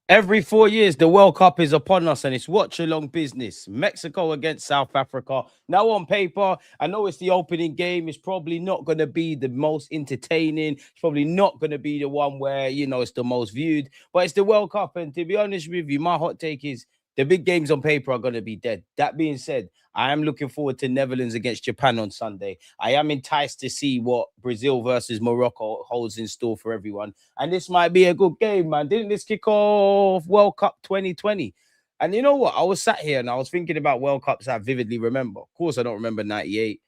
Every 4 years, the World Cup is upon us, and it's watch-along business. Mexico against South Africa. Now, on paper, I know it's the opening game. It's probably not going to be the most entertaining. It's probably not going to be the one where, it's the most viewed. But it's the World Cup, and to be honest with you, my hot take is the big games on paper are going to be dead. That being said, I am looking forward to Netherlands against Japan on Sunday. I am enticed to see what Brazil versus Morocco holds in store for everyone. And this might be a good game, man. Didn't this kick off World Cup 2020? And you know what? I was sat here and I was thinking about World Cups I vividly remember. Of course, I don't remember 98.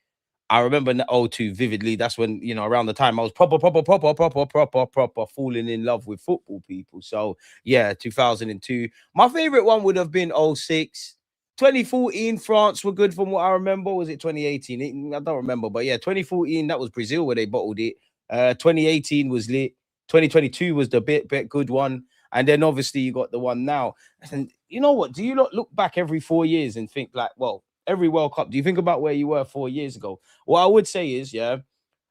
I remember 02 vividly. That's when, around the time I was proper falling in love with football, people. So, yeah, 2002. My favorite one would have been 06. 2014, France were good from what I remember. Was it 2018? I don't remember. But yeah, 2014, that was Brazil where they bottled it. 2018 was lit. 2022 was the bit good one. And then obviously you got the one now. And you know what? Do you not look back every 4 years and think like, well, every World Cup, do you think about where you were 4 years ago? What I would say is,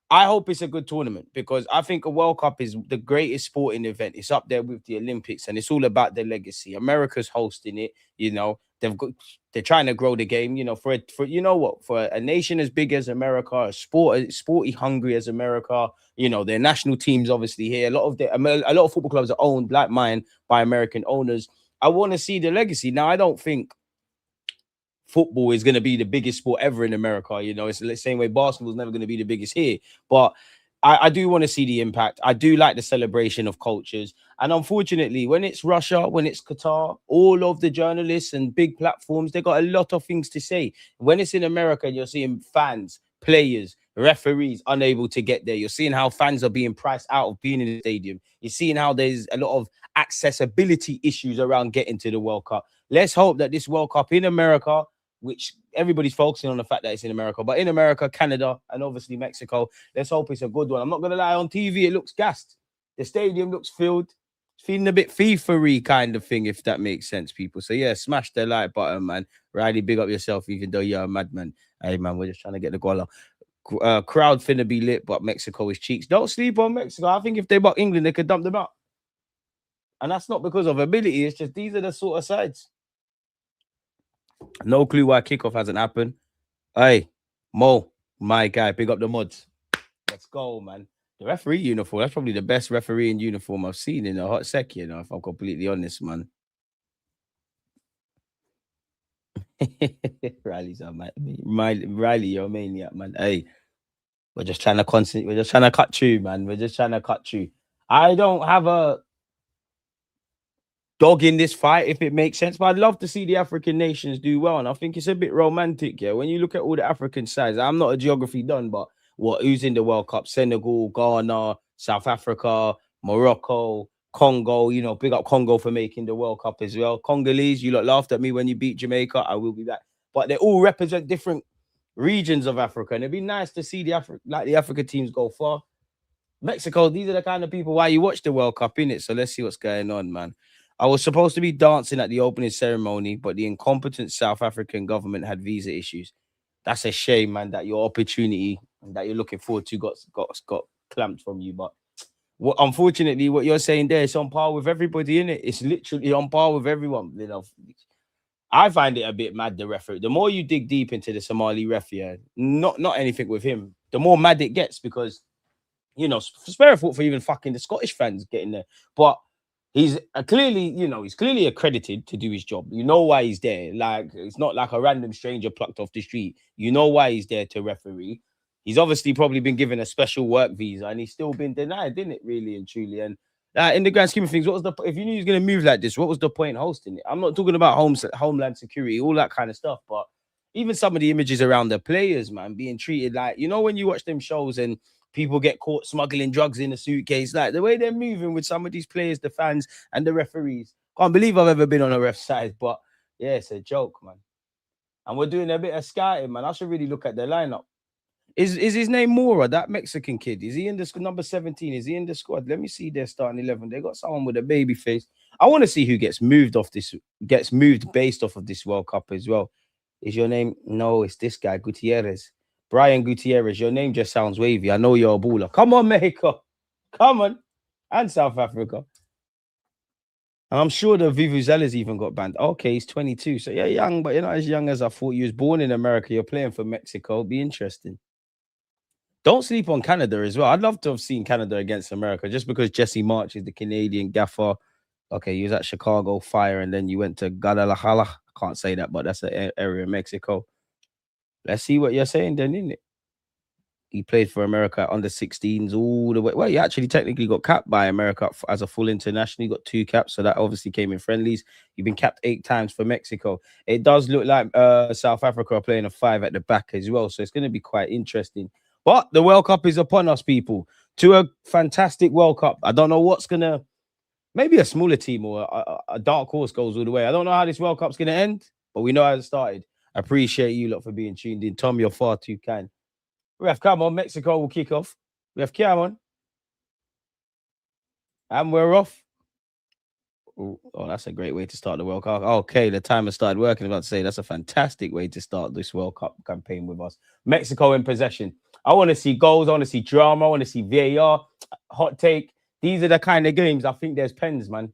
I hope it's a good tournament because I think a World Cup is the greatest sporting event. It's up there with the Olympics and it's all about their legacy. America's hosting it, they're trying to grow the game, for a nation as big as America, sporty hungry as America, their national teams obviously here. A lot of football clubs are owned, like mine, by American owners. I want to see the legacy. Now, I don't think football is going to be the biggest sport ever in America. It's the same way basketball is never going to be the biggest here. But I do want to see the impact. I do like the celebration of cultures. And unfortunately, when it's Russia, when it's Qatar, all of the journalists and big platforms, they got a lot of things to say. When it's in America, you're seeing fans, players, referees unable to get there. You're seeing how fans are being priced out of being in the stadium. You're seeing how there's a lot of accessibility issues around getting to the World Cup. Let's hope that this World Cup in America, which everybody's focusing on the fact that it's in America, but in America, Canada, and obviously Mexico, let's hope it's a good one. I'm not going to lie, on TV, it looks gassed. The stadium looks filled. It's feeling a bit FIFA-y kind of thing, if that makes sense, people. So, yeah, smash the like button, man. Riley, big up yourself, even though you're a madman. Hey, man, we're just trying to get the goal. Crowd finna be lit, but Mexico is cheeks. Don't sleep on Mexico. I think if they bought England, they could dump them out. And that's not because of ability. It's just these are the sort of sides. No clue why kickoff hasn't happened. Hey, Mo, my guy, pick up the mods. Let's go, man. The referee uniform, that's probably the best refereeing uniform I've seen in a hot sec, if I'm completely honest, man. Riley's on Riley, you're a maniac, man. Hey, we're just trying to cut through, man. We're just trying to cut through. I don't have a dog in this fight, if it makes sense, but I'd love to see the African nations do well, and I think it's a bit romantic, when you look at all the African sides. I'm not a geography done, but who's in the World Cup? Senegal, Ghana, South Africa, Morocco, Congo, big up Congo for making the World Cup as well. Congolese, you lot laughed at me when you beat Jamaica. I will be back. But they all represent different regions of Africa, and it'd be nice to see the Africa teams go far. Mexico, these are the kind of people why you watch the World Cup, innit? So let's see what's going on, man. I was supposed to be dancing at the opening ceremony, but the incompetent South African government had visa issues. That's a shame, man, that your opportunity that you're looking forward to got clamped from you. But unfortunately, what you're saying there is on par with everybody, innit? It's literally on par with everyone. I find it a bit mad, the referee. The more you dig deep into the Somali ref, not anything with him, the more mad it gets because, spare a thought for even fucking the Scottish fans getting there. But He's clearly, he's clearly accredited to do his job. You know why he's there. Like, it's not like a random stranger plucked off the street. You know why he's there to referee. He's obviously probably been given a special work visa, and he's still been denied, didn't it? Really and truly. And in the grand scheme of things, what was if you knew he was going to move like this? What was the point hosting it? I'm not talking about homeland security, all that kind of stuff, but even some of the images around the players, man, being treated like, when you watch them shows and people get caught smuggling drugs in a suitcase, like the way they're moving with some of these players, the fans, and the referees. Can't believe I've ever been on a ref side, but yeah, it's a joke, man. And we're doing a bit of scouting, man. I should really look at the lineup. Is his name Mora, that Mexican kid? Is he in the number 17? Is he in the squad? Let me see their starting 11. They got someone with a baby face. I want to see who gets moved based off of this World Cup as well. Is your name? No, it's this guy, Gutierrez. Brian Gutierrez. Your name just sounds wavy. I know you're a baller. Come on, Mexico. Come on. And South Africa. And I'm sure the Vuvuzela's even got banned. Okay, he's 22. So yeah, young, but you're not as young as I thought. You was born in America. You're playing for Mexico. It'll be interesting. Don't sleep on Canada as well. I'd love to have seen Canada against America just because Jesse March is the Canadian gaffer. Okay, you was at Chicago Fire and then you went to Guadalajara. I can't say that, but that's an area in Mexico. Let's see what you're saying then, innit? He played for America under 16s all the way. Well, he actually technically got capped by America as a full international. He got 2 caps, so that obviously came in friendlies. You've been capped 8 times for Mexico. It does look like South Africa are playing a 5 at the back as well, so it's going to be quite interesting. But the World Cup is upon us, people. To a fantastic World Cup. I don't know what's going to... Maybe a smaller team or a dark horse goes all the way. I don't know how this World Cup's going to end, but we know how it started. I appreciate you lot for being tuned in. Tom, you're far too kind. Ref, come on. Mexico will kick off. Ref, come on. And we're off. Oh, that's a great way to start the World Cup. Okay, the timer started working. I'm about to say that's a fantastic way to start this World Cup campaign with us. Mexico in possession. I want to see goals. I want to see drama. I want to see VAR. Hot take. These are the kind of games I think there's pens, man.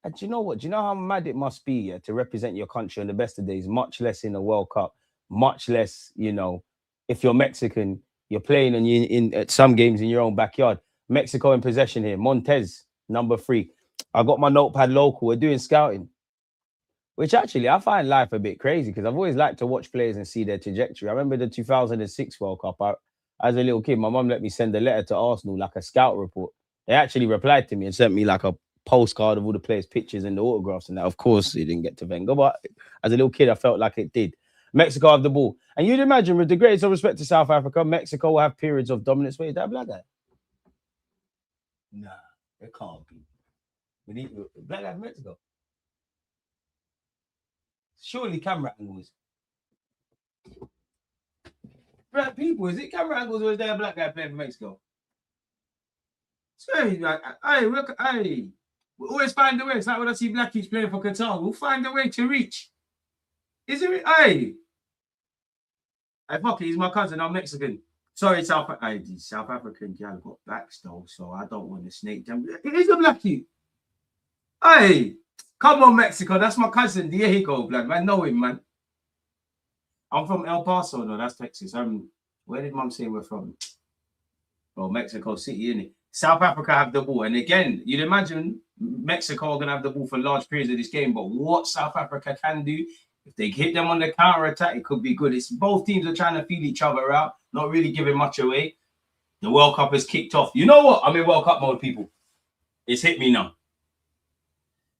And do you know what? Do you know how mad it must be to represent your country on the best of days, much less in a World Cup, much less, if you're Mexican, you're playing in some games in your own backyard. Mexico in possession here. Montez, number 3. I got my notepad local. We're doing scouting, which actually I find life a bit crazy because I've always liked to watch players and see their trajectory. I remember the 2006 World Cup. As a little kid, my mum let me send a letter to Arsenal, like a scout report. They actually replied to me and sent me like a postcard of all the players' pictures and the autographs and that. Of course, it didn't get to Wenger, but as a little kid, I felt like it did. Mexico have the ball. And you'd imagine, with the greatest of respect to South Africa, Mexico will have periods of dominance. Wait, is that black guy? Nah, it can't be. We need black guy from Mexico. Surely camera angles. Black people, is it camera angles or is there a black guy playing for Mexico? It's very like, hey, look, hey. We always find a way. It's like when I see blackies playing for Qatar, we'll find a way to reach. Is it? Hey, fuck it, he's my cousin. I'm Mexican. Sorry, South African gal got backs though, so I don't want to snake them. It is a blackie. Hey, come on, Mexico. That's my cousin. There he go, blood man. Know him, man. I'm from El Paso, no, that's Texas. Where did Mum say we're from? Well, Mexico City, innit? South Africa have the ball. And again, you'd imagine Mexico are going to have the ball for large periods of this game. But what South Africa can do, if they hit them on the counter-attack, it could be good. It's both teams are trying to feel each other out, not really giving much away. The World Cup has kicked off. You know what? I'm in World Cup mode, people. It's hit me now.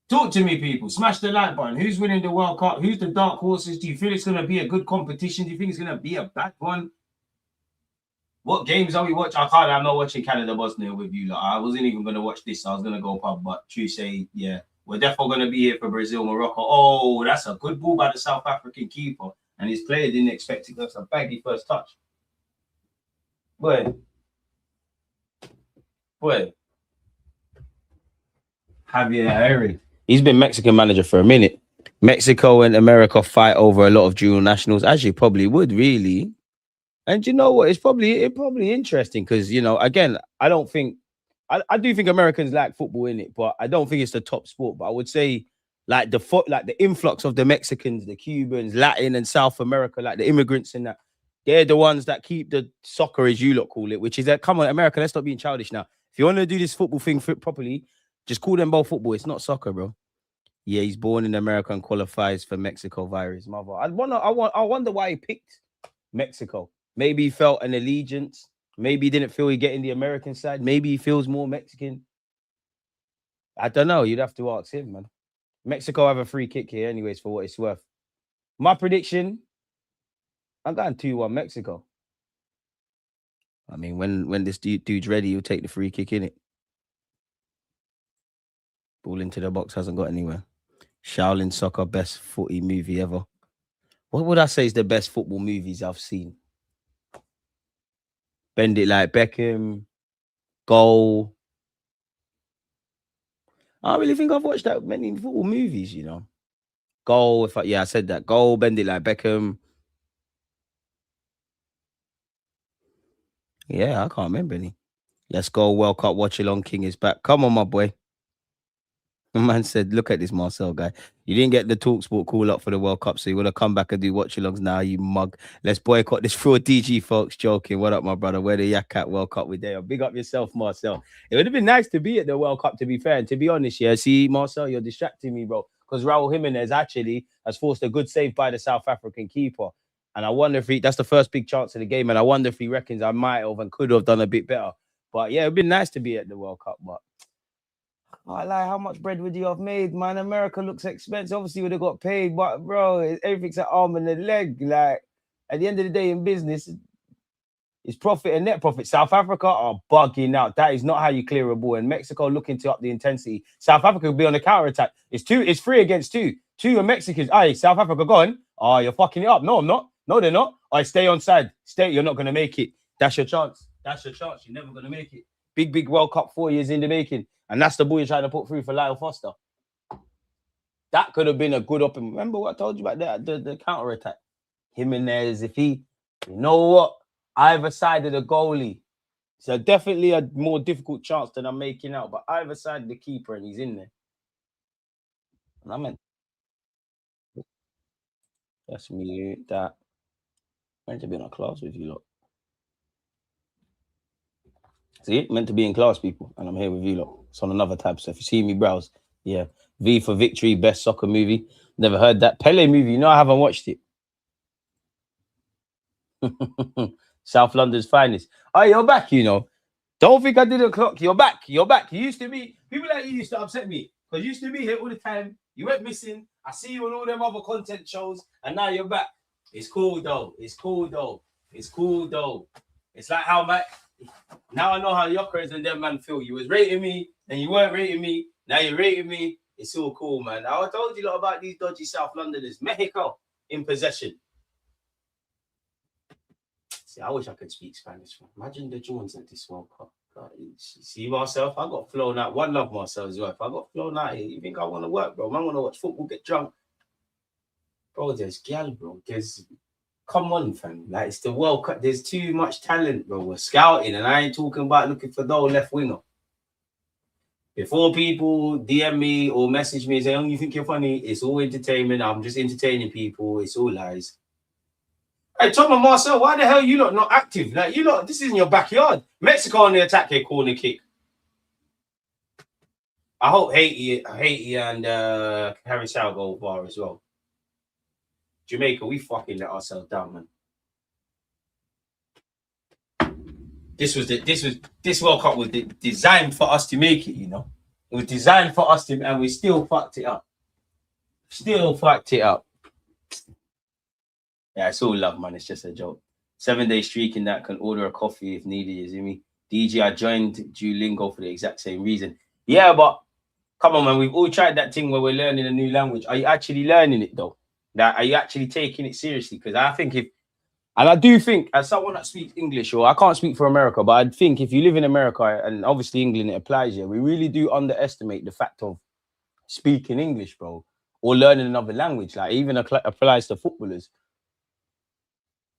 Talk to me, people. Smash the like button. Who's winning the World Cup? Who's the dark horses? Do you feel it's going to be a good competition? Do you think it's going to be a bad one? What games are we watching? I'm not watching Canada Bosnia with you. Like, I wasn't even going to watch this. I was going to go pub, but true say, yeah, we're definitely going to be here for Brazil, Morocco. Oh, that's a good ball by the South African keeper, and his player didn't expect it. That's a baggy first touch. Boy. Javier Herrera. He's been Mexican manager for a minute. Mexico and America fight over a lot of dual nationals, as you probably would, really. And you know what? It's probably interesting because, again, I do think Americans like football in it, but I don't think it's the top sport. But I would say like the influx of the Mexicans, the Cubans, Latin and South America, like the immigrants in that, they're the ones that keep the soccer, as you lot call it, which is that, come on, America, let's stop being childish now. If you want to do this football thing properly, Just call them both football. It's not soccer, bro. Yeah, he's born in America and qualifies for Mexico via his mother. I wonder why he picked Mexico. Maybe he felt an allegiance. Maybe he didn't feel he get in the American side. Maybe he feels more Mexican. I don't know. You'd have to ask him, man. Mexico have a free kick here, anyways, for what it's worth. My prediction, I'm going 2-1 Mexico. I mean, when this dude's ready, he'll take the free kick in it. Ball into the box, hasn't got anywhere. Shaolin Soccer, best footy movie ever. What would I say is the best football movies I've seen? Bend It Like Beckham, Goal. I don't really think I've watched that many football movies, you know. Goal, I said that. Goal, Bend It Like Beckham. Yeah, I can't remember any. Let's go. World Cup watch along. King is back. Come on, my boy. The man said, look at this Marcel guy. You didn't get the TalkSport call up for the World Cup, so you want to come back and do watch alongs now, you mug. Let's boycott this fraud DG, folks. Joking. What up, my brother? Where the Yak at World Cup with there? Big up yourself, Marcel. It would have been nice to be at the World Cup, to be fair. And to be honest, yeah, see, Marcel, you're distracting me, bro. Because Raul Jimenez actually has forced a good save by the South African keeper. And I wonder if that's the first big chance of the game. And I wonder if he reckons I might have and could have done a bit better. But yeah, it'd been nice to be at the World Cup, but I like how much bread would you have made, man? America looks expensive. Obviously, would have got paid, but bro, everything's an arm and a leg. Like at the end of the day, in business, it's profit and net profit. South Africa are bugging out. That is not how you clear a ball. And Mexico looking to up the intensity. South Africa will be on the counter attack. It's 3 against 2. 2 are Mexicans. Aye, South Africa gone. Oh, you're fucking it up. No, I'm not. No, they're not. I stay on side. Stay. You're not gonna make it. That's your chance. That's your chance. You're never gonna make it. Big World Cup 4 years in the making. And that's the ball you're trying to put through for Lyle Foster. That could have been a good open. Remember what I told you about the counter attack? Jimenez, if he, you know what? Either side of the goalie. So definitely a more difficult chance than I'm making out. But either side of the keeper and he's in there. And I meant that's me. That meant to be in a class with you lot. See, meant to be in class, people, and I'm here with you lot. It's on another tab, so if you see me browse, yeah. V for Victory, best soccer movie. Never heard that. Pele movie, you know I haven't watched it. South London's finest. Oh, you're back, you know. Don't think I didn't clock. You're back. You're back. You used to be, people like you used to upset me. Because you used to be here all the time. You went missing. I see you on all them other content shows, and now you're back. It's cool, though. It's cool, though. It's cool, though. It's like how now I know how Yockers and them man feel. You was rating me, and you weren't rating me. Now you're rating me. It's all cool, man. I told you a lot about these dodgy South Londoners. Mexico in possession. See, I wish I could speak Spanish. Imagine the Jones at this World Cup. See myself, I got flown out. One love myself as well. If I got flown out here, you think I want to work, bro? Man, want to watch football, get drunk. Bro, there's gal, bro. Come on, fam. Like, it's the World Cup. There's too much talent, bro. We're scouting, and I ain't talking about looking for no left winger. Before people DM me or message me and say, oh, you think you're funny? It's all entertainment. I'm just entertaining people. It's all lies. Hey, Tom and Marcel, why the hell you lot not active? Like, you lot, this isn't your backyard. Mexico on the attack here, corner kick. I hope Haiti and Harry Sal go bar as well. Jamaica, we fucking let ourselves down, man. This World Cup was designed for us to make it, you know. It was designed for us to, and we still fucked it up. Yeah, it's all love, man. It's just a joke. 7-day streak in that can order a coffee if needed, you see me? DG, I joined Duolingo for the exact same reason. Yeah, but come on, man. We've all tried that thing where we're learning a new language. Are you actually learning it, though? Like, are you actually taking it seriously? Because I think and I do think, as someone that speaks English, or I can't speak for America, but I think if you live in America, and obviously England, it applies here, we really do underestimate the fact of speaking English, bro, or learning another language. Like, even applies to footballers.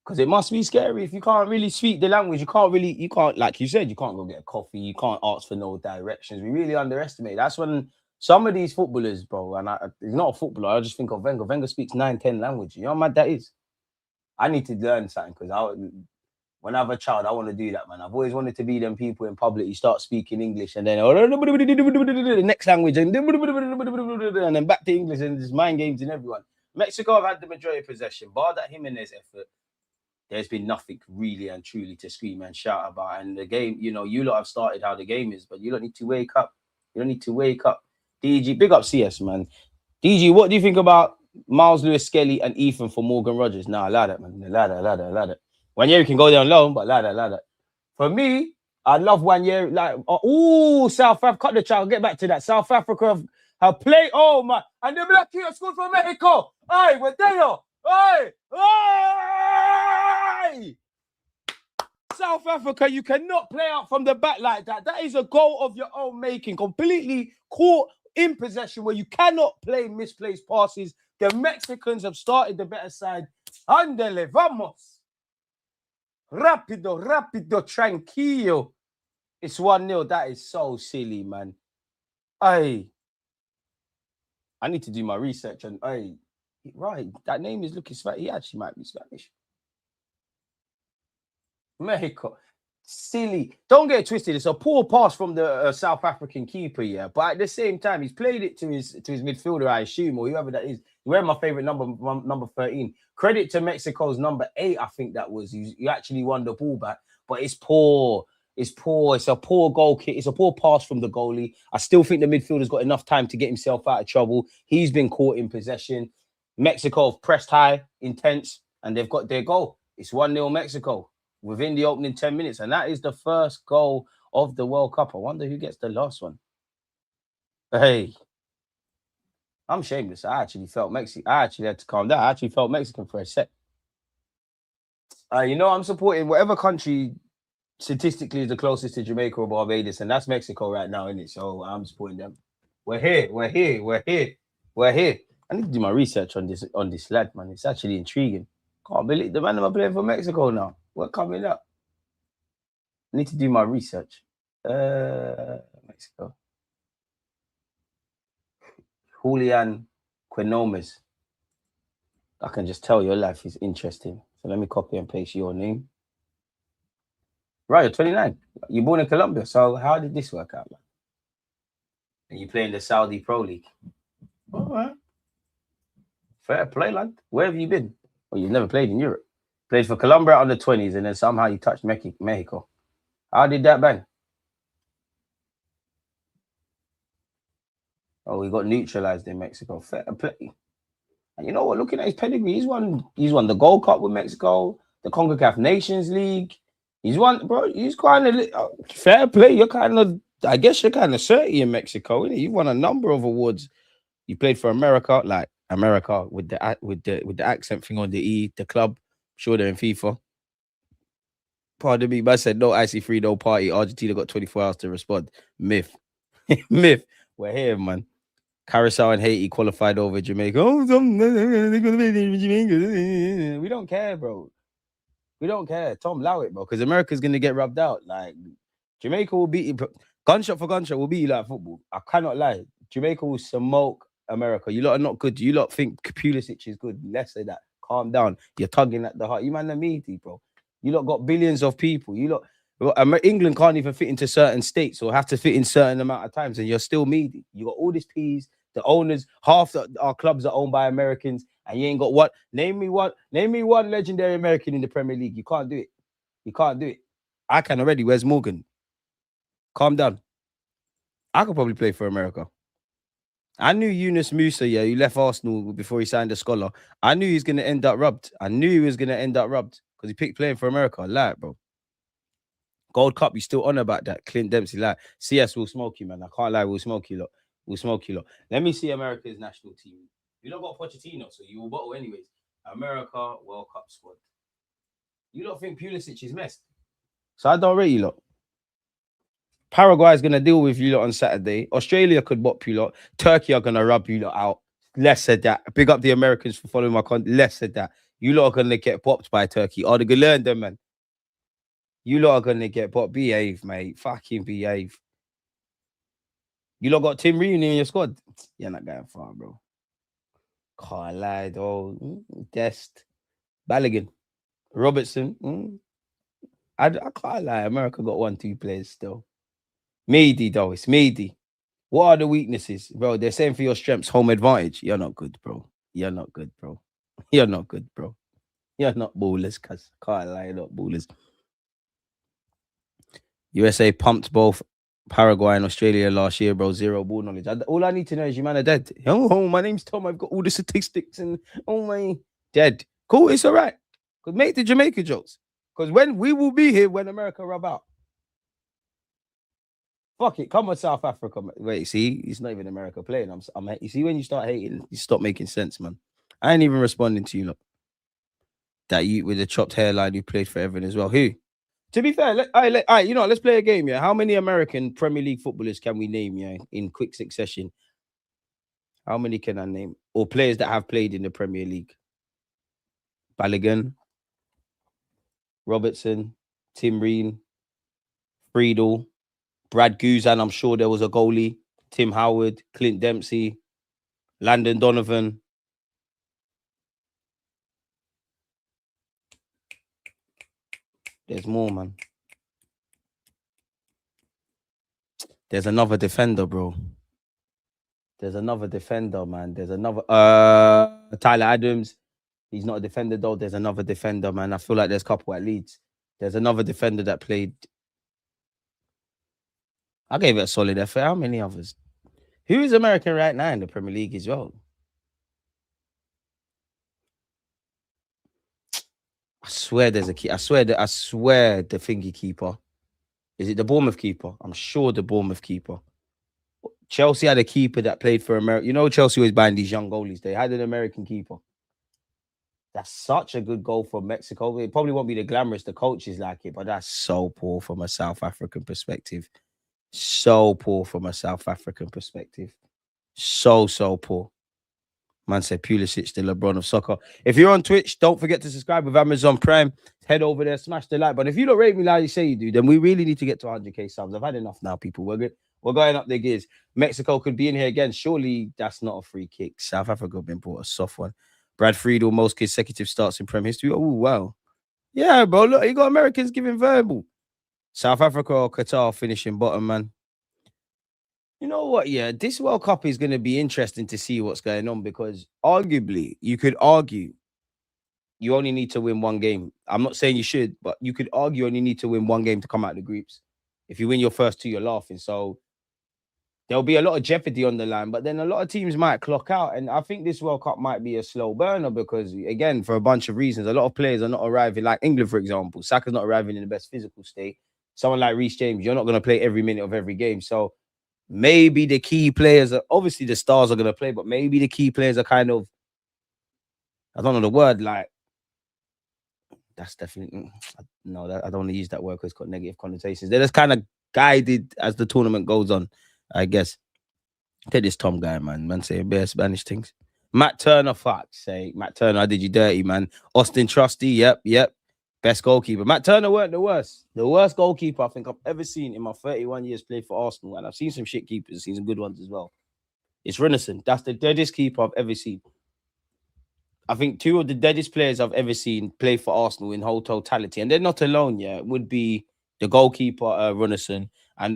Because it must be scary if you can't really speak the language. You can't, like you said, you can't go get a coffee. You can't ask for no directions. We really underestimate. That's when some of these footballers, bro, and he's not a footballer. I just think of Wenger. Wenger speaks 9, 10 languages. You know how mad that is? I need to learn something because When I have a child, I want to do that, man. I've always wanted to be them people in public. You start speaking English and then the next language and then back to English and just mind games in everyone. Mexico have had the majority of possession, bar that Jimenez effort. There's been nothing really and truly to scream and shout about. And the game, you lot have started how the game is, but you don't need to wake up. You don't need to wake up. DG, big up CS, man. DG, what do you think about Miles Lewis Skelly and Ethan for Morgan Rogers? Nah, allow that, man. Allow that. One year you can go down low, but allow that. For me, I love 1 year. Like, South Africa, cut the child. Get back to that. South Africa have played. Oh, my. And the black kids scored for Mexico. Hey, we're there. Hey! South Africa, you cannot play out from the back like that. That is a goal of your own making. Completely caught in possession where you cannot play misplaced passes. The Mexicans have started the better side. Andele, vamos. Rapido, tranquilo. It's 1-0. That is so silly, man. I need to do my research on. Right, that name is looking Spanish. He actually might be Spanish. Mexico, silly. Don't get it twisted. It's a poor pass from the South African keeper, yeah. But at the same time, he's played it to his midfielder, I assume, or whoever that is. Wearing my favorite number 13. Credit to Mexico's number 8. I think that was. You actually won the ball back, but it's poor. It's poor. It's a poor goal kick. It's a poor pass from the goalie. I still think the midfielder's got enough time to get himself out of trouble. He's been caught in possession. Mexico have pressed high, intense, and they've got their goal. It's 1-0 Mexico within the opening 10 minutes. And that is the first goal of the World Cup. I wonder who gets the last one. Hey, I'm shameless. I actually felt Mexican. I actually had to calm down. I actually felt Mexican for a sec. I'm supporting whatever country statistically is the closest to Jamaica or Barbados, and that's Mexico right now, isn't it? So I'm supporting them. We're here. I need to do my research on this lad, man. It's actually intriguing. Can't believe the man I'm playing for Mexico now. We're coming up. I need to do my research. Mexico. Julian Quinones. I can just tell your life is interesting. So let me copy and paste your name. Right, you're 29. You're born in Colombia. So how did this work out, man? And you play in the Saudi Pro League. All right. Fair play, lad. Where have you been? Well, you've never played in Europe. Played for Colombia under 20s, and then somehow you touched Mexico. How did that bang? Oh, he got neutralized in Mexico. Fair play. And you know what? Looking at his pedigree, he's won the Gold Cup with Mexico, the CONCACAF Nations League. He's won, bro. He's kind of fair play. You're kind of, I guess you're kind of certain in Mexico, innit? You've won a number of awards. You played for America, like America with the accent thing on the E, the club. Sure, they're in FIFA. Pardon me, but I said no IC3, no party. Argentina got 24 hours to respond. Myth. Myth. We're here, man. Carousel and Haiti qualified over Jamaica. Oh, we don't care, bro. We don't care. Tom, allow it, bro, because America's going to get rubbed out. Like, Jamaica will beat you. Gunshot for gunshot will beat you like football. I cannot lie. Jamaica will smoke America. You lot are not good. You lot think Pulisic is good. Let's say that. Calm down. You're tugging at the heart. You man are meaty, bro. You lot got billions of people. You lot, England can't even fit into certain states or have to fit in certain amount of times, and you're still meaty. You got all these P's. The owners, half our clubs are owned by Americans, and you ain't got what? Name me one legendary American in the Premier League. You can't do it. You can't do it. I can already. Where's Morgan? Calm down. I could probably play for America. I knew Yunus Musa, yeah, he left Arsenal before he signed a scholar. I knew he was going to end up rubbed. Because he picked playing for America. Like, bro. Gold Cup, you still on about that. Clint Dempsey, like, CS will smoke you, man. I can't lie, we'll smoke you lot. We'll smoke you lot. Let me see America's national team. You don't got Pochettino, so you will bottle anyways. America World Cup squad. You don't think Pulisic is messed? So I don't rate you lot. Paraguay is going to deal with you lot on Saturday. Australia could bop you lot. Turkey are going to rub you lot out. Less said that. Big up the Americans for following my content. Less said that. You lot are going to get popped by Turkey. Oh, they're going to learn them, man. You lot are going to get popped. Behave, mate. Fucking behave. You lot got Tim Rooney in your squad. You're not going far, bro. Can't lie, though. Dest. Balogun. Robertson. I can't lie. America got 1, 2 players still. Meaty though, it's meaty. What are the weaknesses, bro? They're saying for your strengths, home advantage. You're not good, bro. You're not good, bro. You're not good, bro. You're not ballers, cuz. Can't lie, you're not ballers. USA pumped both Paraguay and Australia last year, bro. Zero ball knowledge. All I need to know is you man are dead. Oh, my name's Tom. I've got all the statistics and oh my dead. Cool, it's all right. Cause make the Jamaica jokes. Because when we will be here when America rub out. Fuck it, come with South Africa. Wait, see, it's not even America playing. You see, when you start hating, you stop making sense, man. I ain't even responding to you, look. That you with the chopped hairline who played for Everton as well. Who? To be fair, let's play a game, yeah. How many American Premier League footballers can we name, yeah, in quick succession? How many can I name? Or players that have played in the Premier League? Balogun, Robertson, Tim Reen, Friedel, Brad Guzan, I'm sure there was a goalie. Tim Howard, Clint Dempsey, Landon Donovan. There's more, man. There's another defender, bro. There's another defender, man. There's another Tyler Adams. He's not a defender, though. There's another defender, man. I feel like there's a couple at Leeds. There's another defender that played. I gave it a solid effort. How many others? Who is American right now in the Premier League as well? I swear there's a key. I swear the thingy keeper. Is it the Bournemouth keeper? I'm sure the Bournemouth keeper. Chelsea had a keeper that played for America. You know, Chelsea was buying these young goalies. They had an American keeper. That's such a good goal from Mexico. It probably won't be the glamorous. The coaches like it, but that's so poor from a South African perspective. So poor from a South African perspective. So poor. Man said Pulisic, the LeBron of soccer. If you're on Twitch, don't forget to subscribe with Amazon Prime. Head over there, smash the like button. If you don't rate me like you say you do, then we really need to get to 100k subs. I've had enough now, people. We're good. We're going up the gears. Mexico could be in here again. Surely that's not a free kick. South Africa have been brought a soft one. Brad Friedel, most consecutive starts in Prem history. Oh, wow. Yeah, bro. Look, you got Americans giving verbal. South Africa or Qatar finishing bottom, man. You know what? Yeah, this World Cup is going to be interesting to see what's going on because arguably, you could argue you only need to win one game. I'm not saying you should, but you could argue you only need to win one game to come out of the groups. If you win your first 2, you're laughing. So there'll be a lot of jeopardy on the line, but then a lot of teams might clock out. And I think this World Cup might be a slow burner because, again, for a bunch of reasons, a lot of players are not arriving. Like England, for example, Saka's not arriving in the best physical state. Someone like Reece James, you're not going to play every minute of every game. So maybe the key players are obviously the stars are going to play, but maybe the key players are kind of, I don't know the word, like, that's definitely no. I don't want to use that word because it's got negative connotations. They're just kind of guided as the tournament goes on, I guess. Take this Tom guy, man. Man saying bare Spanish things. Matt Turner, fuck's sake. Matt Turner, I did you dirty, man. Austin Trusty, yep. Best goalkeeper. Matt Turner weren't the worst. The worst goalkeeper I think I've ever seen in my 31 years played for Arsenal. And I've seen some shit keepers, seen some good ones as well. It's Renison. That's the deadest keeper I've ever seen. I think 2 of the deadest players I've ever seen play for Arsenal in whole totality, and they're not alone. Yeah, it would be the goalkeeper Runnison and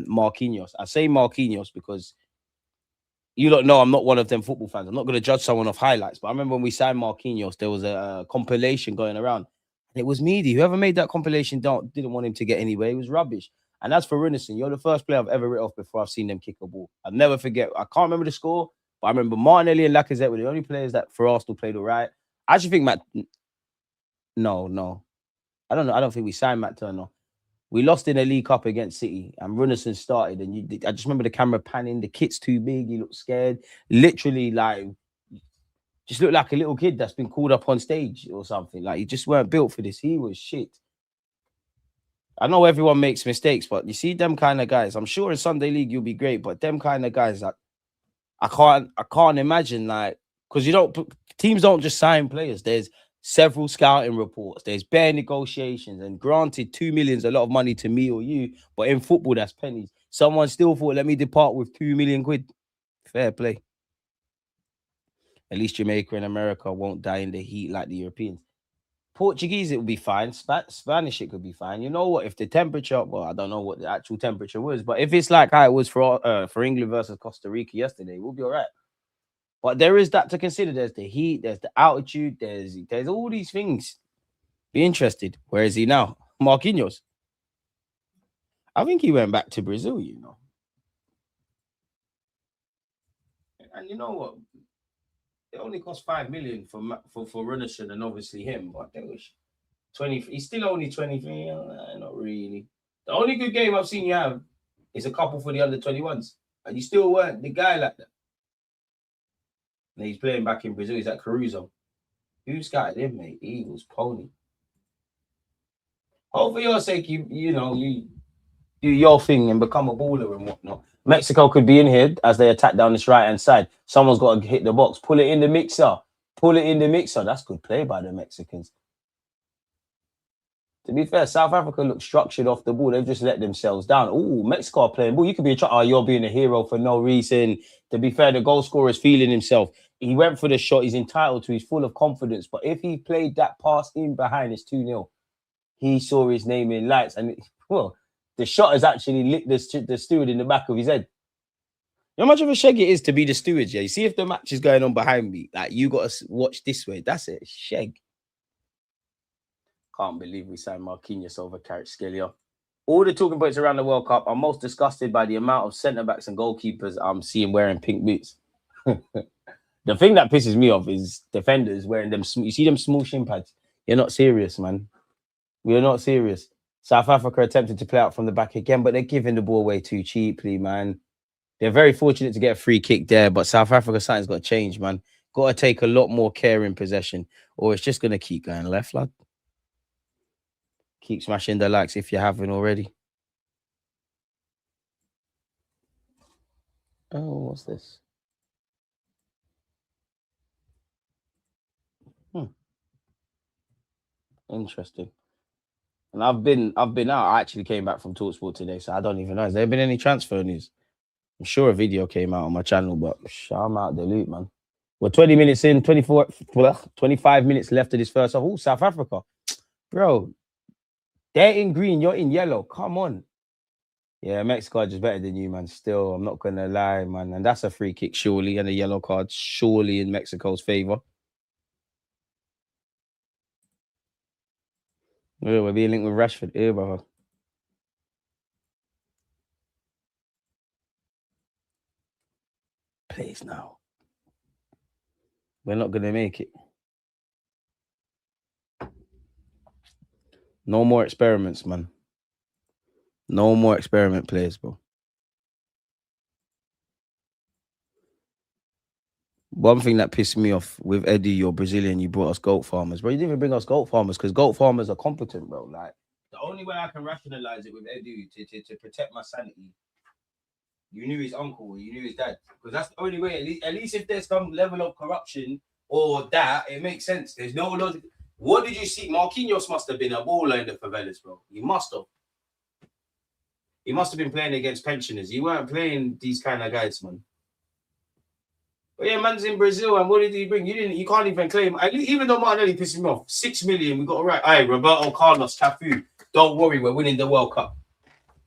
Marquinhos. I say Marquinhos because you don't know I'm not one of them football fans. I'm not going to judge someone off highlights, but I remember when we signed Marquinhos, there was a compilation going around, and it was meaty. Whoever made that compilation didn't want him to get anywhere. It was rubbish. And as for Runnison, you're the first player I've ever written off before I've seen them kick a ball. I'll never forget. I can't remember the score. But I remember Martinelli and Lacazette were the only players that for Arsenal played all right. I actually think No. I don't know. I don't think we signed Matt Turner. We lost in a League Cup against City and Runnison started. And I just remember the camera panning. The kit's too big. He looked scared. Literally, like, just looked like a little kid that's been called up on stage or something. Like, he just weren't built for this. He was shit. I know everyone makes mistakes, but you see them kind of guys. I'm sure in Sunday League you'll be great, but them kind of guys, like, I can't imagine, like, because teams don't just sign players. There's several scouting reports. There's bare negotiations. And granted, 2 million is a lot of money to me or you, but in football, that's pennies. Someone still thought, let me depart with 2 million quid. Fair play. At least Jamaica and America won't die in the heat like the Europeans. Portuguese, it would be fine. Spanish, it could be fine. You know what? If the temperature, well, I don't know what the actual temperature was, but if it's like how it was for England versus Costa Rica yesterday, we'll be all right. But there is that to consider. There's the heat, there's the altitude, there's all these things. Be interested. Where is he now? Marquinhos. I think he went back to Brazil, you know. And you know what? It only cost 5 million for Runnison and obviously him, but they was 20. He's still only 23. Not really. The only good game I've seen you have is a couple for the under 21s, and you still weren't the guy like that. And he's playing back in Brazil. He's at Caruso. Who's got him, mate? Eagles, pony. Oh, for your sake, you know, you do your thing and become a baller and whatnot. Mexico could be in here as they attack down this right-hand side. Someone's got to hit the box. Pull it in the mixer. Pull it in the mixer. That's good play by the Mexicans. To be fair, South Africa look structured off the ball. They've just let themselves down. Oh, Mexico are playing ball. You could be you're being a hero for no reason. To be fair, the goal scorer is feeling himself. He went for the shot. He's entitled to. He's full of confidence. But if he played that pass in behind, it's 2-0. He saw his name in lights. And, well, the shot has actually lit the steward in the back of his head. You know how much of a sheg it is to be the steward, yeah? You see if the match is going on behind me, like, you got to watch this way. That's it. Sheg. Can't believe we signed Marquinhos over Kvaratskhelia. All the talking points around the World Cup, I'm most disgusted by the amount of centre-backs and goalkeepers I'm seeing wearing pink boots. The thing that pisses me off is defenders wearing them. You see them small shin pads? You're not serious, man. We're not serious. South Africa attempted to play out from the back again, but they're giving the ball away too cheaply, man. They're very fortunate to get a free kick there, but South Africa, something's got to change, man. Got to take a lot more care in possession, or it's just going to keep going left, lad. Keep smashing the likes if you haven't already. Oh, what's this? Interesting. And I've been out. I actually came back from TalkSport today, so I don't even know. Has there been any transfer news? I'm sure a video came out on my channel, but I'm out the loop, man. We're 20 minutes in, 25 minutes left of this first half. Oh, South Africa. Bro, they're in green, you're in yellow. Come on. Yeah, Mexico are just better than you, man. Still, I'm not going to lie, man. And that's a free kick, surely, and a yellow card, surely in Mexico's favor. Yeah, we're being linked with Rashford here, brother. Please, now. We're not going to make it. No more experiments, man. No more experiment players, bro. One thing that pissed me off with Eddie, you're Brazilian, you brought us goat farmers. Bro, you didn't even bring us goat farmers because goat farmers are competent, bro. Like, the only way I can rationalize it with Eddie to protect my sanity, you knew his uncle, you knew his dad. Because that's the only way, at least if there's some level of corruption or that, it makes sense. There's no logic. What did you see? Marquinhos must have been a baller in the favelas, bro. He must have. He must have been playing against pensioners. He weren't playing these kind of guys, man. But yeah, man's in Brazil, and what did he bring? You can't even claim. Even though Martinelli pissed me off, 6 million, we got it right. Hey, Roberto Carlos, Cafu. Don't worry, we're winning the World Cup.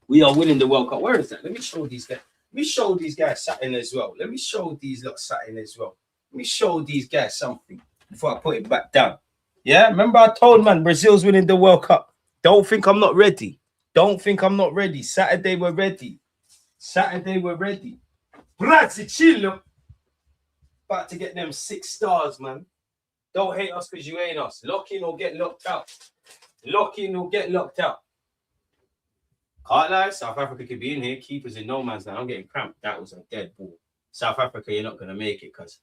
We are winning the World Cup. Where is that? Let me show these guys. Let me show these guys something as well. Let me show these lot something as well. Let me show these guys something before I put it back down. Yeah, remember I told man Brazil's winning the World Cup. Don't think I'm not ready. Don't think I'm not ready. Saturday we're ready. Saturday we're ready. Brazil. About to get them 6 stars, man. Don't hate us because you ain't us. Lock in or get locked out. Lock in or get locked out. Can't lie, South Africa could be in here. Keepers in no man's land. I'm getting cramped. That was a dead ball. South Africa, you're not going to make it because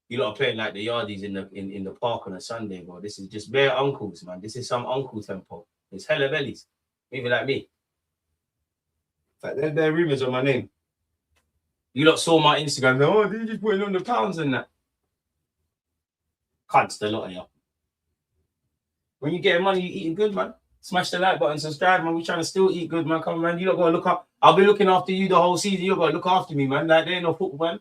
you lot are playing like the yardies in the park on a Sunday, bro. This is just bare uncles, man. This is some uncle tempo. It's hella bellies. Even like me. In fact, there's bare rumors on my name. You lot saw my Instagram. Oh, they're just putting on the pounds and that. Cunts, the lot of you. When you get money, you eating good, man. Smash the like button, subscribe, man. We trying to still eat good, man. Come on, man. You lot got to look up. I'll be looking after you the whole season. You got to look after me, man. Like, there ain't no football, man.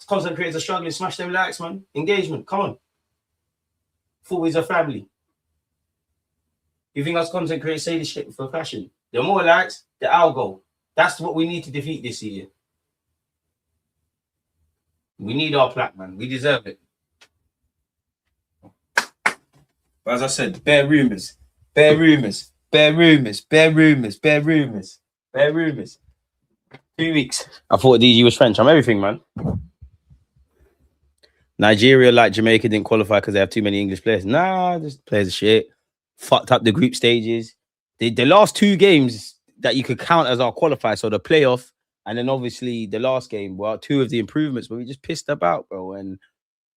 Content creators are struggling. Smash them likes, man. Engagement. Come on. Football is a family. You think us content creators say this shit for fashion? The more likes, the algo. That's what we need to defeat this year. We need our plaque, man. We deserve it. But as I said, bare rumors, bare rumors, bare rumors, bare rumors, bare rumors, bare rumors. 2 weeks. I thought DG was French. I'm everything, man. Nigeria, like Jamaica, didn't qualify because they have too many English players. Nah, just players of shit. Fucked up the group stages. The last 2 games that you could count as our qualifier, so the playoff, and then obviously the last game, well, 2 of the improvements, but we just pissed about, bro. And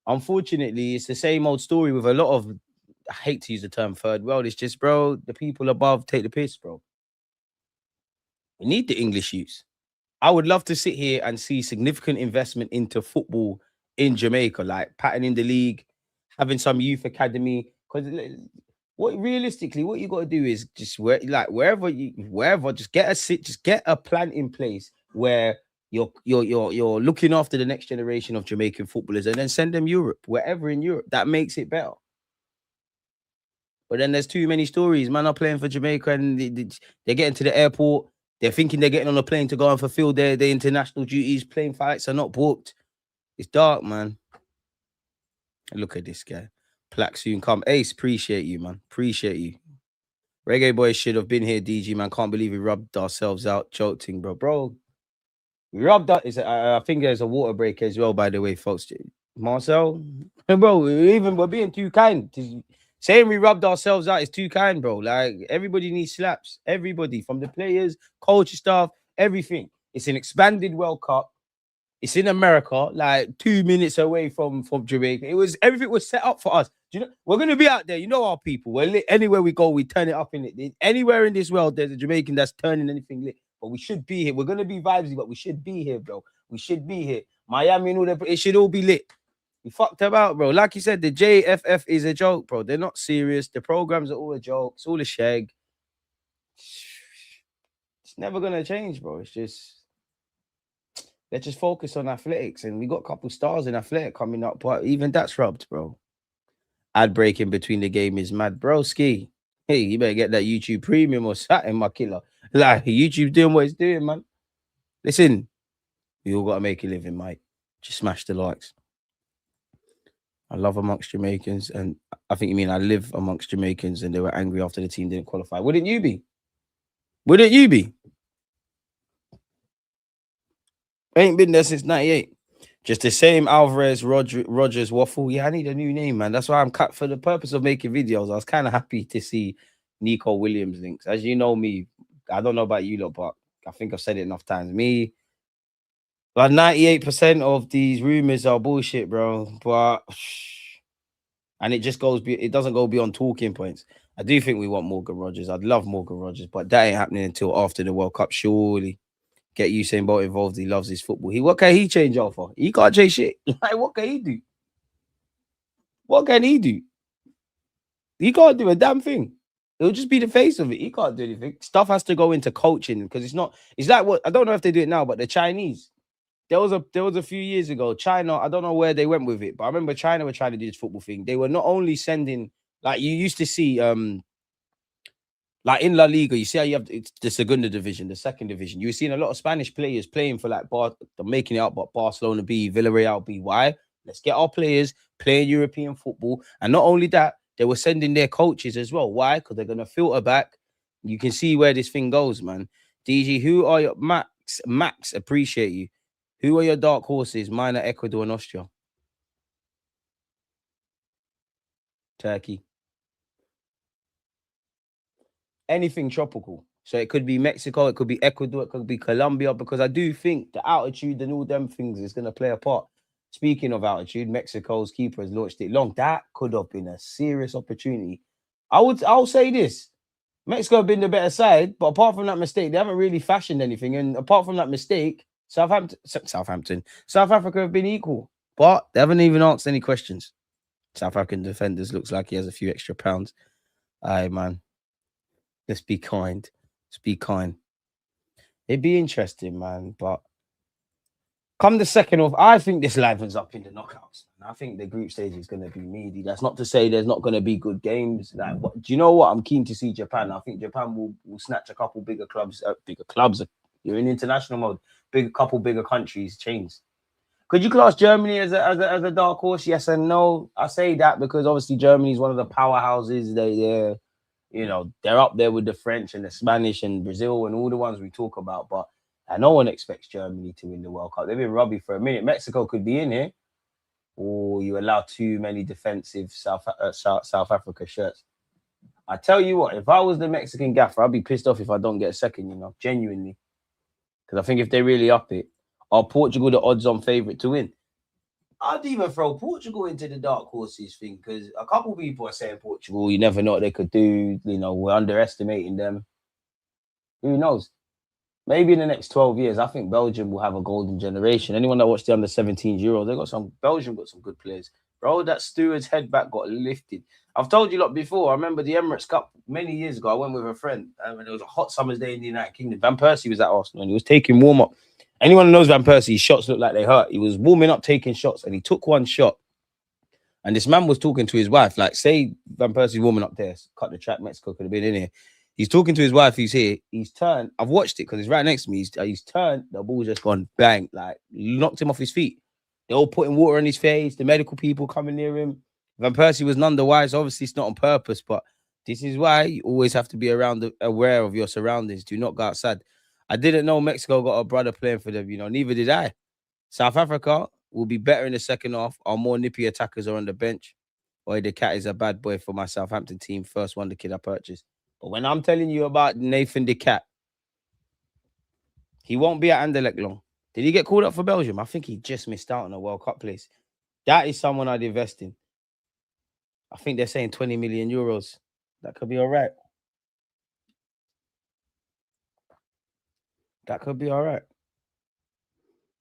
unfortunately, it's the same old story with a lot of, I hate to use the term third world. It's just, bro, the people above take the piss, bro. We need the English youths. I would love to sit here and see significant investment into football in Jamaica, like patterning the league, having some youth academy. Because what realistically, what you got to do is just wherever, just get a plan in place where you're looking after the next generation of Jamaican footballers, and then send them Europe, wherever in Europe. That makes it better. But then there's too many stories. Man are playing for Jamaica and they're getting to the airport. They're thinking they're getting on a plane to go and fulfill their international duties. Plane flights are not booked. It's dark, man. Look at this guy. Plaque soon come. Ace, appreciate you, man. Appreciate you. Reggae Boys should have been here, DG, man. Can't believe we rubbed ourselves out. Joking, bro. Bro, we rubbed out. I think there's a water break as well, by the way, folks. Marcel, bro, we're being too kind. Saying we rubbed ourselves out is too kind, bro. Like, everybody needs slaps. Everybody, from the players, culture staff, everything. It's an expanded World Cup. It's in America, like 2 minutes away from Jamaica. Everything was set up for us. Do you know, we're gonna be out there. You know our people. We're lit. Anywhere we go, we turn it up in it. Anywhere in this world, there's a Jamaican that's turning anything lit. But we should be here. We're gonna be vibesy, but we should be here, bro. We should be here. Miami and all that. It should all be lit. We fucked about, bro. Like you said, the JFF is a joke, bro. They're not serious. The programs are all a joke. It's all a shag. It's never gonna change, bro. It's just, let's just focus on athletics. And we got a couple stars in athletic coming up, but even that's rubbed, bro. Ad break in between the game is mad, broski. Hey, you better get that YouTube premium or something, my killer. Like, YouTube doing what it's doing, man. Listen, we all gotta make a living, mate. Just smash the likes. I love amongst Jamaicans, and I think you mean I live amongst Jamaicans, and they were angry after the team didn't qualify. Wouldn't you be? Wouldn't you be? Ain't been there since 98. Just the same Alvarez, Rogers waffle. Yeah, I need a new name, man. That's why I'm cut for the purpose of making videos. I was kind of happy to see Nico Williams links. As you know me, I don't know about you lot, but I think I've said it enough times. Me, like 98% of these rumors are bullshit, bro. But and it just it doesn't go beyond talking points. I do think we want Morgan Rogers. I'd love Morgan Rogers, but that ain't happening until after the World Cup, surely. Get Usain Bolt involved. He loves his football. What can he change out for? He can't change shit. Like, what can he do? What can he do? He can't do a damn thing. He'll just be the face of it. He can't do anything. Stuff has to go into coaching because it's like what, I don't know if they do it now, but the Chinese. There was a few years ago, China, I don't know where they went with it, but I remember China were trying to do this football thing. They were not only sending, like you used to see, like in La Liga, you see how you have the Segunda division, the second division. You're seeing a lot of Spanish players playing for like they're making it up, but Barcelona B, Villarreal B. Why? Let's get our players playing European football. And not only that, they were sending their coaches as well. Why? Because they're going to filter back. You can see where this thing goes, man. DG, who are your Max, appreciate you. Who are your dark horses? Mine are Ecuador and Austria. Turkey. Anything tropical. So it could be Mexico, it could be Ecuador, it could be Colombia, because I do think the altitude and all them things is going to play a part. Speaking of altitude, Mexico's keeper has launched it long. That could have been a serious opportunity. I'll say this. Mexico have been the better side, but apart from that mistake, they haven't really fashioned anything. And apart from that mistake, South Africa have been equal, but they haven't even asked any questions. South African defenders looks like he has a few extra pounds. Aye, man. Let's be kind. Let's be kind. It'd be interesting, man, but Come the second off, I think this livens up in the knockouts. I think the group stage is going to be meaty. That's not to say there's not going to be good games. Like, do you know what? I'm keen to see Japan. I think Japan will snatch a couple bigger clubs. Bigger clubs. You're in international mode. Big couple bigger countries, chains. Could you class Germany as a dark horse? Yes and no. I say that because obviously Germany is one of the powerhouses. They're up there with the French and the Spanish and Brazil and all the ones we talk about. But no one expects Germany to win the World Cup. They've been rubby for a minute. Mexico could be in here, or you allow too many defensive South Africa shirts. I tell you what, if I was the Mexican gaffer, I'd be pissed off if I don't get a second. Genuinely, because I think if they really up it, are Portugal the odds-on favourite to win? I'd even throw Portugal into the dark horses thing because a couple people are saying Portugal, you never know what they could do. We're underestimating them. Who knows? Maybe in the next 12 years, I think Belgium will have a golden generation. Anyone that watched the under-17 Euros, Belgium got some good players. Bro, that steward's head back got lifted. I've told you lot before. I remember the Emirates Cup many years ago. I went with a friend and it was a hot summer's day in the United Kingdom. Van Persie was at Arsenal and he was taking warm-up. Anyone who knows Van Persie, his shots look like they hurt. He was warming up, taking shots, and he took one shot. And this man was talking to his wife, like, say Van Persie's warming up there, cut the track, Mexico could have been in here. He's talking to his wife who's here. He's turned. I've watched it because it's right next to me. He's turned. The ball's just gone bang, like knocked him off his feet. They're all putting water in his face. The medical people coming near him. Van Persie was none the wise. Obviously, it's not on purpose, but this is why you always have to be aware of your surroundings. Do not go outside. I didn't know Mexico got a brother playing for them. Neither did I. South Africa will be better in the second half. Our more nippy attackers are on the bench. Boy, the cat is a bad boy for my Southampton team. First wonder kid I purchased. But when I'm telling you about Nathan the Cat, he won't be at Anderlecht long. Did he get called up for Belgium? I think he just missed out on a World Cup place. That is someone I'd invest in. I think they're saying 20 million euros. That could be all right. That could be all right.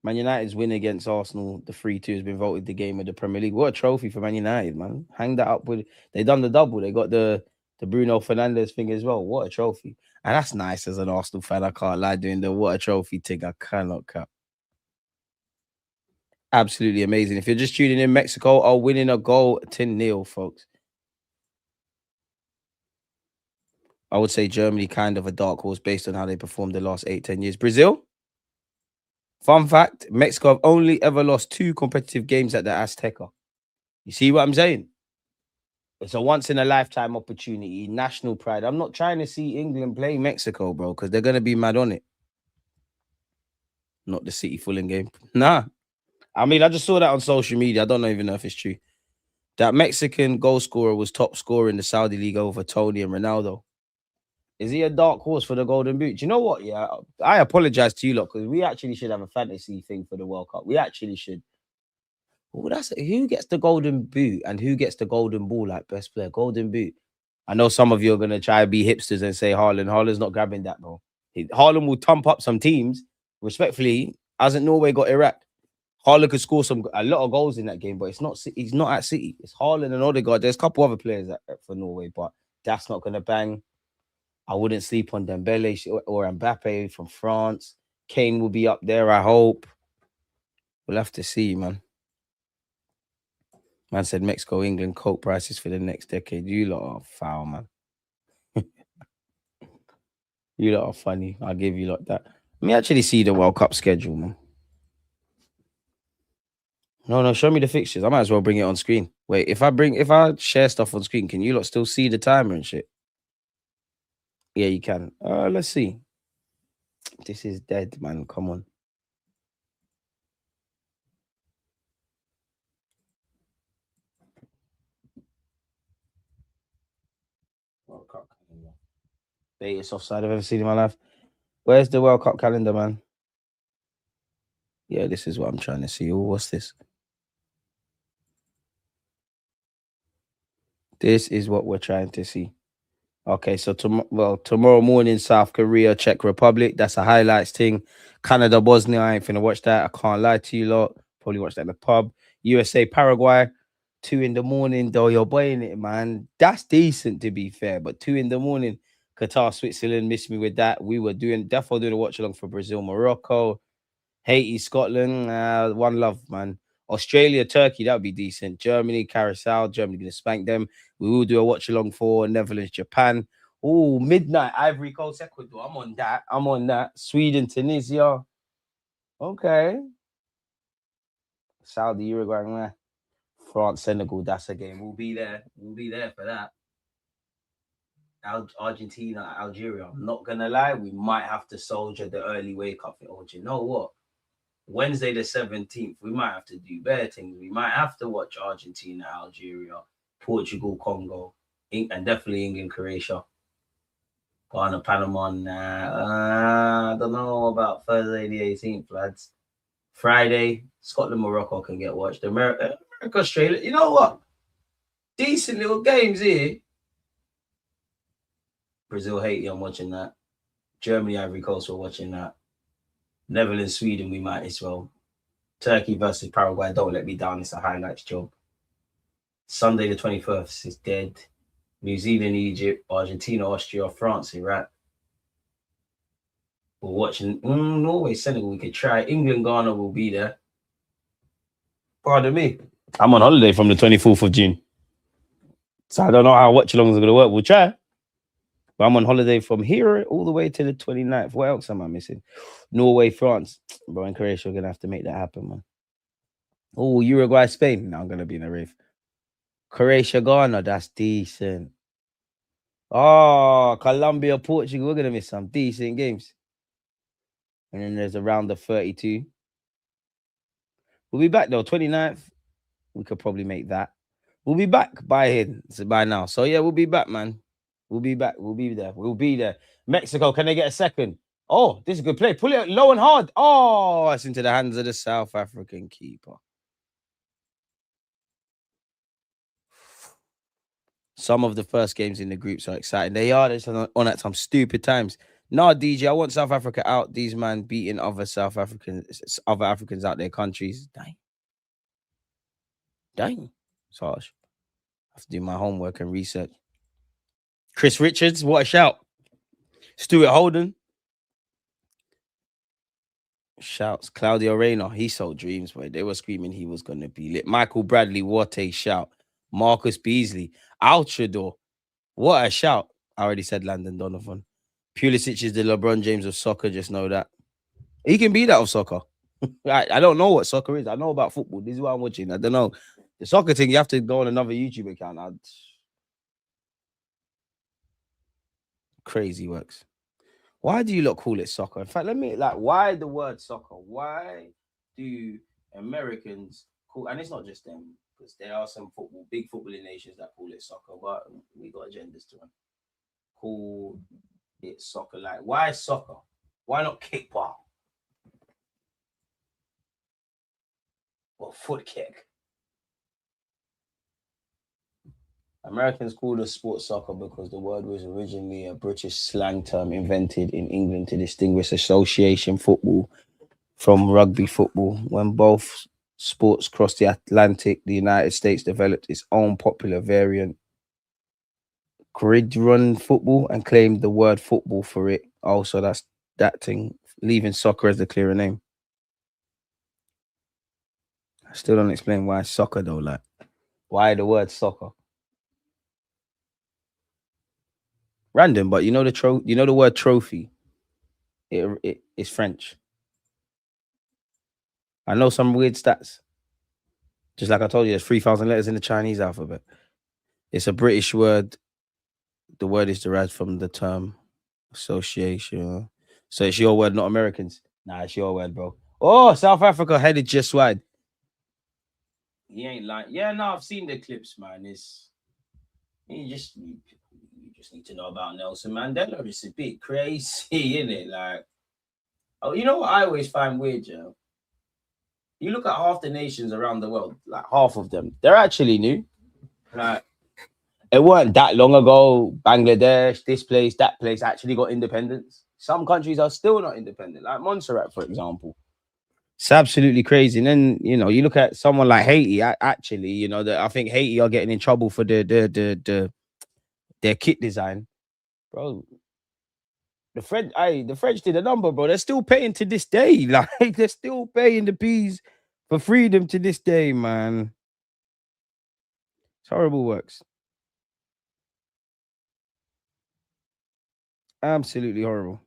Man United's win against Arsenal, the 3-2, has been voted the game of the Premier League. What a trophy for Man United, man. Hang that up with... They done the double. They got the Bruno Fernandes thing as well. What a trophy. And that's nice as an Arsenal fan. I can't lie, doing the what a trophy thing. I cannot cut. Absolutely amazing. If you're just tuning in, Mexico are winning a goal 10-0, folks. I would say Germany kind of a dark horse based on how they performed the last 8-10 years. Brazil? Fun fact, Mexico have only ever lost 2 competitive games at the Azteca. You see what I'm saying? It's a once-in-a-lifetime opportunity, national pride. I'm not trying to see England play Mexico, bro, because they're going to be mad on it. Not the City Fulham game. Nah. I mean, I just saw that on social media. I don't even know if it's true. That Mexican goal scorer was top scorer in the Saudi League over Tony and Ronaldo. Is he a dark horse for the Golden Boot? Do you know what? Yeah, I apologize to you lot because we actually should have a fantasy thing for the World Cup. We actually should. Oh, that's who gets the Golden Boot and who gets the Golden Ball like best player? Golden Boot. I know some of you are gonna try to be hipsters and say Haaland. Haaland's not grabbing that, bro. Haaland will thump up some teams. Respectfully, hasn't Norway got Iraq? Haaland could score a lot of goals in that game, but it's not. He's not at City. It's Haaland and Odegaard. There's a couple other players for Norway, but that's not gonna bang. I wouldn't sleep on Dembele or Mbappe from France. Kane will be up there, I hope. We'll have to see, man. Man said Mexico, England, Coke prices for the next decade. You lot are foul, man. You lot are funny. I'll give you lot that. Let me actually see the World Cup schedule, man. No, show me the fixtures. I might as well bring it on screen. Wait, if I share stuff on screen, can you lot still see the timer and shit? Yeah, you can. Let's see. This is dead, man. Come on. World Cup calendar. Biggest offside I've ever seen in my life. Where's the World Cup calendar, man? Yeah, this is what I'm trying to see. Oh, what's this? This is what we're trying to see. Okay, so tomorrow morning, South Korea, Czech Republic. That's a highlights thing. Canada, Bosnia. I ain't finna watch that. I can't lie to you lot. Probably watch that in the pub. USA, Paraguay. 2 a.m, though. You're buying it, man. That's decent to be fair. But 2 a.m, Qatar, Switzerland. Missed me with that. We were definitely doing a watch along for Brazil, Morocco. Haiti, Scotland, one love, man. Australia, Turkey, that would be decent. Germany, Carousel, Germany gonna spank them. We will do a watch along for Netherlands, Japan. Oh, midnight, Ivory Coast, Ecuador. I'm on that. I'm on that. Sweden, Tunisia. Okay. Saudi, Uruguay, meh. France, Senegal, that's a game. We'll be there. We'll be there for that. Argentina, Algeria. I'm not gonna lie, we might have to soldier the early wake up. Oh, do you know what? Wednesday the 17th, we might have to do better things. We might have to watch Argentina, Algeria, Portugal, Congo, and definitely England, Croatia, Ghana, Panama. Nah, I don't know about Thursday the 18th, lads. Friday, Scotland, Morocco can get watched. America, Australia. You know what? Decent little games here. Brazil, Haiti, I'm watching that. Germany, Ivory Coast, we're watching that. Netherlands, Sweden, we might as well. Turkey versus Paraguay, don't let me down. It's a highlights job. Sunday the 21st is dead. New Zealand, Egypt, Argentina, Austria, France, Iraq. We're watching Norway, Senegal. We could try. England, Ghana will be there. Pardon me. I'm on holiday from the 24th of June. So I don't know how watch alongs are going to work. We'll try. But I'm on holiday from here all the way to the 29th. What else am I missing? Norway, France. Bro, and Croatia are going to have to make that happen, man. Oh, Uruguay, Spain. Now I'm going to be in a rave. Croatia, Ghana. That's decent. Oh, Colombia, Portugal. We're going to miss some decent games. And then there's a round of 32. We'll be back, though. 29th. We could probably make that. We'll be back by now. So, yeah, we'll be back, man. We'll be back. We'll be there. We'll be there. Mexico, can they get a second? Oh, this is a good play. Pull it low and hard. Oh, it's into the hands of the South African keeper. Some of the first games in the groups are exciting. They are. They're on at some stupid times. Nah, DJ, I want South Africa out. These man beating other Africans out their countries. Dang. It's harsh. I have to do my homework and research. Chris Richards, what a shout. Stuart Holden. Shouts. Claudio Reyna, he sold dreams, boy. They were screaming he was going to be lit. Michael Bradley, what a shout. Marcus Beasley. Altrador, what a shout. I already said Landon Donovan. Pulisic is the LeBron James of soccer, just know that. He can be that of soccer. I don't know what soccer is. I know about football. This is what I'm watching. I don't know. The soccer thing, you have to go on another YouTube account. Crazy works. Why do you lot call it soccer? In fact, why the word soccer? Why do Americans call, and it's not just them, because there are some big footballing nations that call it soccer, but we got agendas to them. Call it soccer. Like, why soccer? Why not kickball? Or foot kick? Americans call the sport soccer because the word was originally a British slang term invented in England to distinguish association football from rugby football. When both sports crossed the Atlantic, the United States developed its own popular variant, gridiron football, and claimed the word football for it. Also, that's that thing, leaving soccer as the clearer name. I still don't explain why soccer though. Like, why the word soccer? Random, but you know the word trophy. It's French. I know some weird stats. Just like I told you, there's 3,000 letters in the Chinese alphabet. It's a British word. The word is derived from the term association. So it's your word, not Americans. Nah, it's your word, bro. Oh, South Africa headed just wide. He ain't lying. Yeah, no, I've seen the clips, man. You just need to know about Nelson Mandela. It's a bit crazy, isn't it? Like, oh, you know what I always find weird, Joe? You look at half the nations around the world, like half of them, they're actually new. Like, it weren't that long ago, Bangladesh, this place, that place actually got independence. Some countries are still not independent, like Montserrat, for example. It's absolutely crazy. And then, you know, you look at someone like Haiti, actually, you know, I think Haiti are getting in trouble for their kit design. Bro, The French did a number, bro. They're still paying to this day. Like they're still paying the peas for freedom to this day, man. It's horrible works. Absolutely horrible.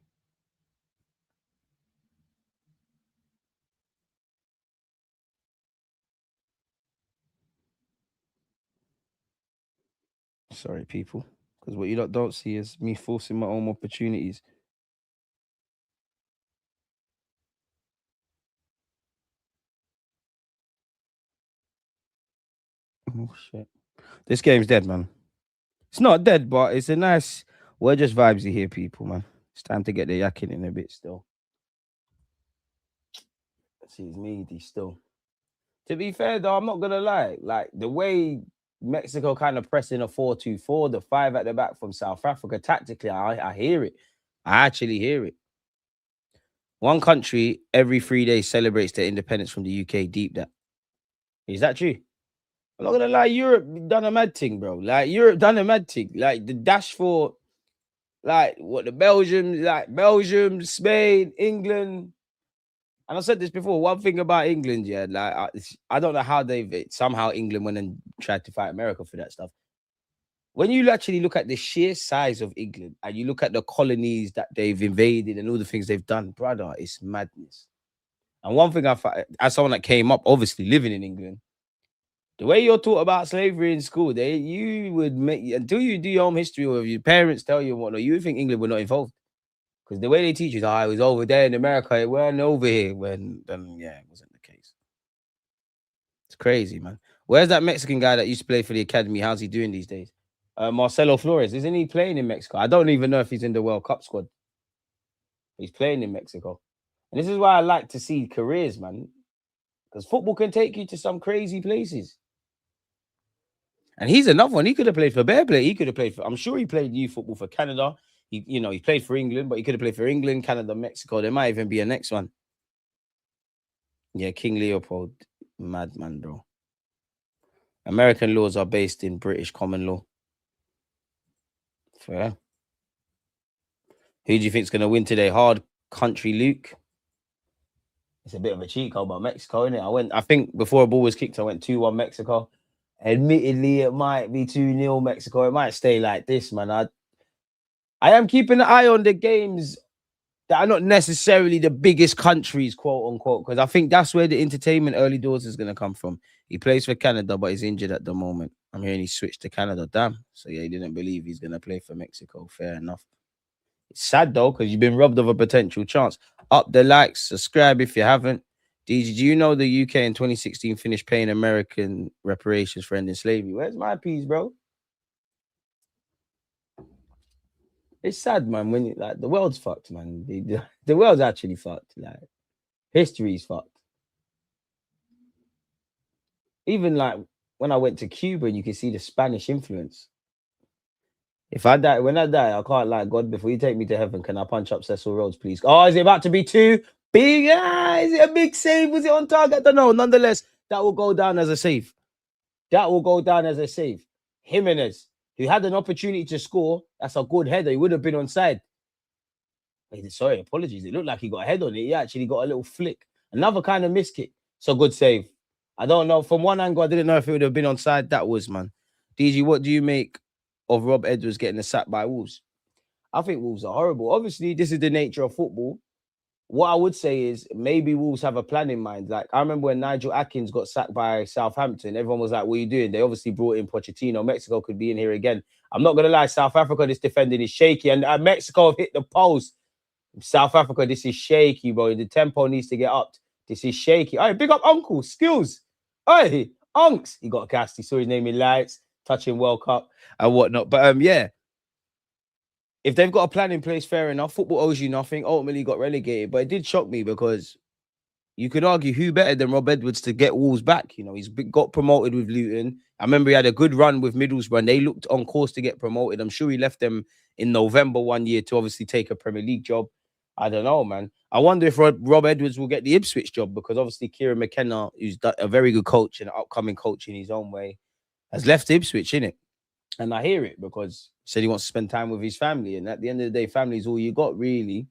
Sorry, people. Because what you lot don't see is me forcing my own opportunities. Oh shit. This game's dead, man. It's not dead, but it's a nice. We're just vibesy here, people, man. It's time to get the yakking in a bit still. See, it's meaty still. To be fair, though, I'm not gonna lie. Like the way Mexico kind of pressing a 4-2-4, the five at the back from South Africa, tactically, I hear it. I actually hear it. One country every 3 days celebrates their independence from the UK. Deep that. Is that true? I'm not gonna lie, Europe done a mad thing, bro. Like Europe done a mad thing. Like the dash for like what the Belgium, Spain, England. And I said this before. One thing about England, yeah, like I don't know how they've somehow England went and tried to fight America for that stuff. When you actually look at the sheer size of England and you look at the colonies that they've invaded and all the things they've done, brother, it's madness. And one thing I find, as someone that came up, obviously living in England, the way you're taught about slavery in school, you would make until you do your own history or if your parents tell you whatnot, you would think England were not involved. Because the way they teach you, I was over there in America, it weren't over here. When then, yeah, it wasn't the case. It's crazy, man. Where's that Mexican guy that used to play for the academy? How's he doing these days? Marcelo Flores, isn't he playing in Mexico? I don't even know if he's in the World Cup squad. He's playing in Mexico. And this is why I like to see careers, man. Because football can take you to some crazy places. And he's another one. He could have played for Bear Play. He could have played for, I'm sure he played youth football for Canada. He played for England, but he could have played for England, Canada, Mexico. There might even be a next one. Yeah, King Leopold. Madman, bro. American laws are based in British common law. Fair. Who do you think's going to win today? Hard country Luke. It's a bit of a cheat code, but Mexico, isn't it? I think before a ball was kicked, I went 2-1 Mexico. Admittedly, it might be 2-0 Mexico. It might stay like this, man. I am keeping an eye on the games that are not necessarily the biggest countries, quote unquote, because I think that's where the entertainment early doors is going to come from. He plays for Canada, but he's injured at the moment. I'm hearing he switched to Canada. Damn. So yeah, he didn't believe he's going to play for Mexico. Fair enough. It's sad though, because you've been robbed of a potential chance. Up the likes, subscribe if you haven't. DG, do you know the UK in 2016 finished paying American reparations for ending slavery? Where's my piece, bro? It's sad, man. When the world's fucked, man. The world's actually fucked. Like history's fucked. Even like when I went to Cuba, and you can see the Spanish influence. If I die, when I die, I can't like God. Before you take me to heaven, can I punch up Cecil Rhodes, please? Oh, is it about to be too big? Is it a big save? Was it on target? I don't know. Nonetheless, that will go down as a save. That will go down as a save. Jimenez, who had an opportunity to score, that's a good header. He would have been onside. Sorry, apologies. It looked like he got a head on it. He actually got a little flick. Another kind of miss kick. So good save. I don't know. From one angle, I didn't know if it would have been onside. That was, man. DG, what do you make of Rob Edwards getting a sack by Wolves? I think Wolves are horrible. Obviously, this is the nature of football. What I would say is maybe Wolves have a plan in mind. Like, I remember when Nigel Atkins got sacked by Southampton, everyone was like, what are you doing? They obviously brought in Pochettino. Mexico could be in here again. I'm not going to lie, South Africa, this defending is shaky. And Mexico have hit the post. South Africa, this is shaky, bro. The tempo needs to get up. This is shaky. All right, big up Uncle. Skills. Hey, Unks. He got gassed. He saw his name in lights, touching World Cup and whatnot. But yeah. If they've got a plan in place, fair enough. Football owes you nothing. Ultimately got relegated. But it did shock me because you could argue who better than Rob Edwards to get Wolves back. You know, he's got promoted with Luton. I remember he had a good run with Middlesbrough and they looked on course to get promoted. I'm sure he left them in November one year to obviously take a Premier League job. I don't know, man. I wonder if Rob Edwards will get the Ipswich job because obviously Kieran McKenna, who's a very good coach and an upcoming coach in his own way, has left Ipswich, innit? And I hear it because he said he wants to spend time with his family. And at the end of the day, family is all you got, really.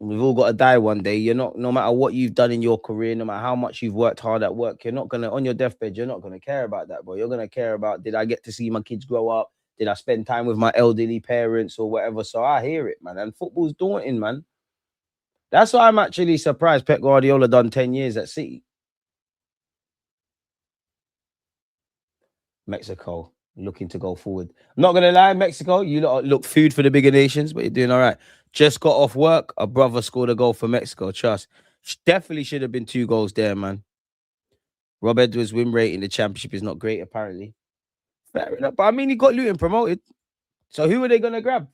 We've all got to die one day. You're not, no matter what you've done in your career, no matter how much you've worked hard at work, you're not gonna, on your deathbed, you're not gonna care about that, bro. You're gonna care about, did I get to see my kids grow up? Did I spend time with my elderly parents or whatever? So I hear it, man. And football's daunting, man. That's why I'm actually surprised Pep Guardiola done 10 years at City. Mexico looking to go forward. I'm not gonna lie, Mexico, you look food for the bigger nations, but you're doing all right. Just got off work. A brother scored a goal for Mexico. Trust. Definitely should have been 2 goals there, man. Rob Edwards' win rate in the championship is not great, apparently. Fair enough. But I mean, he got Luton promoted. So who are they gonna grab?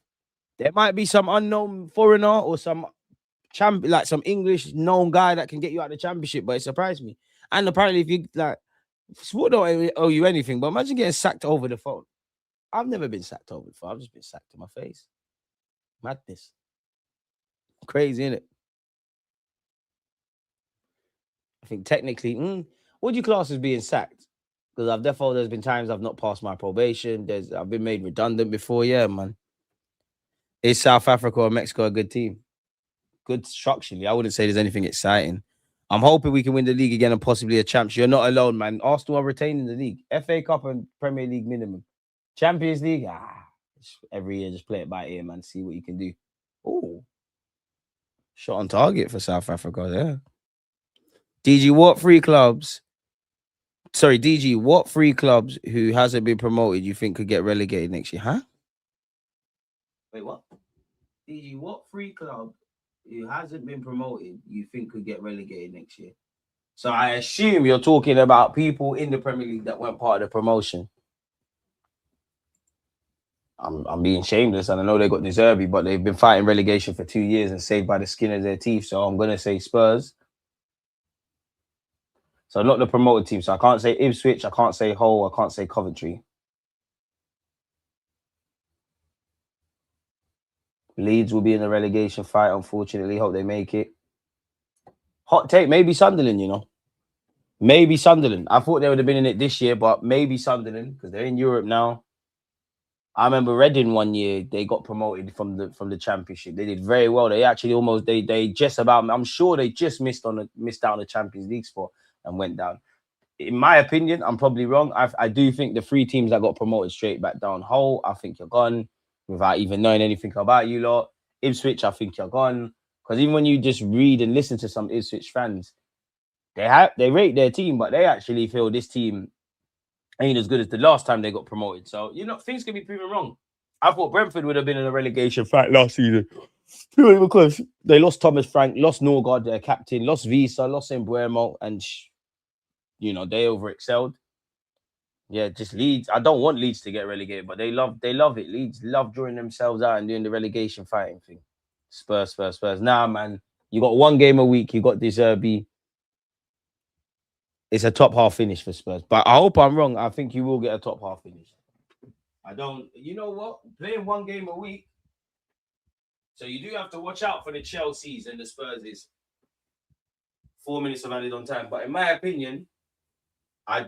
There might be some unknown foreigner or some like some English known guy that can get you out of the championship, but it surprised me. And apparently, if you like, sport don't owe you anything, but imagine getting sacked over the phone. I've never been sacked over the phone. I've just been sacked to my face. Madness. Crazy, isn't it? I think technically, what do you class as being sacked? Because there's been times I've not passed my probation. I've been made redundant before. Yeah, man. Is South Africa or Mexico a good team? Good structurally. I wouldn't say there's anything exciting. I'm hoping we can win the league again and possibly a champion. You're not alone, man. Arsenal are retaining the league. FA Cup and Premier League minimum. Champions League, every year just play it by ear, man. See what you can do. Oh, shot on target for South Africa there. DG, what 3 clubs? Sorry, DG, what 3 clubs who hasn't been promoted you think could get relegated next year? Huh? Wait, what? DG, what 3 clubs who hasn't been promoted you think could get relegated next year? So I assume you're talking about people in the Premier League that weren't part of the promotion. I'm being shameless, and I know they got Deserby, but they've been fighting relegation for 2 years and saved by the skin of their teeth. So I'm gonna say Spurs. So not the promoted team. So I can't say Ipswich, I can't say Hull, I can't say Coventry. Leeds will be in the relegation fight, unfortunately. Hope they make it. Hot take, maybe Sunderland, you know. Maybe Sunderland. I thought they would have been in it this year, but maybe Sunderland, because they're in Europe now. I remember Reading one year, they got promoted from the championship. They did very well. They actually almost they just about, I'm sure they just missed out on the Champions League spot and went down. In my opinion, I'm probably wrong. I do think the 3 teams that got promoted straight back down, Hull, I think you're gone without even knowing anything about you lot. Ipswich, I think you're gone. Because even when you just read and listen to some Ipswich fans, they rate their team, but they actually feel this team ain't as good as the last time they got promoted. So, things can be proven wrong. I thought Brentford would have been in a relegation fight last season. Purely because they lost Thomas Frank, lost Norgard, their captain, lost Visa, lost Embuemo, and they over-excelled. Yeah, just Leeds. I don't want Leeds to get relegated, but they love it. Leeds love drawing themselves out and doing the relegation fighting thing. Spurs. Nah, man. You got 1 game a week. You got Deserby. It's a top half finish for Spurs. But I hope I'm wrong. I think you will get a top half finish. I don't. You know what? Playing 1 game a week. So you do have to watch out for the Chelseas and the Spurs. 4 minutes of added on time. But in my opinion, I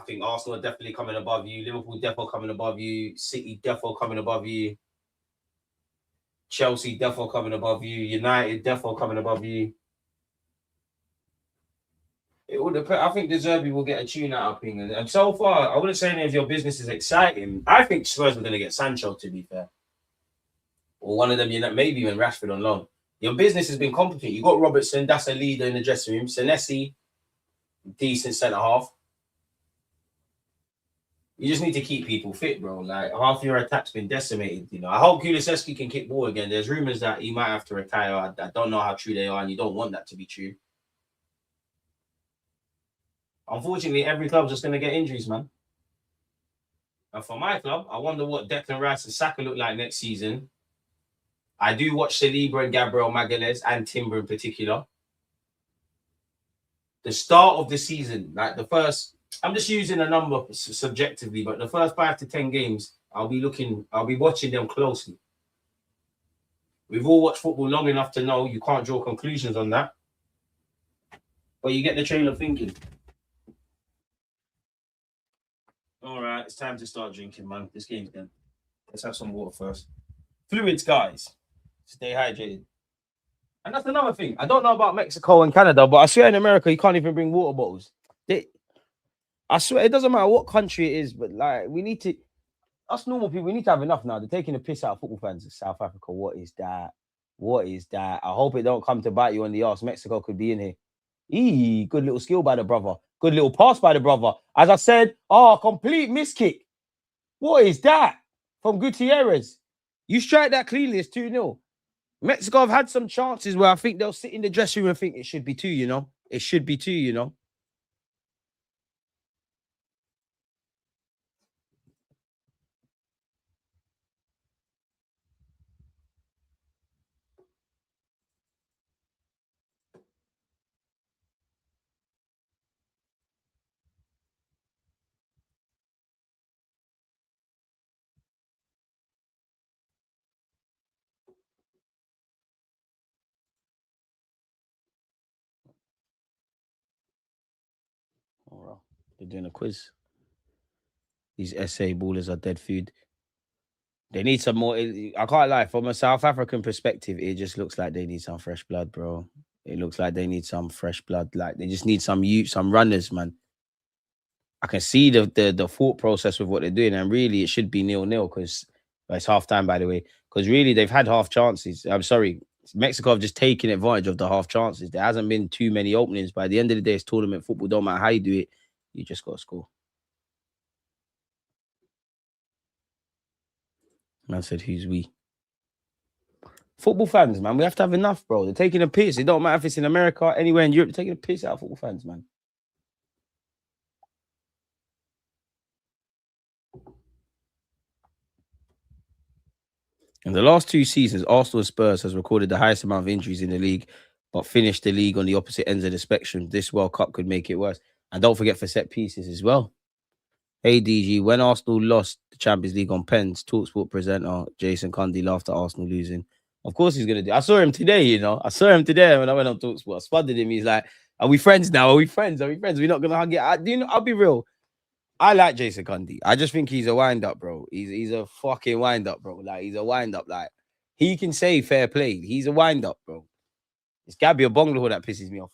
think Arsenal are definitely coming above you. Liverpool definitely coming above you. City definitely coming above you. Chelsea definitely coming above you. United definitely coming above you. It would depend. I think Deserby will get a tune out of England. And so far, I wouldn't say any of your business is exciting. I think Spurs are going to get Sancho, to be fair. Or one of them, maybe even Rashford on loan. Your business has been competent. You got Robertson, that's a leader in the dressing room. Senesi, decent centre-half. You just need to keep people fit, bro. Like, half your attack's been decimated, I hope Kulusevski can kick ball again. There's rumours that he might have to retire. I don't know how true they are, and you don't want that to be true. Unfortunately, every club's just going to get injuries, man. And for my club, I wonder what Declan Rice and Saka look like next season. I do watch Saliba and Gabriel Magalhaes and Timber in particular. The start of the season, like the first, I'm just using a number subjectively, but the first 5 to 10 games, I'll be watching them closely. We've all watched football long enough to know you can't draw conclusions on that. But you get the trail of thinking. All right, it's time to start drinking, man. This game's done. Let's have some water first. Fluids, guys. Stay hydrated. And that's another thing. I don't know about Mexico and Canada, but I swear in America you can't even bring water bottles. I swear it doesn't matter what country it is, but like we need to. Us normal people, we need to have enough now. They're taking a piss out of football fans in South Africa. What is that? What is that? I hope it don't come to bite you on the ass. Mexico could be in here. Good little skill by the brother. Good little pass by the brother. As I said, complete miss kick. What is that? From Gutierrez. You strike that cleanly, it's 2-0. Mexico have had some chances where I think they'll sit in the dressing room and think it should be 2, you know? It should be 2, you know? Oh, well, they're doing a quiz. These SA ballers are dead food. They need some more. I can't lie. From a South African perspective, it just looks like they need some fresh blood, bro. It looks like they need some fresh blood. Like they just need some youth, some runners, man. I can see the thought process with what they're doing, and really it should be 0-0 because it's half time, by the way. Because really they've had half chances. I'm sorry, Mexico have just taken advantage of the half chances. There hasn't been too many openings. By the end of the day, it's tournament football. Don't matter how you do it, you just got to score. Man said, "Who's we?" Football fans, man. We have to have enough, bro. They're taking a piss. It don't matter if it's in America, anywhere in Europe. They're taking a piss out of football fans, man. In the last 2 seasons, Arsenal and Spurs has recorded the highest amount of injuries in the league, but finished the league on the opposite ends of the spectrum. This World Cup could make it worse. And don't forget for set pieces as well. Hey DG, when Arsenal lost the Champions League on pens, Talksport presenter Jason Cundy laughed at Arsenal losing. Of course he's gonna do. I saw him today, you know. I saw him today when I went on Talksport. I spotted him. He's like, "Are we friends now? Are we friends? Are we friends? We're not gonna hug it." I'll be real. I like Jason Cundy. I just think he's a wind up, bro. He's a fucking wind up, bro. Like he's a wind up. Like he can say fair play. He's a wind up, bro. It's Gabby Bonglo that pisses me off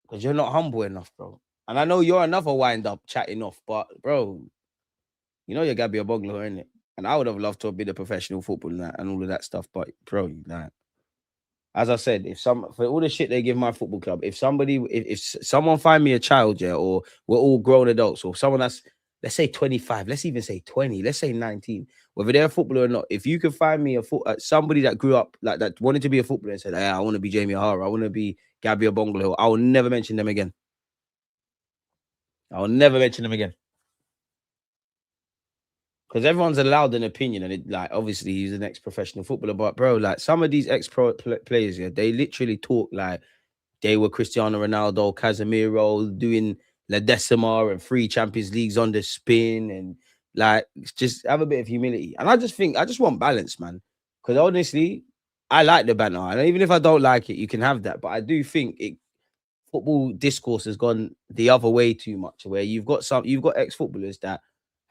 because you're not humble enough, bro. And I know you're another wind up chatting off, but bro, you know you're Gabby Bonglo, isn't it? And I would have loved to have been a professional footballer and all of that stuff, but bro, like as I said, if some for all the shit they give my football club, if someone find me a child, yeah, or we're all grown adults, or someone that's let's say 25, let's even say 20, let's say 19, whether they're a footballer or not, if you can find me somebody that grew up like that, wanted to be a footballer and said, hey, I want to be Jamie O'Hara, I want to be Gabby Bongolo, I will never mention them again. I will never mention them again. Because everyone's allowed an opinion, and it like obviously he's an ex-professional footballer, but bro, like some of these ex-pro players, yeah, they literally talk like they were Cristiano Ronaldo, Casemiro, doing La Decima and 3 Champions Leagues on the spin, and like just have a bit of humility. And I just want balance, man. Because honestly, I like the banter, and even if I don't like it, you can have that. But I do think football discourse has gone the other way too much, where you've got ex-footballers that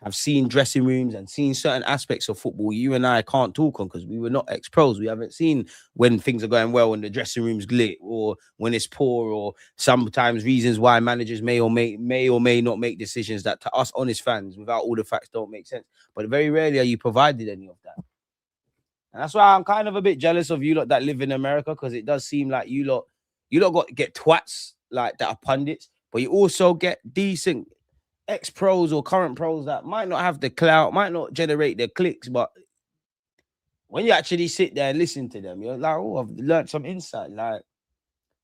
have seen dressing rooms and seen certain aspects of football you and I can't talk on because we were not ex-pros. We haven't seen when things are going well and the dressing room's lit, or when it's poor, or sometimes reasons why managers may or may not make decisions that to us honest fans without all the facts don't make sense. But very rarely are you provided any of that. And that's why I'm kind of a bit jealous of you lot that live in America, because it does seem like you lot get twats like that are pundits, but you also get decent ex-pros or current pros that might not have the clout, might not generate the clicks, but when you actually sit there and listen to them, you're like, oh, I've learned some insight. Like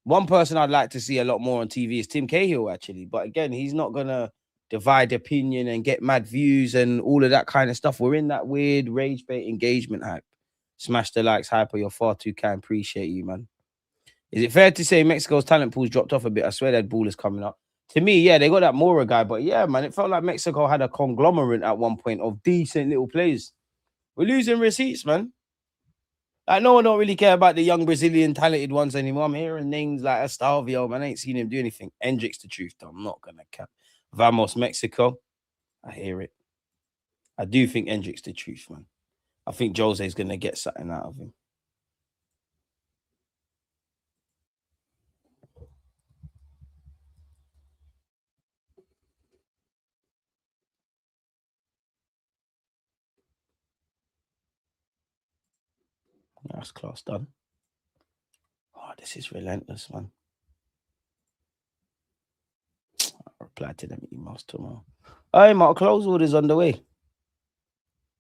one person I'd like to see a lot more on TV is Tim Cahill, actually. But again, he's not gonna divide opinion and get mad views and all of that kind of stuff. We're in that weird rage bait engagement hype. Smash the likes, hyper. You're far too kind. Appreciate you, man. Is it fair to say Mexico's talent pool's dropped off a bit? I swear that ballers coming up. To me, yeah, they got that Mora guy, but yeah, man, it felt like Mexico had a conglomerate at one point of decent little players. We're losing receipts, man. Like no one don't really care about the young Brazilian talented ones anymore. I'm hearing names like Estavio, man. I ain't seen him do anything. Hendricks, the truth, though. I'm not gonna cap. Vamos, Mexico. I hear it. I do think Hendrick's the truth, man. I think Jose's going to get something out of him. That's class done. Oh, this is relentless, man. I'll reply to them emails tomorrow. Hey, my clothes order's on the way.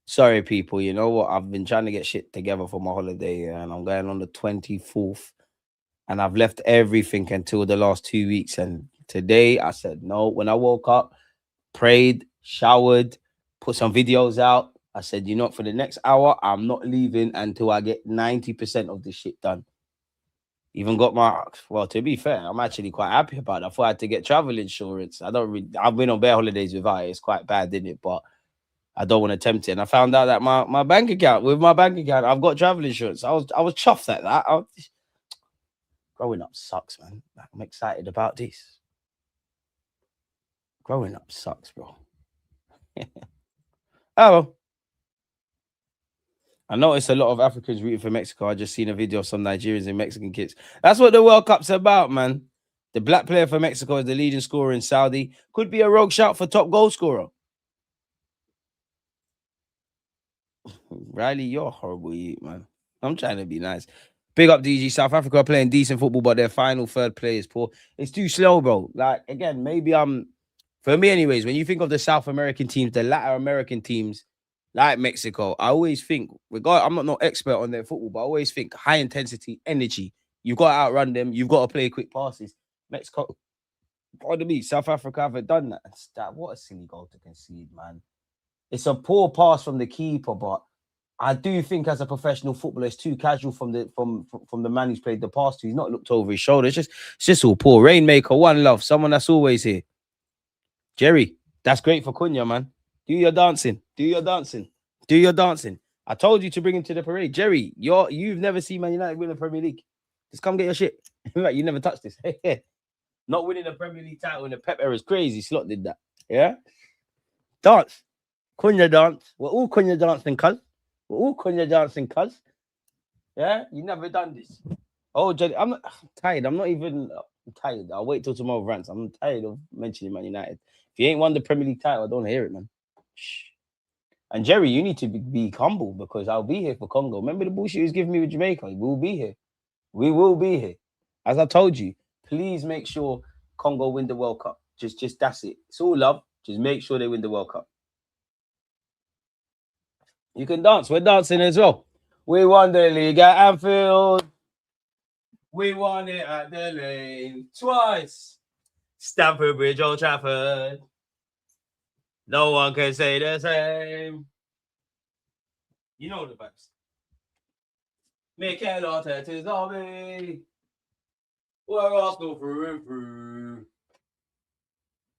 Sorry, people. You know what? I've been trying to get shit together for my holiday, and I'm going on the 24th. And I've left everything until the last 2 weeks. And today I said no. When I woke up, prayed, showered, put some videos out. I said, you know, for the next hour, I'm not leaving until I get 90% of this shit done. Even got my, well, to be fair, I'm actually quite happy about it. I thought I had to get travel insurance. I've been on bare holidays without it. It's quite bad, isn't it? But I don't want to tempt it. And I found out that my bank account, I've got travel insurance. I was chuffed at that. Growing up sucks, man. I'm excited about this. Growing up sucks, bro. Oh, I noticed a lot of Africans rooting for Mexico. I just seen a video of some Nigerians and Mexican kids. That's what the World Cup's about, man. The black player for Mexico is the leading scorer in Saudi. Could be a rogue shout for top goal scorer. Riley, you're horrible, man. I'm trying to be nice. Big up DG. South Africa are playing decent football, but their final third play is poor. It's too slow, bro. Like, again, maybe for me anyways, when you think of the South American teams, the Latin American teams, like Mexico, I always think, I'm not no expert on their football, but I always think high intensity energy. You've got to outrun them. You've got to play quick passes. Mexico, pardon me, South Africa haven't done that. What a silly goal to concede, man. It's a poor pass from the keeper, but I do think as a professional footballer, it's too casual from the man who's played the pass to. He's not looked over his shoulder. It's just all poor. Rainmaker, one love, someone that's always here. Jerry, that's great for Cunha, man. Do your dancing. I told you to bring him to the parade. Jerry, you've never seen Man United win the Premier League. Just come get your shit. Like, you never touched this. Not winning the Premier League title in the Pep era is crazy. Slot did that. Yeah? Dance. Cunha dance. We're all Cunha dancing, cuz. Yeah? You never done this. Oh, Jerry, I'm tired. I'm tired. I'll wait till tomorrow rants. I'm tired of mentioning Man United. If you ain't won the Premier League title, I don't hear it, man. Shh. And Jerry, you need to be humble because I'll be here for Congo. Remember the bullshit he was giving me with Jamaica? We'll be here. We will be here. As I told you, please make sure Congo win the World Cup. Just that's it. It's all love. Just make sure they win the World Cup. You can dance. We're dancing as well. We won the league at Anfield. We won it at the Lane twice. Stamford Bridge, Old Trafford. No one can say the same. You know the vibes. Mikel Arteta's army. We're Arsenal through and through.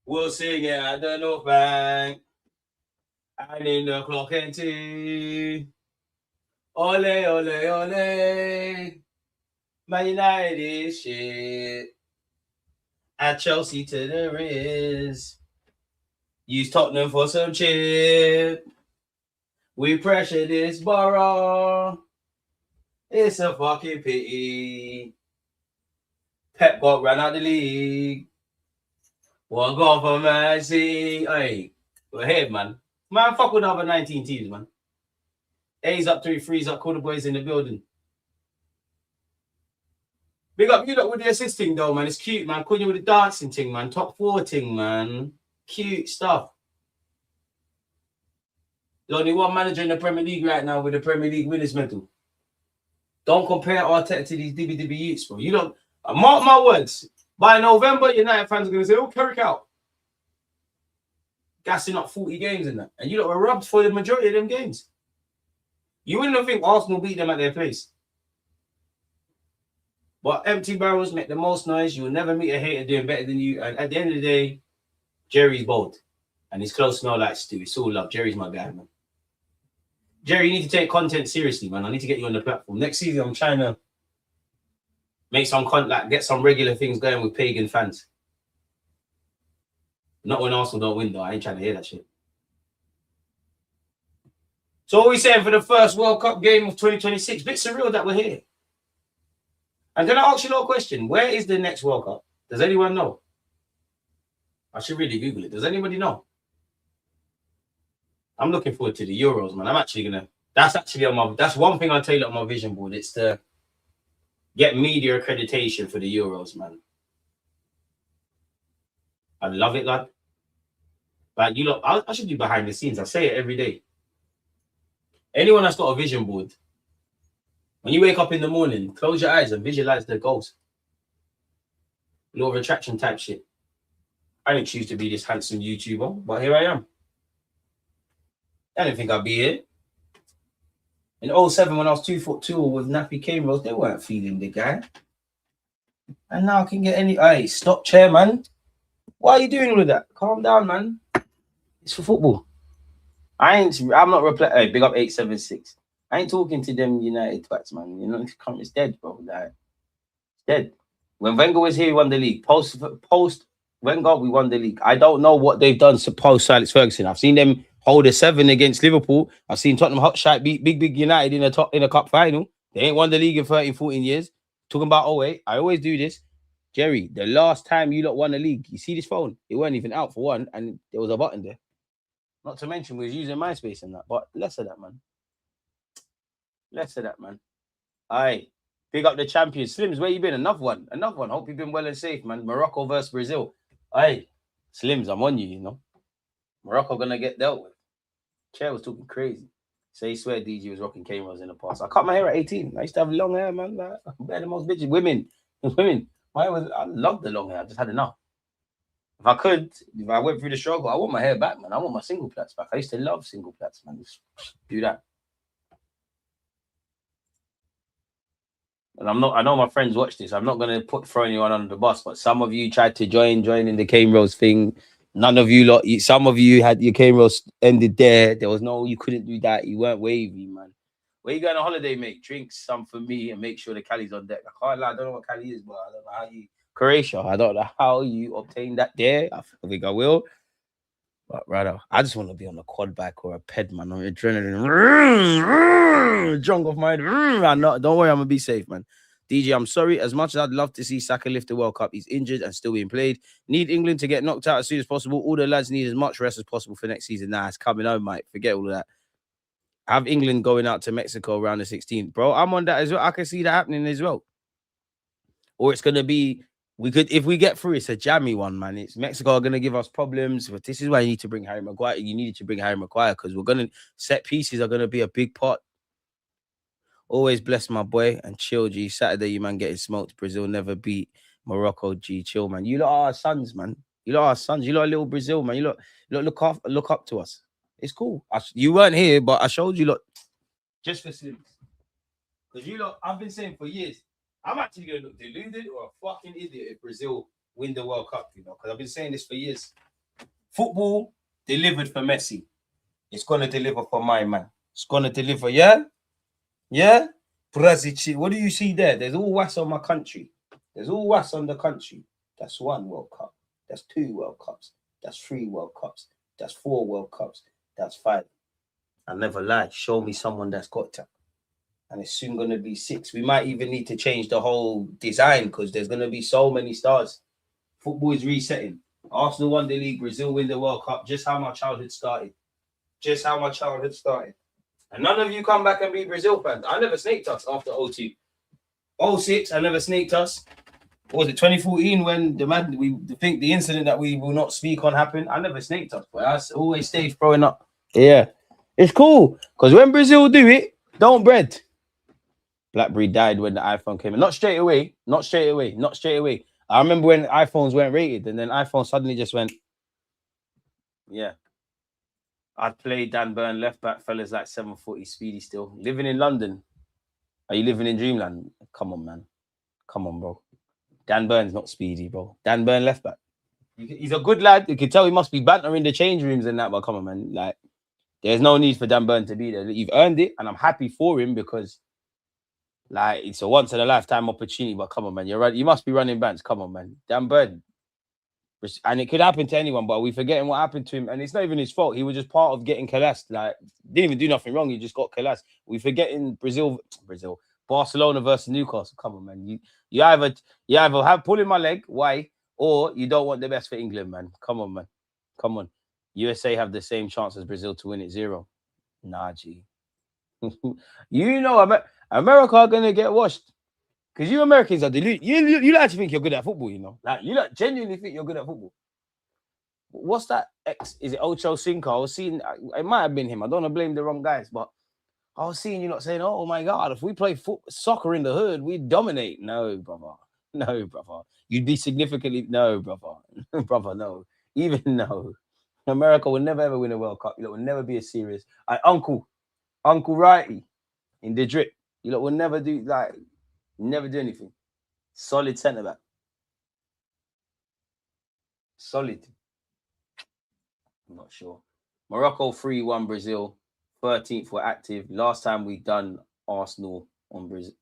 We'll sing it at the North Bank. And in the clock and tea. Ole, ole, ole. Man United is shit. At Chelsea to the Riz. Use Tottenham for some chip. We pressure this borough. It's a fucking pity. Pep got ran out the league. One goal for Man City. Hey, go ahead, man. Man, fuck with the other 19 teams, man. A's up 3, 3's up. Call the boys in the building. Big up you lot with the assisting, though, man. It's cute, man. Cunha with the dancing thing, man. Top 4 thing, man. Cute stuff. There's only one manager in the Premier League right now with the Premier League winners medal. Don't compare Arteta to these DBDB youths, bro. You don't. Mark my words. By November, United fans are going to say, oh, Carrick out. Gassing up 40 games in that. And you lot were robbed for the majority of them games. You wouldn't think Arsenal beat them at their place. But empty barrels make the most noise. You will never meet a hater doing better than you. And at the end of the day, Jerry's bold. And he's close to no like Stu. It's all love. Jerry's my guy, man. Jerry, you need to take content seriously, man. I need to get you on the platform. Next season, I'm trying to make some content, like get some regular things going with pagan fans. Not when Arsenal don't win, though. I ain't trying to hear that shit. So what are we saying for the first World Cup game of 2026? Bit surreal that we're here. And can I ask you a question? Where is the next World Cup? Does anyone know? I should really Google it. Does anybody know? I'm looking forward to the Euros, man. I'm actually gonna. That's actually on my. That's one thing I'll tell you on my vision board. It's to get media accreditation for the Euros, man. I love it, lad. Like you look, I should do behind the scenes. I say it every day. Anyone that's got a vision board, when you wake up in the morning, close your eyes and visualize the goals. Law of attraction type shit. I didn't choose to be this handsome YouTuber, but here I am. I didn't think I'd be here. In 07, when I was 2'2" with nappy cameras, they weren't feeling the guy. And now I can get any. Hey, stop, chair, man. Why are you doing all of that? Calm down, man. It's for football. I'm not replying. Hey, big up 876. I ain't talking to them United twats, man. You know, it's dead, bro. Like, it's dead. When Wenger was here, he won the league. Post Wenger, we won the league. I don't know what they've done post Alex Ferguson. I've seen them hold a 7 against Liverpool. I've seen Tottenham Hotspur beat big United in a cup final. They ain't won the league in 13, 14 years. Talking about 08. I always do this. Jerry, the last time you lot won a league, you see this phone? It weren't even out for one, and there was a button there. Not to mention we was using MySpace and that, but less of that, man. Less of that, man. Aye. Big up the champions. Slims, where you been? Another one. Hope you've been well and safe, man. Morocco versus Brazil. Aye. Slims, I'm on you, you know. Morocco gonna get dealt with. Chair was talking crazy. So he swear DG was rocking cameras in the past. I cut my hair at 18. I used to have long hair, man. Like, better than most bitches. Women. I loved the long hair. I just had enough. If I went through the struggle, I want my hair back, man. I want my single plaits back. I used to love single plaits, man. Just do that. And I know my friends watch this. I'm not gonna throw anyone under the bus, but some of you tried to join in the cane rolls thing. None of you some of you had your cane rolls ended there. There was you couldn't do that. You weren't wavy, man. Where you going on holiday, mate? Drink some for me and make sure the Cali's on deck. I can't lie, I don't know what Cali is, but I don't know how you Croatia. I don't know how you obtained that there. I think I will. But rather, I just want to be on a quad bike or a ped, man. On adrenaline. Drunk off my don't worry, I'm gonna be safe, man. DJ, I'm sorry. As much as I'd love to see Saka lift the World Cup, he's injured and still being played. Need England to get knocked out as soon as possible. All the lads need as much rest as possible for next season. Nah, it's coming home, mate. Forget all of that. Have England going out to Mexico around the 16th, bro. I'm on that as well. I can see that happening as well. Or it's gonna be. If we get through, it's a jammy one, man. It's Mexico are gonna give us problems, but this is why you need to bring Harry Maguire. You needed to bring Harry Maguire because set pieces are gonna be a big part. Always bless my boy and chill, G. Saturday, you man getting smoked. Brazil never beat Morocco, G. Chill, man. You lot are our sons, man. You lot are our sons. You lot are little Brazil, man. You lot look up to us. It's cool. You weren't here, but I showed you lot just for Slims. Because you lot, I've been saying for years. I'm actually going to look deluded or a fucking idiot if Brazil win the World Cup, you know, because I've been saying this for years. Football delivered for Messi. It's going to deliver for my man. It's going to deliver, yeah? Yeah? Brazil. What do you see there? There's all was on my country. There's all was on the country. That's 1 World Cup. That's 2 World Cups. That's 3 World Cups. That's 4 World Cups. That's 5. I never lie. Show me someone that's got that. And it's soon going to be 6. We might even need to change the whole design because there's going to be so many stars. Football is resetting. Arsenal won the league. Brazil win the World Cup. Just how my childhood started. And none of you come back and be Brazil fans. I never snaked us after 02. 06, I never snaked us. What was it, 2014 when the incident that we will not speak on happened? I never snaked us, but I always stayed throwing up. Yeah. It's cool. Because when Brazil do it, don't bread. BlackBerry died when the iPhone came in. Not straight away. I remember when iPhones weren't rated and then iPhone suddenly just went, yeah. I'd play Dan Burn left back, fellas like 740 speedy still. Living in London. Are you living in Dreamland? Come on, man. Come on, bro. Dan Burn's not speedy, bro. Dan Burn left back. He's a good lad. You can tell he must be bantering the change rooms and that, but come on, man. Like, there's no need for Dan Burn to be there. You've earned it, and I'm happy for him because like it's a once in a lifetime opportunity, but come on, man. You must be running bands. Come on, man. Dan Burn. And it could happen to anyone, but we forgetting what happened to him. And it's not even his fault. He was just part of getting collapsed. Like, didn't even do nothing wrong. He just got collapsed. We forgetting Brazil, Barcelona versus Newcastle. Come on, man. You either have pulling my leg, why, or you don't want the best for England, man. Come on, man. Come on. USA have the same chance as Brazil to win it 0. Nah, G. You know, America are gonna get washed. Because you Americans are deluded. You actually think you're good at football, you know? Like, you like genuinely think you're good at football. What's that X? Is it Ocho Cinco? I was seeing, it might have been him. I don't want to blame the wrong guys, but I was seeing you not saying, oh my God, if we play soccer in the hood, we'd dominate. No, brother. No, brother. You'd be significantly, no, brother. Brother, no. Even no. America will never ever win a World Cup. You know, will never be as serious. Uncle Righty in the drip. You know, will never do, like, never do anything. Solid centre back. Solid. I'm not sure. Morocco 3-1 Brazil. 13th were active. Last time we done Arsenal on Brazil.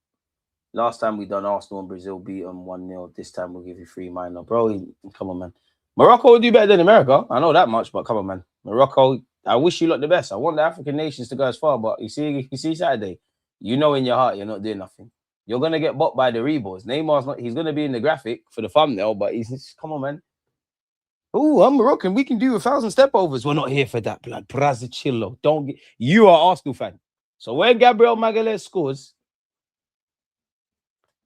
Last time we done Arsenal on Brazil, beat them 1-0. This time we'll give you 3 minor. Bro, come on, man. Morocco will do better than America. I know that much, but come on, man. Morocco, I wish you lot the best. I want the African nations to go as far, but you see Saturday, you know in your heart you're not doing nothing. You're going to get bought by the Rebos. Neymar's not, he's going to be in the graphic for the thumbnail, but he's just, come on, man. Oh, I'm Moroccan. We can do 1,000 step overs. We're not here for that, blood. Brazzachillo. Don't get, you are Arsenal fan. So when Gabriel Magalhaes scores,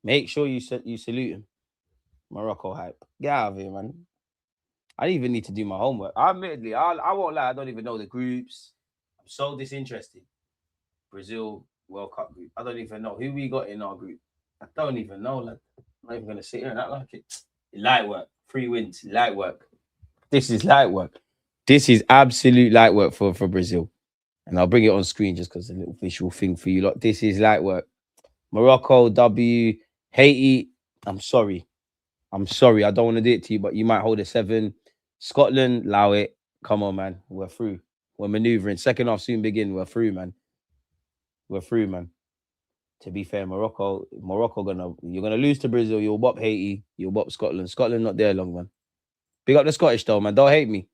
make sure you salute him. Morocco hype. Get out of here, man. I didn't even need to do my homework. Admittedly, I won't lie. I don't even know the groups. I'm so disinterested. Brazil World Cup group. I don't even know who we got in our group. I don't even know. Like, I'm not even going to sit here and act like it. Light work. 3 wins. Light work. This is light work. This is absolute light work for Brazil. And I'll bring it on screen just because it's a little visual thing for you lot. This is light work. Morocco, W. Haiti, I'm sorry. I don't want to do it to you, but you might hold a 7. Scotland, allow it. Come on, man. We're through. We're maneuvering. Second half soon begin. We're through, man. We're through, man. To be fair, Morocco, you're gonna lose to Brazil. You'll bop Haiti. You'll bop Scotland. Scotland not there long, man. Big up the Scottish though, man. Don't hate me.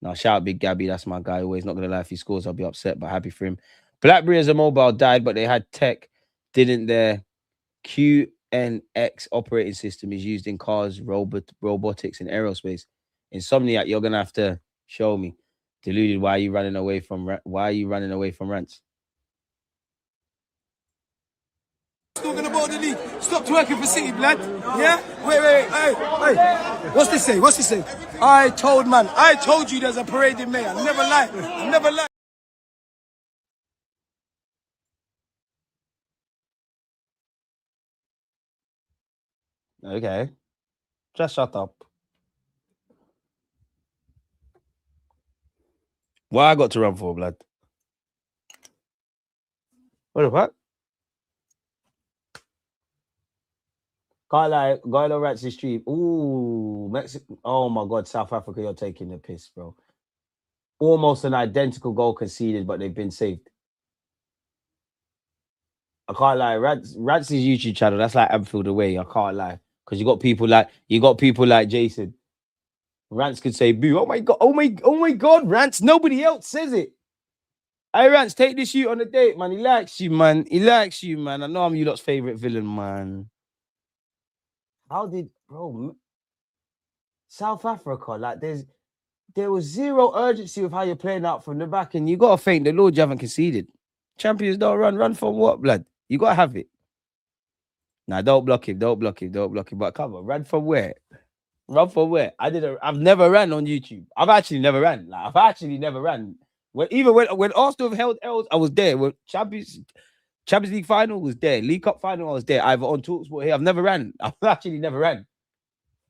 Now shout out Big Gabby. That's my guy. Always not gonna lie. If he scores, I'll be upset, but happy for him. BlackBerry as a mobile died, but they had tech, didn't there? QNX operating system is used in cars, robotics, and aerospace. Insomniac, you're gonna have to show me. Deluded, why are you running away from rants? Talking about the league. Stop twerking for City, blood. Yeah? Wait. Hey. What's this say? I told you there's a parade in May. I never lie. Okay. Just shut up. Why I got to run for, blood? What the fuck? Can't lie, going on Ratsy Street. Ooh, Mexico. Oh my God, South Africa, you're taking the piss, bro. Almost an identical goal conceded, but they've been saved. I can't lie. Ratsy's YouTube channel, that's like Anfield away. I can't lie. Because you got people like Jason. Rants could say boo. Oh my God, Rants. Nobody else says it. Hey, Rants, take this shoot on a date, man. He likes you, man. I know I'm you lot's favorite villain, man. How did, bro? South Africa, like there was zero urgency with how you're playing out from the back, and you gotta thank the Lord you haven't conceded. Champions don't run from what, blood? You gotta have it. Nah, don't block him. But come on, run from where? I've never ran on YouTube. I've actually never ran. When Arsenal have held L's, I was there. When Champions League final was there. League Cup final, I was there. Either on Talksport here. I've never ran. I've actually never ran.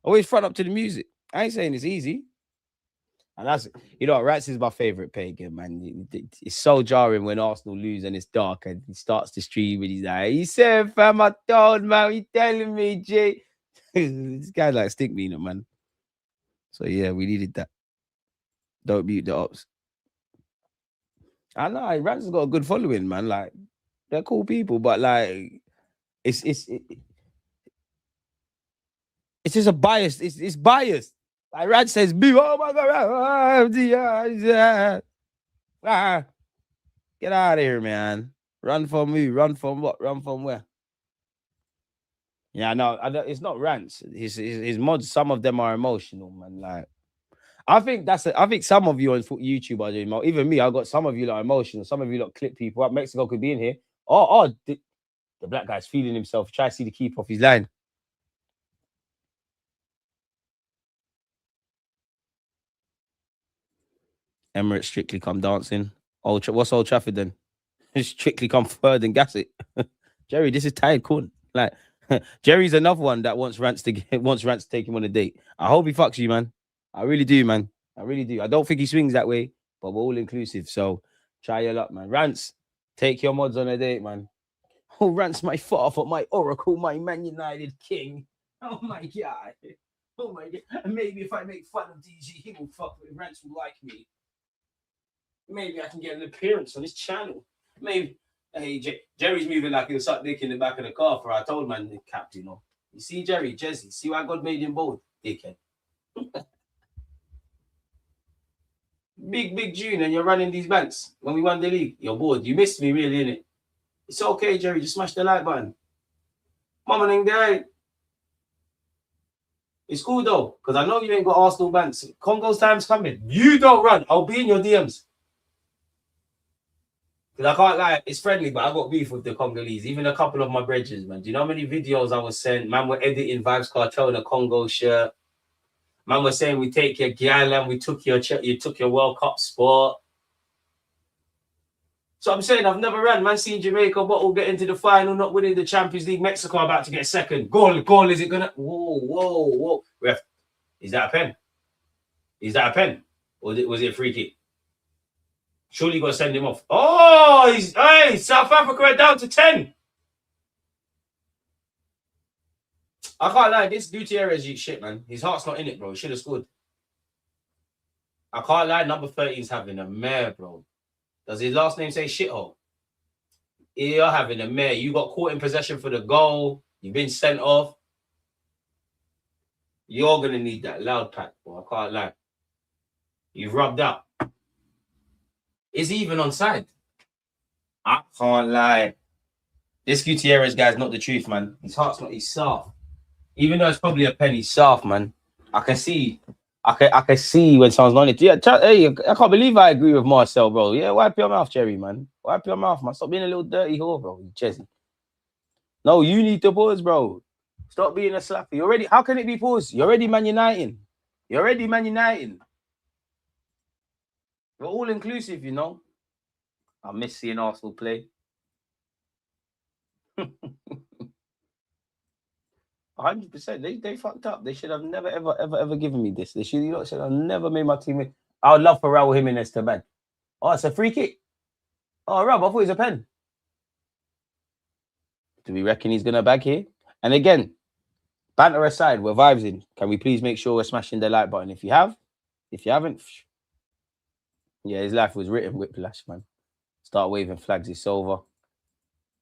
Always front up to the music. I ain't saying it's easy. And that's, Rats is my favorite pagan, man. It's so jarring when Arsenal lose and it's dark and he starts to stream and he's like, he said, fam, I told, man, he telling me, Jay. This guy like stink meaner, man. So yeah, we needed that. Don't mute the ops. I know Rats has got a good following, man. Like, they're cool people, but like, it's just a bias. It's biased. Like Rad says, boo, oh my God. Get out of here, man. Run from who? Run from what? Run from where? Yeah, no, it's not rants. His mods, some of them are emotional, man. Like, I think I think some of you on YouTube are doing more. Even me, I got some of you like emotional. Some of you like clip people up. Mexico could be in here. The black guy's feeling himself. Try to see the keep off his line. Emirates strictly come dancing. What's Old Trafford then? Strictly come third and gas it. Jerry, this is tired corn. Like Jerry's another one that wants Rants to take him on a date. I hope he fucks you, man. I really do, man. I really do. I don't think he swings that way, but we're all inclusive. So try your luck, man. Rants, take your mods on a date, man. Oh, Rants, my father, my oracle, my Man United king. Oh my God. Oh my God. And maybe if I make fun of DG, he will fuck with Rants will like me. Maybe I can get an appearance on his channel. Maybe. Hey, Jerry's moving like he'll suck dick in the back of the car for I told man the captain. You know. You see, Jerry, Jesse, see why God made him bold? Dickhead. Big June, and you're running these banks. When we won the league, you're bored. You missed me, really, innit? It's okay, Jerry. Just smash the like button. Mama and Dad. It's cool though, because I know you ain't got Arsenal banks. Congo's time's coming. You don't run. I'll be in your DMs. Because I can't lie, it's friendly, but I got beef with the Congolese. Even a couple of my brethren, man. Do you know how many videos I was sent? Man, we're editing Vibes Cartel in a Congo shirt. Man, we're saying we take your gal and you took your World Cup sport. So I'm saying I've never ran. Man, seen Jamaica bottle get into the final, not winning the Champions League. Mexico about to get second. Goal. Is it gonna? Whoa. Ref, is that a pen? Is that a pen? Or was it a free kick? Surely you got to send him off. Oh, South Africa are down to 10. I can't lie, this Gutierrez shit, man. His heart's not in it, bro. He should have scored. I can't lie, number 13's having a mare, bro. Does his last name say shithole? You're having a mare. You got caught in possession for the goal. You've been sent off. You're going to need that loud pack, bro. I can't lie. You've rubbed out. Is he even onside? I can't lie. This Gutierrez guy's not the truth, man. His heart's not. He's soft. Even though it's probably a pen, he's soft, man. I can see when someone's not it. Yeah, hey, I can't believe I agree with Marcel, bro. Yeah, wipe your mouth, Jerry, man. Wipe your mouth, man. Stop being a little dirty whore, bro. Jesse. No, you need to pause, bro. Stop being a slappy. How can it be paused? You're already Man United. We're all inclusive, you know. I miss seeing Arsenal play. 100%. They fucked up. They should have never, ever given me this. They should have never made my team. I would love for Raul Jimenez to bag. Oh, it's a free kick. Oh, Rob, I thought it was a pen. Do we reckon he's going to bag here? And again, banter aside, we're vibes in. Can we please make sure we're smashing the like button? If you haven't, yeah, his life was written whiplash, man. Start waving flags. It's over.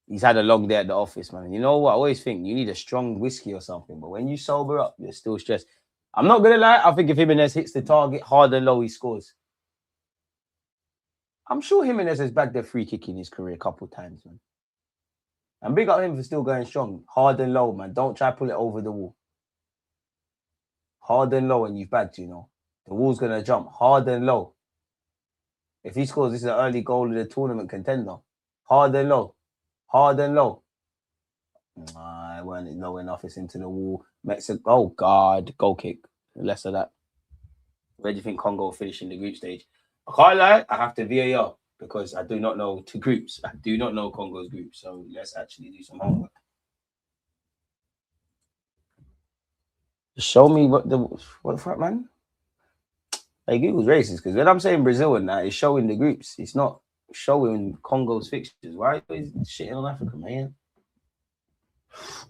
He's had a long day at the office, man. You know what? I always think you need a strong whiskey or something. But when you sober up, you're still stressed. I'm not going to lie. I think if Jimenez hits the target hard and low, he scores. I'm sure Jimenez has bagged a free kick in his career a couple times, man. And big up him for still going strong. Hard and low, man. Don't try to pull it over the wall. Hard and low and you've bagged, you know. The wall's going to jump. Hard and low. If he scores, this is an early goal of the tournament contender. Hard and low. Hard and low. Nah, it weren't low enough. It's into the wall. Mexico. Oh, God. Goal kick. Less of that. Where do you think Congo will finish in the group stage? I can't lie. I have to VAR because I do not know two groups. I do not know Congo's group. So let's actually do some homework. Show me what the fuck, man? Like, Google's racist because when I'm saying Brazil and that, it's showing the groups. It's not showing Congo's fixtures. Why is shitting on Africa, man?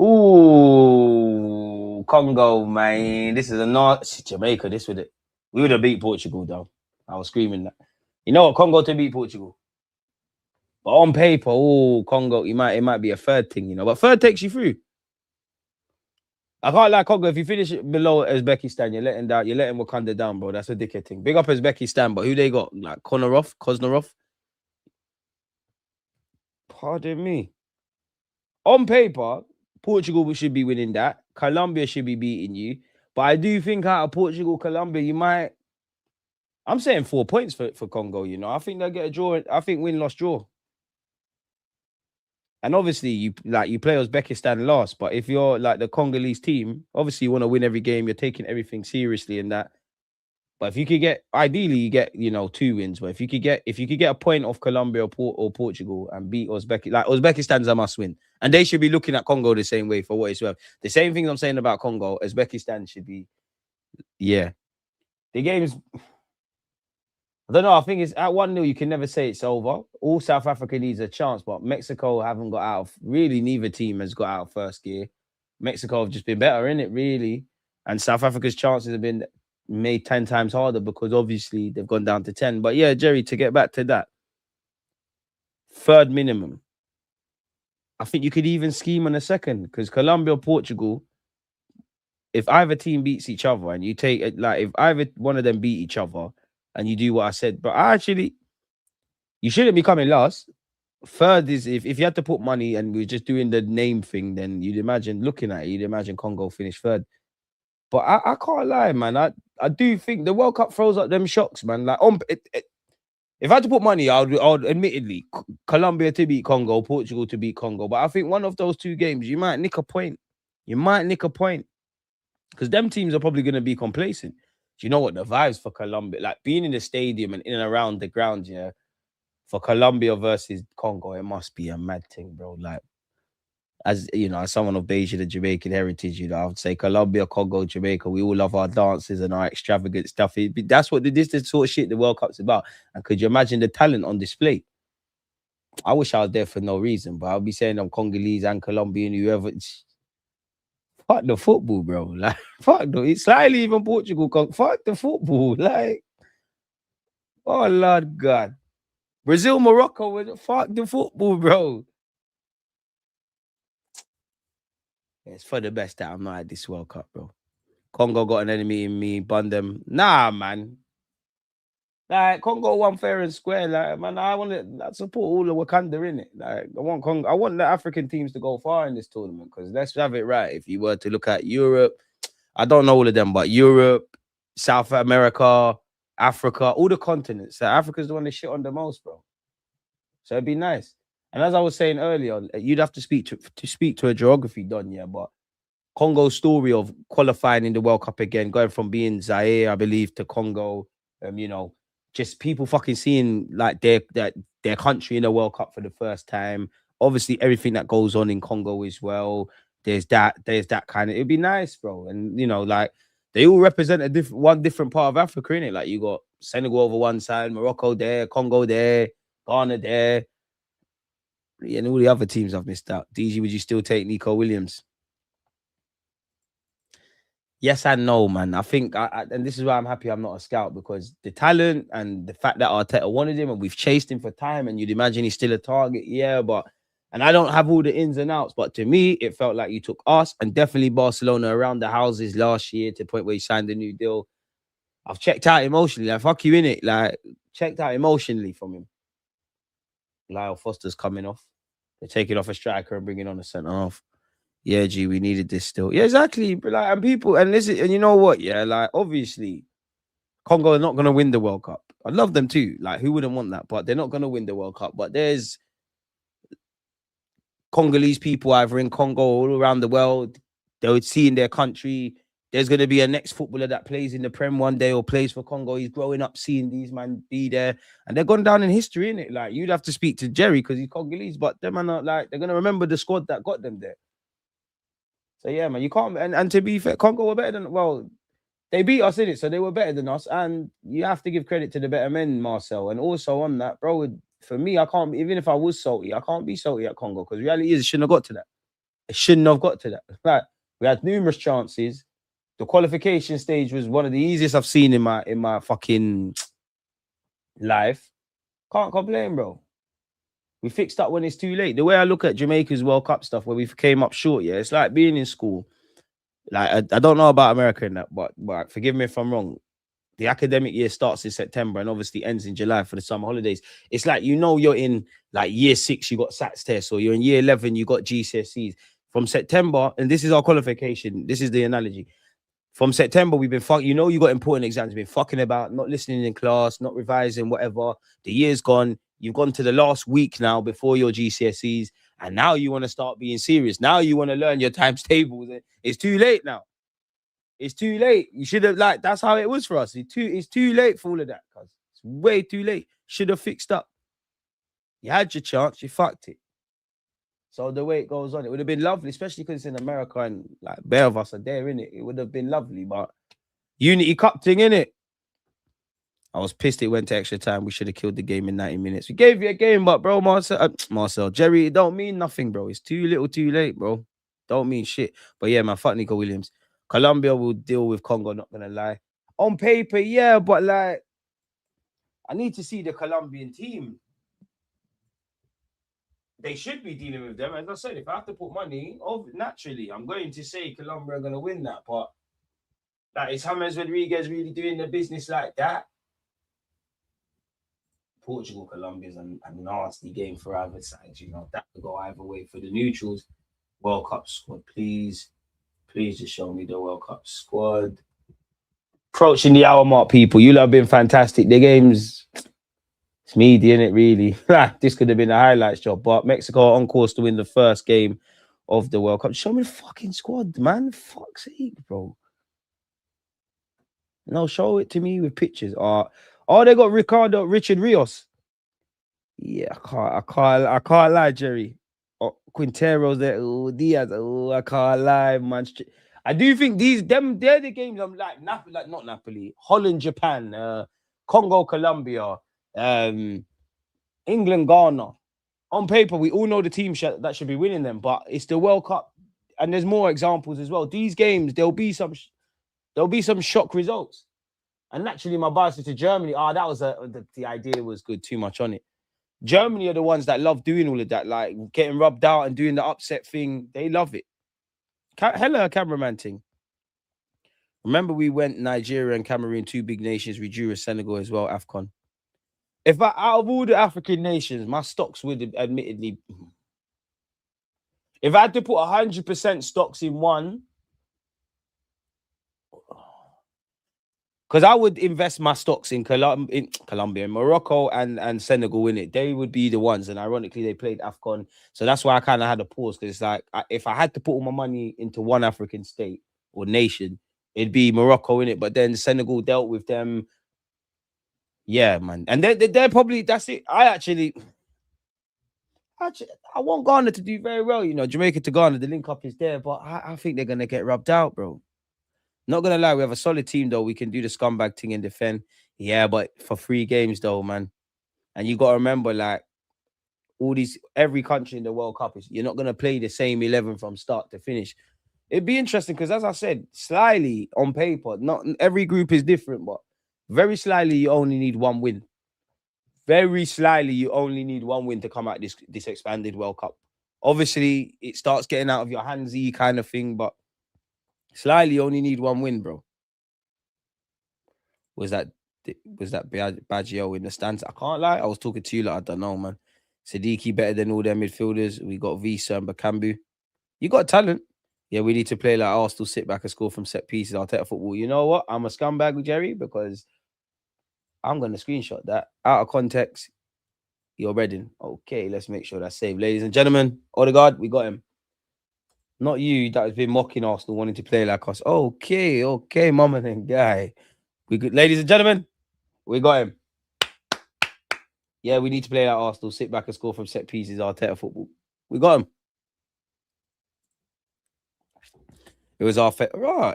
Ooh, Congo, man. This is Jamaica. This would it. We would have beat Portugal, though. I was screaming that. You know what? Congo to beat Portugal. But on paper, Congo, it might be a third thing, you know. But third takes you through. I can't like Congo. If you finish it below Uzbekistan, you're letting Wakanda down, bro. That's a dickhead thing. Big up Uzbekistan, but who they got? Like Koznarov. Pardon me. On paper, Portugal should be winning that. Colombia should be beating you. But I do think out of Portugal, Colombia, you might. I'm saying 4 points for Congo, you know. I think they'll get a draw. I think win, loss, draw. And obviously, you play Uzbekistan last. But if you're like the Congolese team, obviously you want to win every game. You're taking everything seriously in that. But if you could get, ideally, you get 2 wins. But if you could get a point off Colombia or Portugal and beat Uzbekistan's a must win, and they should be looking at Congo the same way for what it's worth. The same things I'm saying about Congo, Uzbekistan should be, yeah. The game's, I don't know. I think it's at 1-0. You can never say it's over. All South Africa needs a chance, but Mexico haven't got out of. Really, neither team has got out of first gear. Mexico have just been better in it, really, and South Africa's chances have been made 10 times harder because obviously they've gone down to 10. But yeah, Jerry, to get back to that, third minimum. I think you could even scheme on a second because Colombia or Portugal, if either team beats each other and you take it, like if either one of them beat each other and you do what I said, but actually, you shouldn't be coming last. Third is if you had to put money and we're just doing the name thing, then you'd imagine Congo finish third. But I can't lie, man. I do think the World Cup throws up them shocks, man. Like if I had to put money, I would admittedly Colombia to beat Congo, Portugal to beat Congo. But I think one of those 2 games, you might nick a point. Because them teams are probably going to be complacent. Do you know what the vibes for Colombia, like being in the stadium and in and around the ground, for Colombia versus Congo, it must be a mad thing, bro. Like, as you know, as someone of Bayesian and Jamaican heritage, I would say Colombia, Congo, Jamaica, we all love our dances and our extravagant stuff. That's what this the sort of shit the World Cup's about. And could you imagine the talent on display? I wish I was there for no reason, but I'll be saying I'm Congolese and Colombian, whoever. Fuck the football, bro. Like, it's slightly even Portugal. Fuck the football. Like, oh, Lord God. Brazil, Morocco, fuck the football, bro. It's for the best that I'm not at this World Cup, bro. Congo got an enemy in me, bun them. Nah, man. Like, Congo won fair and square. Like, man, I want to support all of Wakanda in it. Like, I want the African teams to go far in this tournament because let's have it right. If you were to look at Europe, I don't know all of them, but Europe, South America, Africa, all the continents. So Africa's the one that shit on the most, bro. So it'd be nice. And as I was saying earlier, you'd have to speak to a geography done, yeah. But Congo's story of qualifying in the World Cup again, going from being Zaire, I believe, to Congo, just people fucking seeing like their country in the World Cup for the first time. Obviously, everything that goes on in Congo as well. There's that kind of. It'd be nice, bro. And like they all represent a different part of Africa, innit? Like you got Senegal over one side, Morocco there, Congo there, Ghana there. And all the other teams I've missed out. DG, would you still take Nico Williams? Yes and no, man. I think, and this is why I'm happy I'm not a scout, because the talent and the fact that Arteta wanted him and we've chased him for time, and you'd imagine he's still a target, yeah, and I don't have all the ins and outs, but to me, it felt like you took us and definitely Barcelona around the houses last year to the point where he signed a new deal. I've checked out emotionally, like, fuck you, innit? Like, checked out emotionally from him. Lyle Foster's coming off. They're taking off a striker and bringing on a centre half. Yeah, G, we needed this still. Yeah, exactly. But like, and people, and listen, and you know what? Yeah, like obviously, Congo are not going to win the World Cup. I love them too. Like, who wouldn't want that? But they're not going to win the World Cup. But there's Congolese people either in Congo or all around the world. They would see in their country. There's going to be a next footballer that plays in the Prem one day or plays for Congo. He's growing up seeing these men be there. And they're gone down in history, innit? Like, you'd have to speak to Jerry because he's Congolese. But them are not like, they're going to remember the squad that got them there. So, yeah, man, you can't. And to be fair, Congo were better than, well, they beat us in it. So they were better than us. And you have to give credit to the better men, Marcel. And also on that, bro, for me, I can't, even if I was salty, I can't be salty at Congo because reality is it shouldn't have got to that. It shouldn't have got to that. Like, we had numerous chances. The qualification stage was one of the easiest I've seen in my fucking life. Can't complain, bro. We fixed up when it's too late. The way I look at Jamaica's World Cup stuff, where we came up short, yeah, it's like being in school. Like I don't know about America in that, but forgive me if I'm wrong. The academic year starts in September and obviously ends in July for the summer holidays. It's like, you know, you're in like year 6, you got SATs tests, or you're in year 11, you got GCSEs. From September, and this is our qualification. This is the analogy. From September, we've been you know, you got important exams, you've been fucking about, not listening in class, not revising, whatever. The year's gone. You've gone to the last week now before your GCSEs, and now you want to start being serious. Now you want to learn your times tables. It's too late now. It's too late. You should have, like, that's how it was for us. It's too late for all of that, cuz. It's way too late. Should have fixed up. You had your chance, you fucked it. So the way it goes on, it would have been lovely, especially because it's in America and like bare of us are there, innit? It would have been lovely, but Unity Cup thing, innit? I was pissed it went to extra time. We should have killed the game in 90 minutes. We gave you a game, but bro, Marcel, Jerry, it don't mean nothing, bro. It's too little, too late, bro. Don't mean shit. But yeah, man, fuck Nico Williams. Colombia will deal with Congo, not gonna lie. On paper, yeah, but like, I need to see the Colombian team. They should be dealing with them. As I said, if I have to put money, naturally, I'm going to say Colombia are going to win that. But like, is James Rodriguez really doing the business like that? Portugal, Colombia is a nasty game for either side. You know, that could go either way. For the neutrals, World Cup squad, please. Please just show me the World Cup squad. Approaching the hour mark, people. You lot have been fantastic. The game's... It's meaty, innit, really? This could have been a highlights job, but Mexico are on course to win the first game of the World Cup. Show me the fucking squad, man. Fuck's sake, bro. No, show it to me with pictures. Oh, they got Richard Rios. Yeah, I can't lie, Jerry. Oh, Quintero's there. Oh, Diaz. Oh, I can't lie, man. I do think they're the games I'm like, not Napoli, Holland, Japan, Congo, Colombia. England, Ghana. On paper, we all know the team that should be winning them, but it's the World Cup, and there's more examples as well. These games, there'll be some shock results. And naturally, my bias is to Germany. That was the idea was good. Too much on it. Germany are the ones that love doing all of that, like getting rubbed out and doing the upset thing. They love it. Hella cameraman thing. Remember, we went Nigeria and Cameroon, 2 big nations. We drew with Senegal as well, AFCON. If out of all the African nations, my stocks would admittedly, if I had to put 100% stocks in one, because I would invest my stocks in Colombia, Morocco, and Senegal in it. They would be the ones, and ironically, they played AFCON, so that's why I kind of had a pause, because it's like, if I had to put all my money into one African state or nation, it'd be Morocco in it. But then Senegal dealt with them. Yeah, man. And they're probably, that's it. I want Ghana to do very well. You know, Jamaica to Ghana, the link up is there, but I think they're going to get rubbed out, bro. Not going to lie, we have a solid team, though. We can do the scumbag thing and defend. Yeah, but for 3 games, though, man. And you got to remember, like, every country in the World Cup, you're not going to play the same 11 from start to finish. It'd be interesting because, as I said, slyly on paper, not every group is different, but very slyly, you only need 1 win. Very slyly, you only need 1 win to come out this expanded World Cup. Obviously, it starts getting out of your handsy kind of thing, but slyly, you only need 1 win, bro. Was that Baggio in the stands? I can't lie. I was talking to you like, I don't know, man. Siddiqui better than all their midfielders. We got Visa and Bakambu. You got talent. Yeah, we need to play like Arsenal, sit back and score from set pieces. I'll take a football. You know what? I'm a scumbag with Jerry because I'm going to screenshot that. Out of context, you're Reading. Okay, let's make sure that's saved. Ladies and gentlemen, Odegaard, we got him. Not you that has been mocking Arsenal wanting to play like us. Okay, mama and guy. We good. Ladies and gentlemen, we got him. Yeah, we need to play like Arsenal, sit back and score from set pieces. Arteta football. We got him. It was our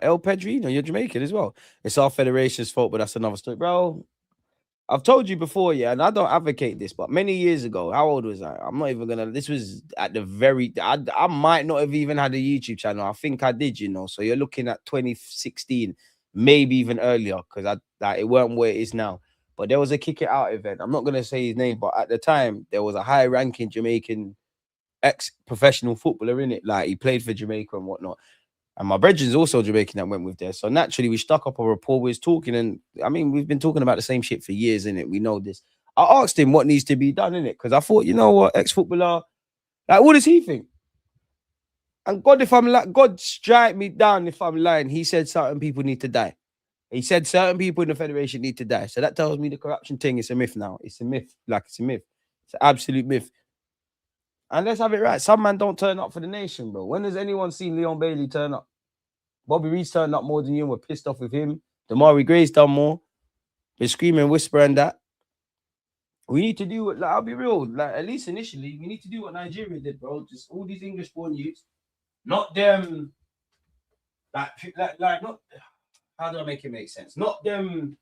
El Pedrino, you're Jamaican as well. It's our federation's fault, but that's another story, bro. I've told you before, yeah, and I don't advocate this, but many years ago, how old was I? I'm not even gonna. This was at the very. I might not have even had a YouTube channel. I think I did, you know. So you're looking at 2016, maybe even earlier, because it weren't where it is now. But there was a kick it out event. I'm not gonna say his name, but at the time there was a high-ranking Jamaican ex-professional footballer in it. Like he played for Jamaica and whatnot. And my brethren's also Jamaican that went with there. So naturally, we stuck up a rapport. We was talking, and I mean, we've been talking about the same shit for years, innit? We know this. I asked him what needs to be done, innit? Because I thought, you know what, ex-footballer, like, what does he think? And God, if I'm like, God strike me down if I'm lying. He said certain people need to die. He said certain people in the federation need to die. So that tells me the corruption thing is a myth now. It's a myth. Like, it's a myth. It's an absolute myth. And let's have it right. Some man don't turn up for the nation, bro. When has anyone seen Leon Bailey turn up? Bobby Reed's turned up more than you. We're pissed off with him. Damari Gray's done more. Been screaming, whispering that. We need to do what, like, I'll be real. Like, at least initially, we need to do what Nigeria did, bro. Just all these English-born youths. Not them, not, how do I make it make sense? Not them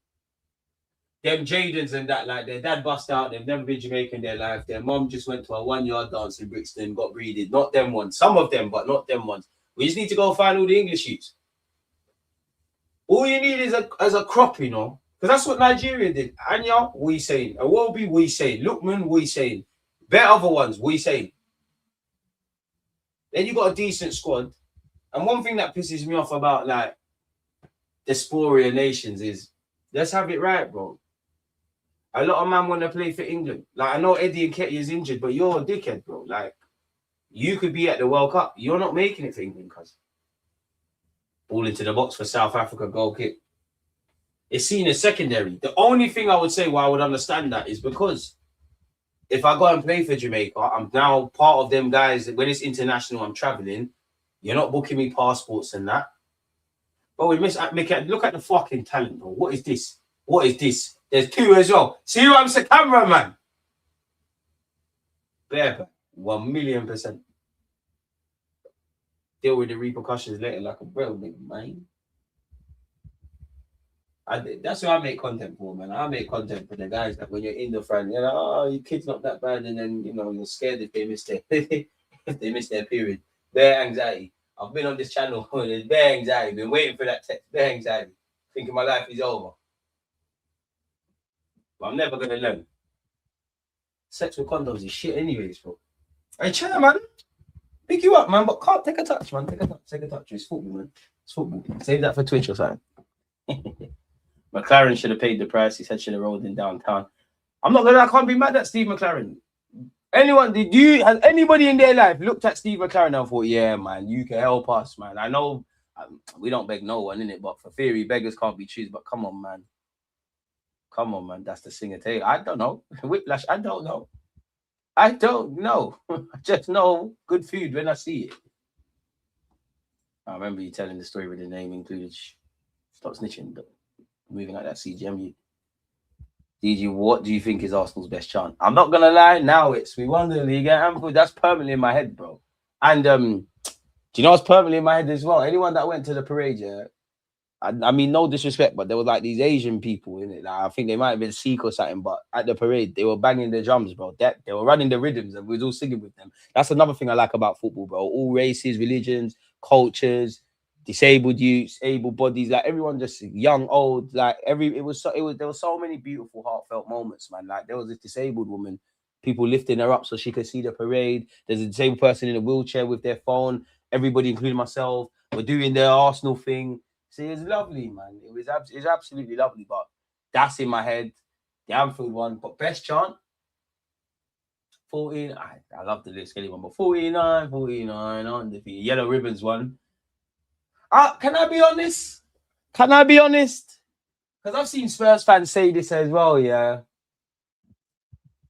Jadens and that, like, their dad bust out, they've never been Jamaican in their life. Their mom just went to a 1-yard dance in Brixton, got breeded. Not them ones. Some of them, but not them ones. We just need to go find all the English youths. All you need is a crop, you know? Because that's what Nigeria did. Anya, we saying. Awobi, we saying. Lookman, we saying. Better other ones, we saying. Then you got a decent squad. And one thing that pisses me off about, like, Diaspora nations is, let's have it right, bro. A lot of men want to play for England. Like, I know Eddie and Ketty is injured, but you're a dickhead, bro. Like, you could be at the World Cup. You're not making it for England, cuz. Ball into the box for South Africa, goal kick. It's seen as secondary. The only thing I would say why I would understand that is because if I go and play for Jamaica, I'm now part of them guys. When it's international, I'm traveling. You're not booking me passports and that. But we look at the fucking talent, bro. What is this? What is this? There's two as well. See who I'm saying, cameraman. Bear, 1,000,000%. Deal with the repercussions later like a real big man. That's what I make content for, man. I make content for the guys that when you're in the front, you're like, oh, your kid's not that bad, and then, you know, you're scared if they miss their if they miss their period. Bare anxiety. I've been on this channel, there's bare anxiety. Been waiting for that text, bare anxiety. Thinking my life is over. But I'm never gonna learn. Sex with condoms is shit anyways, bro. Hey, chill, man. Pick you up, man, but can't take a touch, man. Take a touch. It's football, man. It's football. Save that for Twitch or something. McLaren should have paid the price. He said should have rolled in downtown. I can't be mad at Steve McLaren. Has anybody in their life looked at Steve McLaren and thought, yeah, man, you can help us, man? I know we don't beg no one, innit? But for theory, beggars can't be choosers. But come on, man. Come on, man. That's the singer tale. I don't know. Whiplash, I don't know. I just know good food when I see it. I remember you telling the story with the name included. Stop snitching. Moving like that CGM. DG, what do you think is Arsenal's best chance? I'm not gonna lie. Now we won the league. That's permanently in my head, bro. And do you know what's permanently in my head as well? Anyone that went to the parade, yeah. I mean, no disrespect, but there were like these Asian people in it. Like, I think they might have been Sikh or something, but at the parade, they were banging the drums, bro. They were running the rhythms, and we was all singing with them. That's another thing I like about football, bro. All races, religions, cultures, disabled youths, able bodies, like everyone, just young, old, like there were so many beautiful, heartfelt moments, man. Like there was this disabled woman, people lifting her up so she could see the parade. There's a disabled person in a wheelchair with their phone. Everybody, including myself, were doing their Arsenal thing. See, it's lovely, man. It was absolutely lovely, but that's in my head. The Anfield one, but best chant, 14. I love the list, one, but 49, undefeated. Yellow Ribbons one. Can I be honest? Because I've seen Spurs fans say this as well, yeah.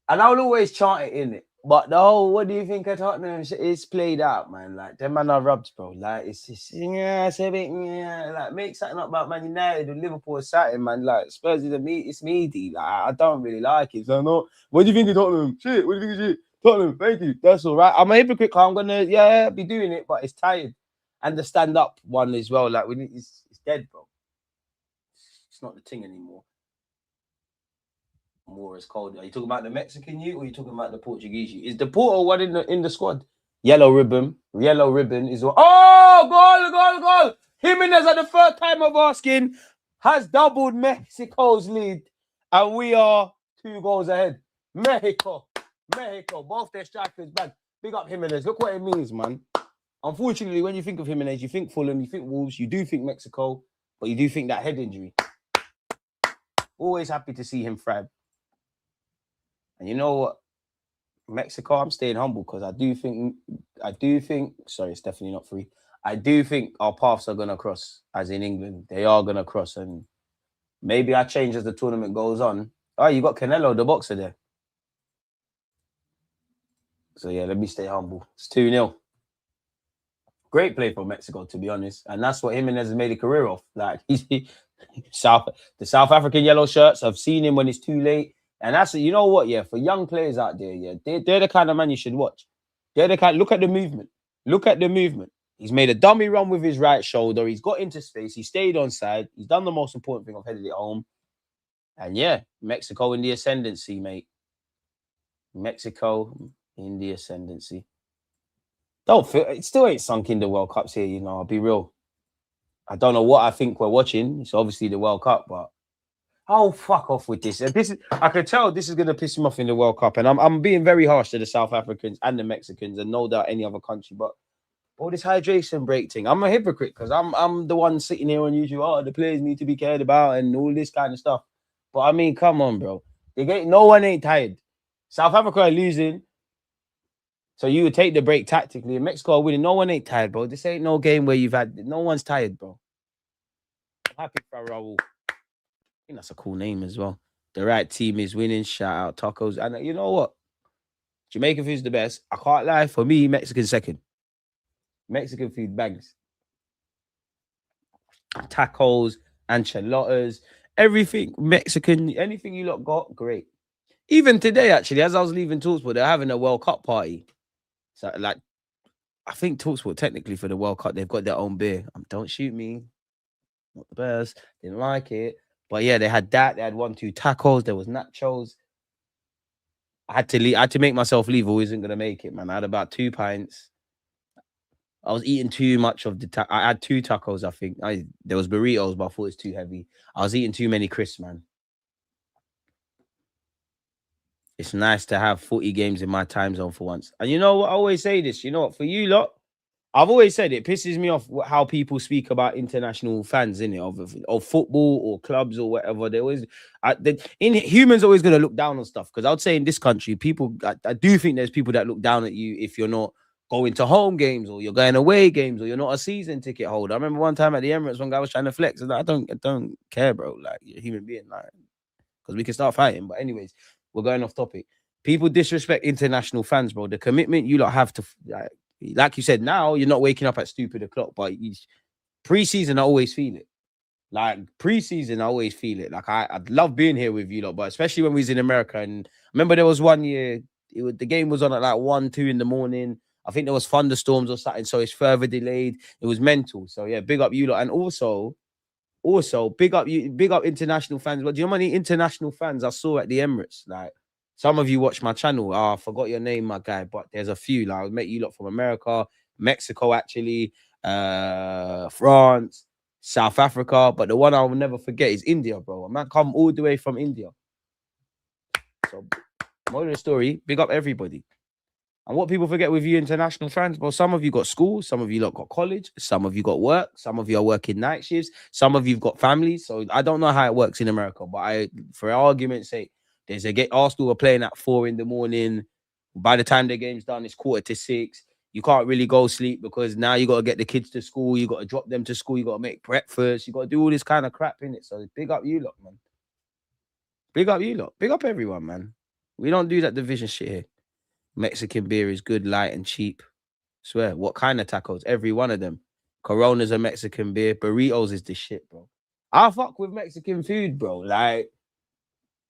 And I will always chant it in it. But the whole, what do you think of Tottenham? It's played out, man. Like, them man are rubbed, bro. Like, it's just, it's a bit, like, make something up about Man United and Liverpool or something, man. Like, Spurs is it's meaty. Like, I don't really like it. So, no, what do you think of Tottenham? Shit, what do you think of shit? Tottenham, thank you. That's all right. I'm a hypocrite. I'm going to, be doing it, but it's tired. And the stand-up one as well. Like, it's dead, bro. It's not the thing anymore. More is cold. Are you talking about the Mexican youth or are you talking about the Portuguese youth? Is the Porto one in the squad? Yellow ribbon is what. Oh, goal! Jimenez at the third time of asking has doubled Mexico's lead, and we are 2 goals ahead. Mexico, both their strikers bad. Big up Jimenez. Look what it means, man. Unfortunately, when you think of Jimenez, you think Fulham, you think Wolves, you do think Mexico, but you do think that head injury. Always happy to see him thrive. And you know what? Mexico, I'm staying humble because I do think, sorry, it's definitely not free. I do think our paths are going to cross, as in England. They are going to cross. And maybe I change as the tournament goes on. Oh, you got Canelo, the boxer there. So, yeah, let me stay humble. It's 2-0. Great play for Mexico, to be honest. And that's what Jimenez has made a career of. Like, the South African yellow shirts, I've seen him when it's too late. And that's, you know what, yeah, for young players out there, yeah, they're the kind of man you should watch. They're the kind, look at the movement. Look at the movement. He's made a dummy run with his right shoulder. He's got into space. He stayed on side. He's done the most important thing of headed it home. And yeah, Mexico in the ascendancy, mate. Mexico in the ascendancy. Don't feel it still ain't sunk in the World Cups here, you know. I'll be real. I don't know what I think we're watching. It's obviously the World Cup, but oh, fuck off with this. I can tell this is gonna piss him off in the World Cup, and I'm being very harsh to the South Africans and the Mexicans, and no doubt any other country. But all this hydration break thing, I'm a hypocrite because I'm the one sitting here on YouTube. Oh, the players need to be cared about and all this kind of stuff. But I mean, come on, bro. No one ain't tired. South Africa are losing. So you would take the break tactically. And Mexico are winning. No one ain't tired, bro. This ain't no game where no one's tired, bro. I'm happy for Raul. I think that's a cool name as well. The right team is winning. Shout out tacos. And you know what? Jamaican food's the best. I can't lie. For me, Mexican second. Mexican food bangs. Tacos, enchiladas, everything Mexican. Anything you lot got, great. Even today, actually, as I was leaving Talksport, they're having a World Cup party. So, like, I think Talksport, technically, for the World Cup, they've got their own beer. Don't shoot me. Not the best. Didn't like it. But yeah, they had that. They had 1-2 tacos. There was nachos. I had to leave. I had to make myself leave. I wasn't going to make it, man. I had about 2 pints. I was eating too much of the I had 2 tacos, I think. There was burritos, but I thought it was too heavy. I was eating too many crisps, man. It's nice to have 40 games in my time zone for once. And you know what? I always say this. You know what? For you lot, I've always said it pisses me off how people speak about international fans, innit, of football or clubs or whatever. They always, humans always going to look down on stuff. Because I would say in this country, I do think there's people that look down at you if you're not going to home games or you're going away games or you're not a season ticket holder. I remember one time at the Emirates, one guy was trying to flex. And I don't care, bro. Like, you're a human being, like, because we can start fighting. But anyways, we're going off topic. People disrespect international fans, bro. The commitment you lot have to, like you said, now you're not waking up at stupid o'clock, but pre-season, I always feel it. Like, pre-season, I always feel it. Like, I'd love being here with you lot, but especially when we was in America. And I remember there was one year, the game was on at like 1, 2 in the morning. I think there was thunderstorms or something, so it's further delayed. It was mental. So yeah, big up you lot. And also big up international fans. But do you know how many international fans I saw at the Emirates? Like, some of you watch my channel. I forgot your name, my guy, but there's a few. Like, I met you lot from America, Mexico, actually, France, South Africa. But the one I will never forget is India, bro. A man come all the way from India. So, moral of the story, big up everybody. And what people forget with you international fans, bro, some of you got school, some of you lot got college, some of you got work, some of you are working night shifts, some of you've got families. So I don't know how it works in America, but for argument's sake, Arsenal are playing at 4 in the morning. By the time the game's done, it's 5:45. You can't really go sleep because now you got to get the kids to school, you got to drop them to school, you got to make breakfast, you got to do all this kind of crap in it. So big up you lot, man. Big up you lot. Big up everyone, man. We don't do that division shit here. Mexican beer is good, light, and cheap. Swear. What kind of tacos? Every one of them. Corona's a Mexican beer. Burritos is the shit, bro. I fuck with Mexican food, bro. Like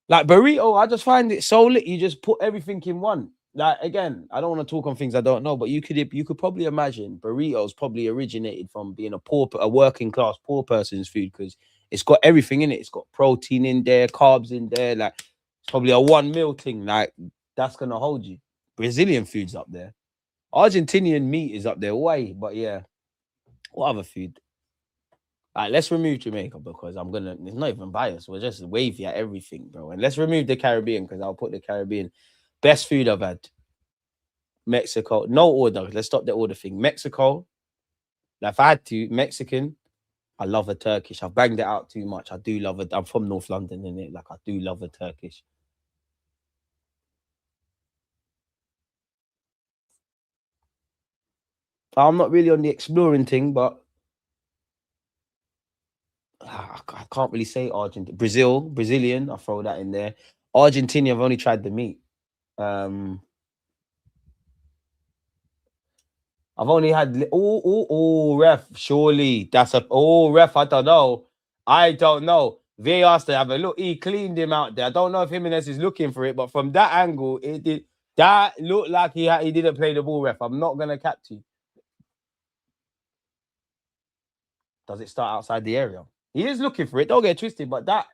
burrito, I just find it so lit. You just put everything in one. Like, again, I don't want to talk on things I don't know, but you could probably imagine burritos probably originated from being a working class poor person's food because it's got everything in it. It's got protein in there, carbs in there. Like, it's probably a 1 meal thing. Like, that's gonna hold you. Brazilian food's up there. Argentinian meat is up there. Why? But yeah. What other food? All right, let's remove Jamaica because it's not even biased. We're just wavy at everything, bro. And let's remove the Caribbean because I'll put the Caribbean. Best food I've had. Mexico. No order. Let's stop the order thing. Mexico. Now, if I had to, Mexican. I love a Turkish. I've banged it out too much. I do love it. I'm from North London, innit? Like, I do love a Turkish. I'm not really on the exploring thing, but I can't really say Argentina. Brazilian. I'll throw that in there. Argentina, I've only tried the meat. I've only had ref. Surely that's a ref. I don't know. I don't know. VAR to have a look. He cleaned him out there. I don't know if Jimenez is looking for it, but from that angle, it did that looked like he didn't play the ball. Ref, I'm not gonna cap to you. Does it start outside the area? He is looking for it. Don't get twisted, but that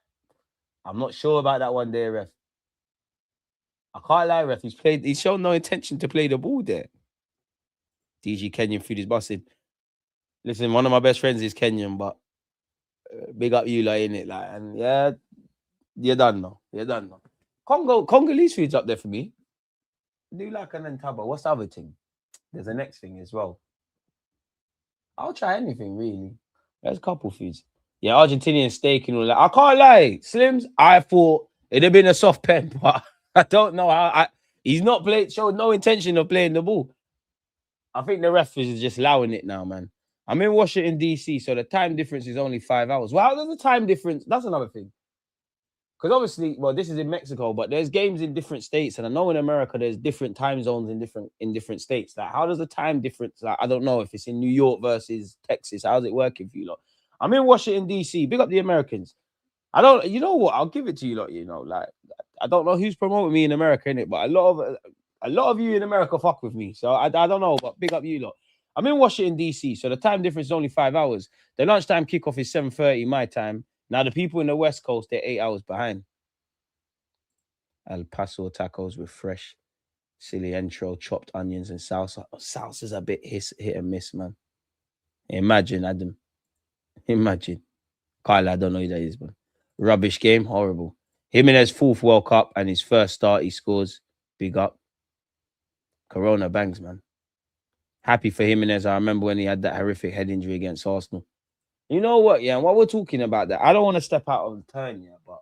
I'm not sure about that one there, ref. I can't lie, ref. He's shown no intention to play the ball there. DG Kenyan food is busted. Listen, one of my best friends is Kenyan, but big up you, like, innit? Like, and yeah, you're done now. You're done now. Congolese food's up there for me. I do like an entaba. What's the other thing? There's the next thing as well. I'll try anything, really. There's a couple foods. Yeah, Argentinian steak and all that. I can't lie. Slims, I thought it'd have been a soft pen, but I don't know how. He's not showed no intention of playing the ball. I think the ref is just allowing it now, man. I'm in Washington, D.C., so the time difference is only 5 hours. Well, there's a time difference. That's another thing. Because obviously, well, this is in Mexico, but there's games in different states. And I know in America, there's different time zones in different states. Like, how does the time difference? Like, I don't know if it's in New York versus Texas. How's it working for you lot? I'm in Washington, D.C. Big up the Americans. You know what? I'll give it to you lot, like, I don't know who's promoting me in America, innit? But a lot of you in America fuck with me. So I don't know, but big up you lot. I'm in Washington, D.C., so the time difference is only 5 hours. The lunchtime kickoff is 7:30 my time. Now, the people in the West Coast, they're 8 hours behind. El Paso tacos with fresh cilantro, chopped onions, and salsa. Salsa's a bit hit and miss, man. Imagine, Adam. Imagine. Kyle, I don't know who that is, man. Rubbish game, horrible. Jimenez, 4th World Cup, and his first start, he scores. Big up. Corona bangs, man. Happy for Jimenez. I remember when he had that horrific head injury against Arsenal. You know what, yeah, while we're talking about that, I don't want to step out of the turn, yeah, but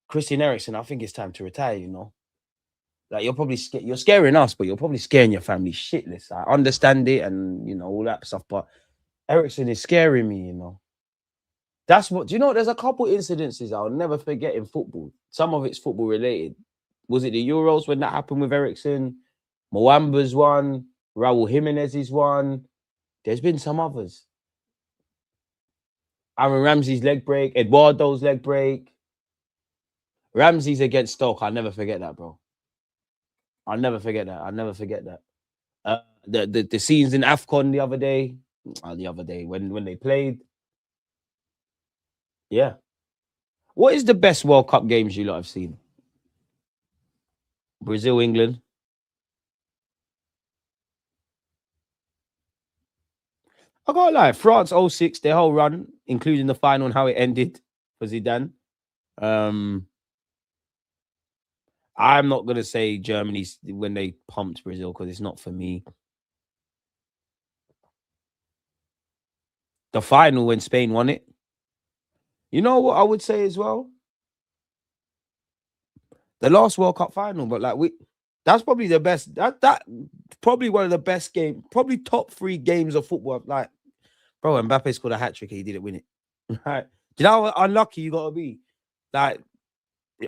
Christian Eriksen, I think it's time to retire, Like, you're scaring us, but you're probably scaring your family shitless. I understand it and, all that stuff, but Eriksen is scaring me, That's what, there's a couple incidences I'll never forget in football. Some of it's football related. Was it the Euros when that happened with Eriksen? Mwamba's one. Raul Jimenez's one. There's been some others. Aaron Ramsey's leg break. Eduardo's leg break. Ramsey's against Stoke. I'll never forget that, bro. I'll never forget that. The scenes in AFCON the other day when they played. Yeah. What is the best World Cup games you lot have seen? Brazil, England. I can't lie. France 06, their whole run, including the final and how it ended for Zidane. I'm not going to say Germany's when they pumped Brazil because it's not for me. The final when Spain won it. You know what I would say as well? The last World Cup final, but that's probably the best. That probably one of the best games, probably top 3 games of football. Like, bro, Mbappe scored a hat-trick and he didn't win it. Right? Do you know how unlucky you got to be? Like,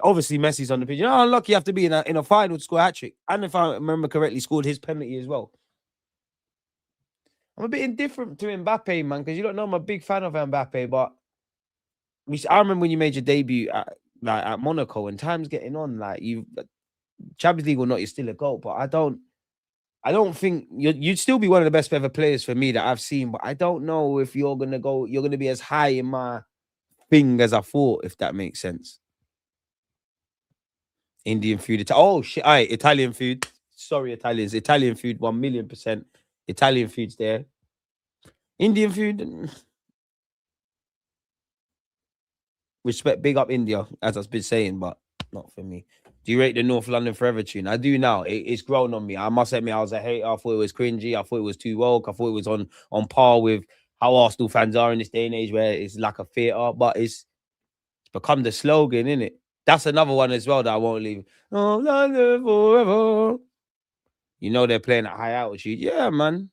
obviously Messi's on the pitch. You know how unlucky you have to be in a final to score a hat-trick? And if I remember correctly, scored his penalty as well. I'm a bit indifferent to Mbappe, man, because you don't know I'm a big fan of Mbappe, but I remember when you made your debut at Monaco and time's getting on, like Champions League or not, you're still a goal, but I don't think you'd still be one of the best ever players for me that I've seen, but I don't know if you're gonna be as high in my thing as I thought, if that makes sense. Indian food. Oh shit! All right, Italian food. Sorry, Italians. Italian food, 1,000,000%. Italian food's there. Indian food. Respect, big up India, as I've been saying, but not for me. Do you rate the North London Forever tune? I do now. It's grown on me. I must admit, I was a hater. I thought it was cringy. I thought it was too woke. I thought it was on par with how Arsenal fans are in this day and age, where it's like a theatre, but it's become the slogan, isn't it? That's another one as well that I won't leave. Oh, London forever. You know they're playing at high altitude. Yeah, man.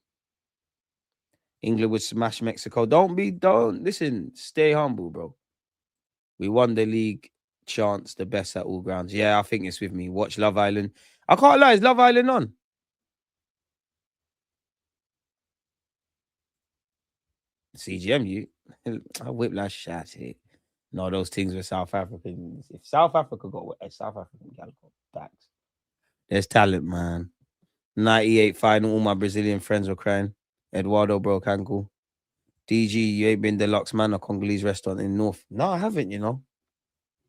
England would smash Mexico. Don't listen. Stay humble, bro. We won the league. Chance the best at all grounds. Yeah, I think it's with me. Watch Love Island. I can't lie. Is Love Island on? CGM, you. I whiplash shot it. No, those things were South Africans. If South Africa got South African gal got backs. There's talent, man. 98 final. All my Brazilian friends were crying. Eduardo broke ankle. DG, you ain't been deluxe man, a Congolese restaurant in North. No, I haven't, you know.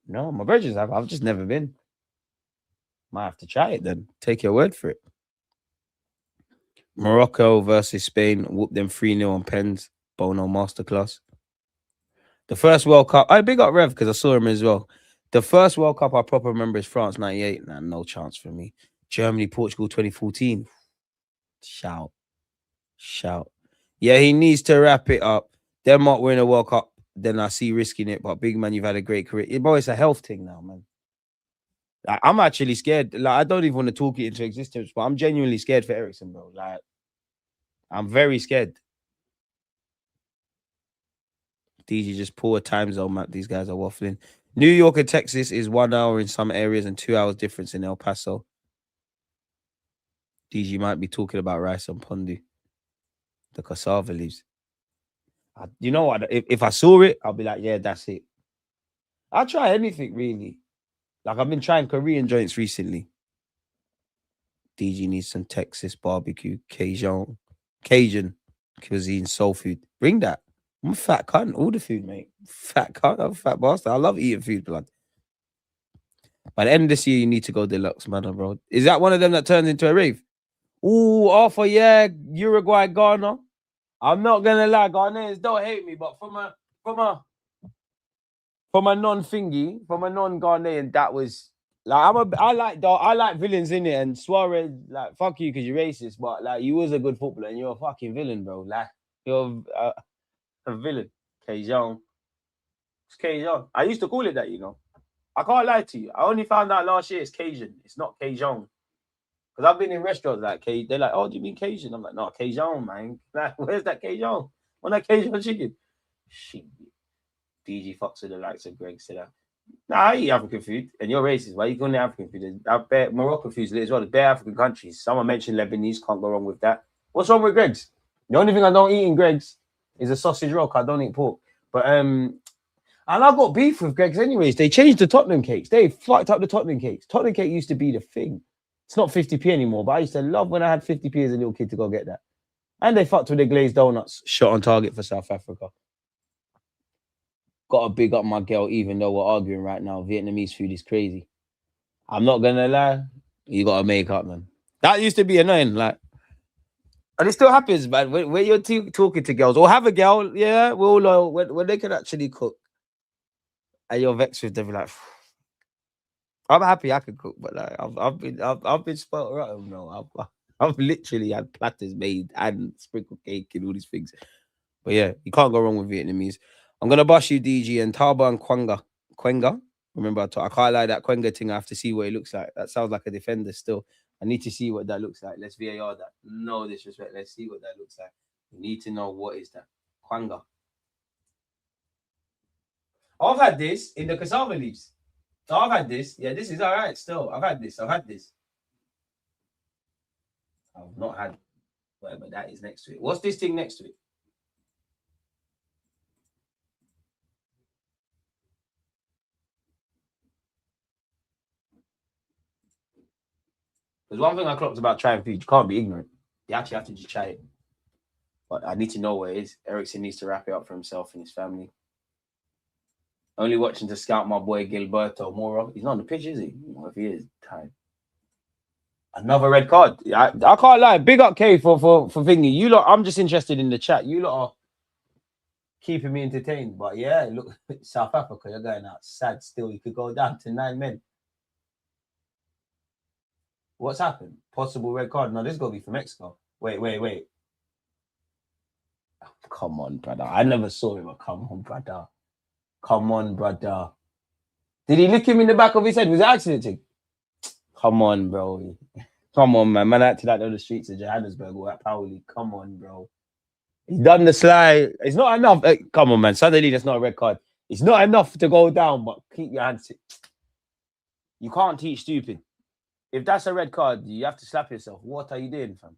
No, my brothers have. I've just never been. Might have to try it then. Take your word for it. Morocco versus Spain. Whoop them 3-0 on pens. Bono masterclass. The first World Cup. I big up Rev because I saw him as well. The first World Cup I proper remember is France 98. Nah, no chance for me. Germany, Portugal 2014. Shout. Yeah, he needs to wrap it up. Denmark win a World Cup. Then I see risking it. But big man, you've had a great career. Bro, it's a health thing now, man. Like, I'm actually scared. Like, I don't even want to talk it into existence, but I'm genuinely scared for Ericsson, bro. Like, I'm very scared. DG just poor time zone map. These guys are waffling. New York and Texas is 1 hour in some areas and 2 hours difference in El Paso. DG might be talking about rice and pondu. The cassava leaves. You know what? If I saw it, I'll be like, yeah, that's it. I'll try anything, really. Like, I've been trying Korean joints recently. DG needs some Texas barbecue, Cajun cuisine, soul food. Bring that. I'm a fat cunt. All the food, mate. Fat cunt. I'm a fat bastard. I love eating food, blood. By the end of this year, you need to go deluxe, man, bro. Is that one of them that turns into a rave? Ooh, offer, yeah. Uruguay, Ghana. I'm not gonna lie, Ghanaians don't hate me, but from a non-thingy, from a non-Ghanaian, that was like I like villains in it, and Suarez, like, fuck you because you're racist, but like, you was a good footballer and you're a fucking villain, bro. Like, you're a villain. Cajun. It's Cajun. I used to call it that, you know. I can't lie to you. I only found out last year it's Cajun. It's not Cajun. Because I've been in restaurants like they're like, oh, do you mean Cajun? I'm like, no, Cajun, man. Like, where's that Cajun? Want that Cajun chicken? Shit. DG fucks with the likes of Greg said that. Nah, I eat African food, and you're racist. Why are you calling it African food? There's Moroccan food as well. There's bare African countries. Someone mentioned Lebanese, can't go wrong with that. What's wrong with Greg's? The only thing I don't eat in Greg's is a sausage roll. I don't eat pork. But and I got beef with Greg's anyways. They changed the Tottenham cakes. They fucked up the Tottenham cakes. Tottenham cake used to be the thing. It's not 50p anymore, but I used to love when I had 50p as a little kid to go get that. And they fucked with the glazed donuts. Shot on target for South Africa. Got to big up my girl, even though we're arguing right now. Vietnamese food is crazy. I'm not gonna lie. You got to make up, man. That used to be annoying, like, and it still happens, man. When you're talking to girls or have a girl, yeah, we're all loyal. When they can actually cook, and you're vexed with them, like, I'm happy I can cook, but like, I've been spoiled rotten, no. I've literally had platters made and sprinkled cake and all these things. But yeah, you can't go wrong with Vietnamese. I'm gonna bust you, DG, and Taba and Quenga. Remember, I can't lie, that Quenga thing. I have to see what it looks like. That sounds like a defender still. I need to see what that looks like. Let's VAR that. No disrespect. Let's see what that looks like. We need to know what is that. Quenga. I've had this in the cassava leaves. So I've had this. Yeah, this is all right still. I've had this. I've not had whatever that is next to it. What's this thing next to it? There's one thing I clocked about trying food. You can't be ignorant. You actually have to just try it. But I need to know where it is. Ericsson needs to wrap it up for himself and his family. Only watching to scout my boy Gilberto Moro. He's not on the pitch, is he? If he is, time. Another red card. I can't lie. Big up K for thingy. You lot, I'm just interested in the chat. You lot are keeping me entertained. But yeah, look, South Africa, you're going out sad still. You could go down to 9 men. What's happened? Possible red card. No, this got to be for Mexico. Wait. Come on, brother. I never saw him. Come on, brother. Did he lick him in the back of his head? Was it accident? Come on, bro. Come on, man. Man acted like on the streets of Johannesburg or at Pauli. Come on, bro. He's done the slide. It's not enough. Come on, man. Suddenly, that's not a red card. It's not enough to go down, but keep your hands. You can't teach stupid. If that's a red card, you have to slap yourself. What are you doing, fam?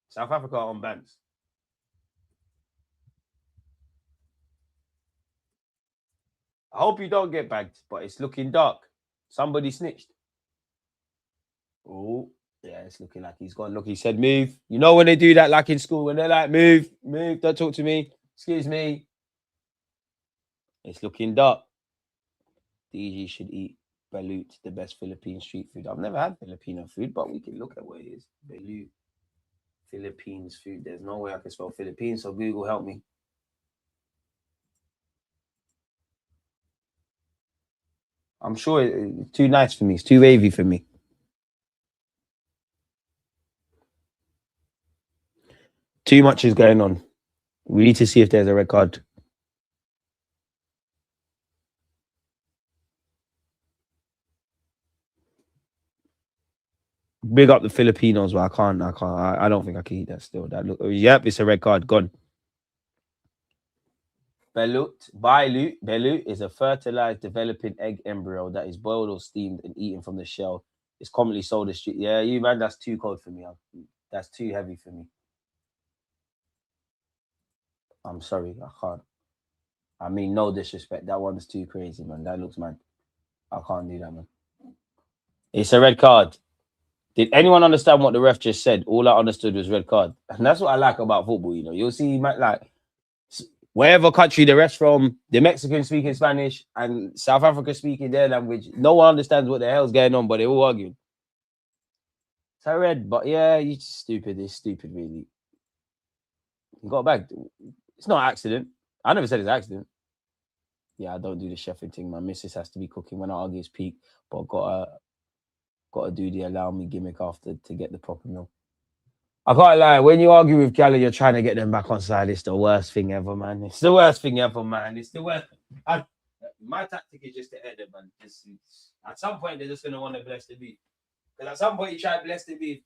South Africa on bans. I hope you don't get bagged, but it's looking dark. Somebody snitched. Oh, yeah, it's looking like he's gone. Look, he said move. You know when they do that like in school, when they're like, move, don't talk to me. Excuse me. It's looking dark. DG should eat balut, the best Philippine street food. I've never had Filipino food, but we can look at what it is. Balut, Philippines food. There's no way I can spell Philippines, so Google help me. I'm sure it's too nice for me. It's too wavy for me. Too much is going on. We need to see if there's a red card. Big up the Filipinos, but I don't think I can eat that still. That look, yep, it's a red card. Gone. Balut is a fertilized developing egg embryo that is boiled or steamed and eaten from the shell. It's commonly sold as street. Yeah, you man, that's too cold for me. That's too heavy for me. I'm sorry, I can't. I mean, no disrespect. That one's too crazy, man. That looks mad. I can't do that, man. It's a red card. Did anyone understand what the ref just said? All I understood was red card. And that's what I like about football, you know. You'll see, like, wherever country the ref's from, the Mexican speaking Spanish and South Africa speaking their language, no one understands what the hell's going on, but they're all arguing. It's a red, but yeah, you're just stupid. It's stupid, really. You got back. It's not an accident. I never said it's an accident. Yeah, I don't do the chefing thing. My missus has to be cooking when I argue his peak, but I've got to do the allow me gimmick after to get the proper meal. I can't lie. When you argue with Gala, you're trying to get them back on side. It's the worst thing ever, man. It's the worst thing ever, man. It's the worst. My tactic is just to head them, man. At some point, they're just going to want to bless the beef. Because at some point, you try to bless the beef.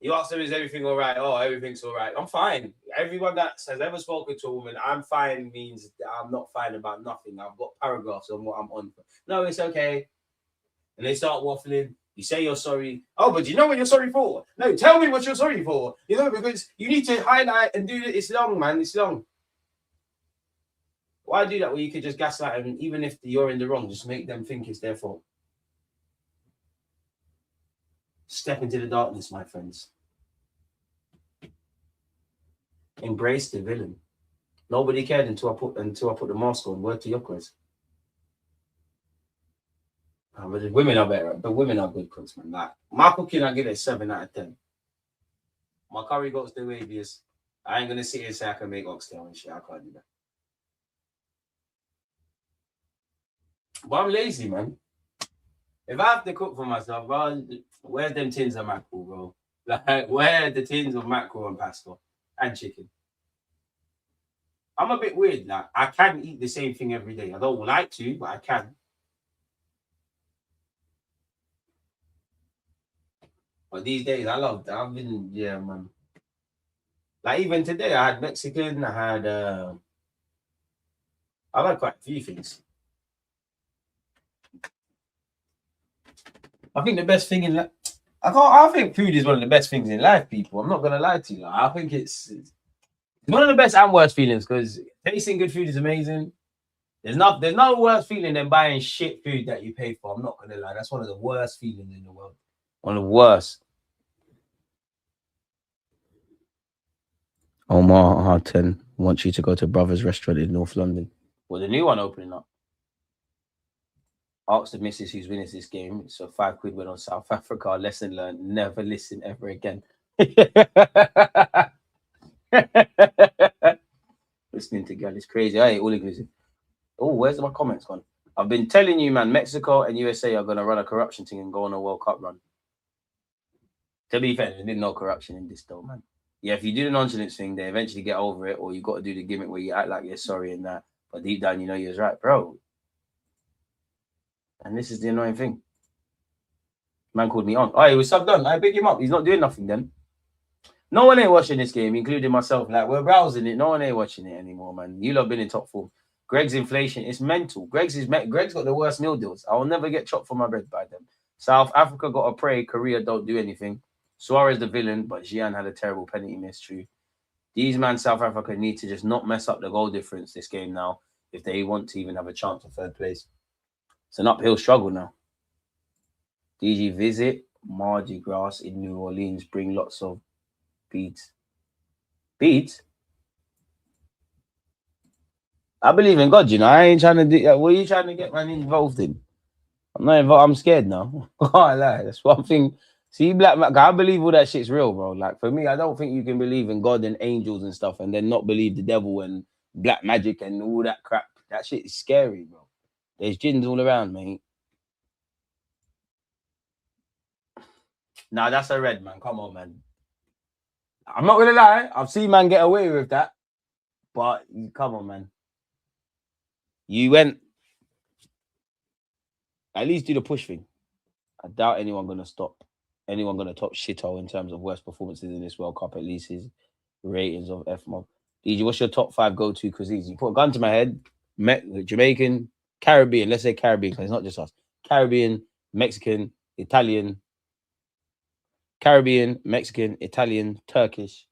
You ask them, is everything all right? Oh, everything's all right. I'm fine. Everyone that has ever spoken to a woman, I'm fine means that I'm not fine about nothing. I've got paragraphs on what I'm on. No, it's okay. And they start waffling. You say you're sorry. Oh, but you know what you're sorry for? No, tell me what you're sorry for. You know, because you need to highlight and do it. It's long, man. It's long. Why do that where you could just gaslight them, even if you're in the wrong, just make them think it's their fault. Step into the darkness, my friends. Embrace the villain. Nobody cared until I put the mask on. Word to your quiz. But the women are better. The women are good cooks, man. Like my cooking, I give it a 7 out of 10. My curry goat's the waviest. I ain't gonna sit here and say I can make oxtail and shit. I can't do that. But I'm lazy, man. If I have to cook for myself, bro, where's them tins of mackerel, bro? Like, where are the tins of mackerel and pasta and chicken? I'm a bit weird. Like, I can eat the same thing every day. I don't like to, but I can. But these days, I've been, yeah, man. Like, even today, I had Mexican, I've had quite a few things. I think the best thing in life, I think food is one of the best things in life, people. I'm not gonna lie to you. Like, I think it's one of the best and worst feelings because tasting good food is amazing. There's no worse feeling than buying shit food that you pay for. I'm not gonna lie. That's one of the worst feelings in the world. One of the worst. Omar Harton wants you to go to Brothers Restaurant in North London. Well, the new one opening up. Ask the missus who's winning this game. So £5 went on South Africa. Lesson learned. Never listen ever again. Listening to girl is crazy. I ain't all inclusive. Oh, where's my comments gone? I've been telling you, man, Mexico and USA are going to run a corruption thing and go on a World Cup run. To be fair, there's no corruption in this, though, man. Yeah, if you do the nonchalant thing, they eventually get over it, or you got to do the gimmick where you act like you're sorry and that, but deep down, you know you're right, bro. And this is the annoying thing. Man called me on. Oh, he was subbed on. I pick him up. He's not doing nothing then. No one ain't watching this game, including myself. Like, we're browsing it. No one ain't watching it anymore, man. You lot been in top form. Greg's inflation is mental. Greg's got the worst meal deals. I will never get chopped for my bread by them. South Africa got to pray. Korea don't do anything. Suarez the villain, but Gian had a terrible penalty miss. True. These man South Africa need to just not mess up the goal difference this game now if they want to even have a chance of third place. It's an uphill struggle now. DG visit Mardi Gras in New Orleans. Bring lots of beads. Beads? I believe in God, you know. I ain't trying to do that. What are you trying to get man involved in? I'm not involved. I'm scared now. I can't lie. That's one thing. See, Black Mac, I believe all that shit's real, bro. Like, for me, I don't think you can believe in God and angels and stuff and then not believe the devil and black magic and all that crap. That shit is scary, bro. There's jinns all around, mate. Nah, that's a red, man. Come on, man. I'm not going to lie. I've seen man get away with that. But, come on, man. You went... At least do the push thing. I doubt anyone going to stop. Anyone going to top shithole in terms of worst performances in this World Cup, at least his ratings of F-Mob. DG, what's your top 5 go-to cuisines? You put a gun to my head. Jamaican, Caribbean. Let's say Caribbean, because it's not just us. Caribbean, Mexican, Italian. Caribbean, Mexican, Italian, Turkish.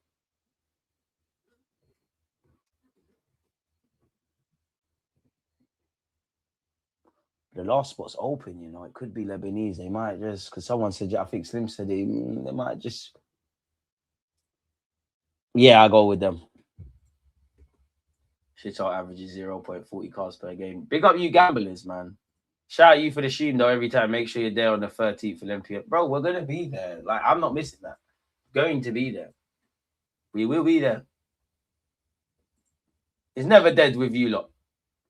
The last spot's open, you know. It could be Lebanese. They might just, because someone said, I think Slim said they might just. Yeah, I'll go with them. Shit out averages 0.40 cars per game. Big up you gamblers, man. Shout out you for the stream, though, every time. Make sure you're there on the 13th Olympia. Bro, we're going to be there. Like, I'm not missing that. Going to be there. We will be there. It's never dead with you lot.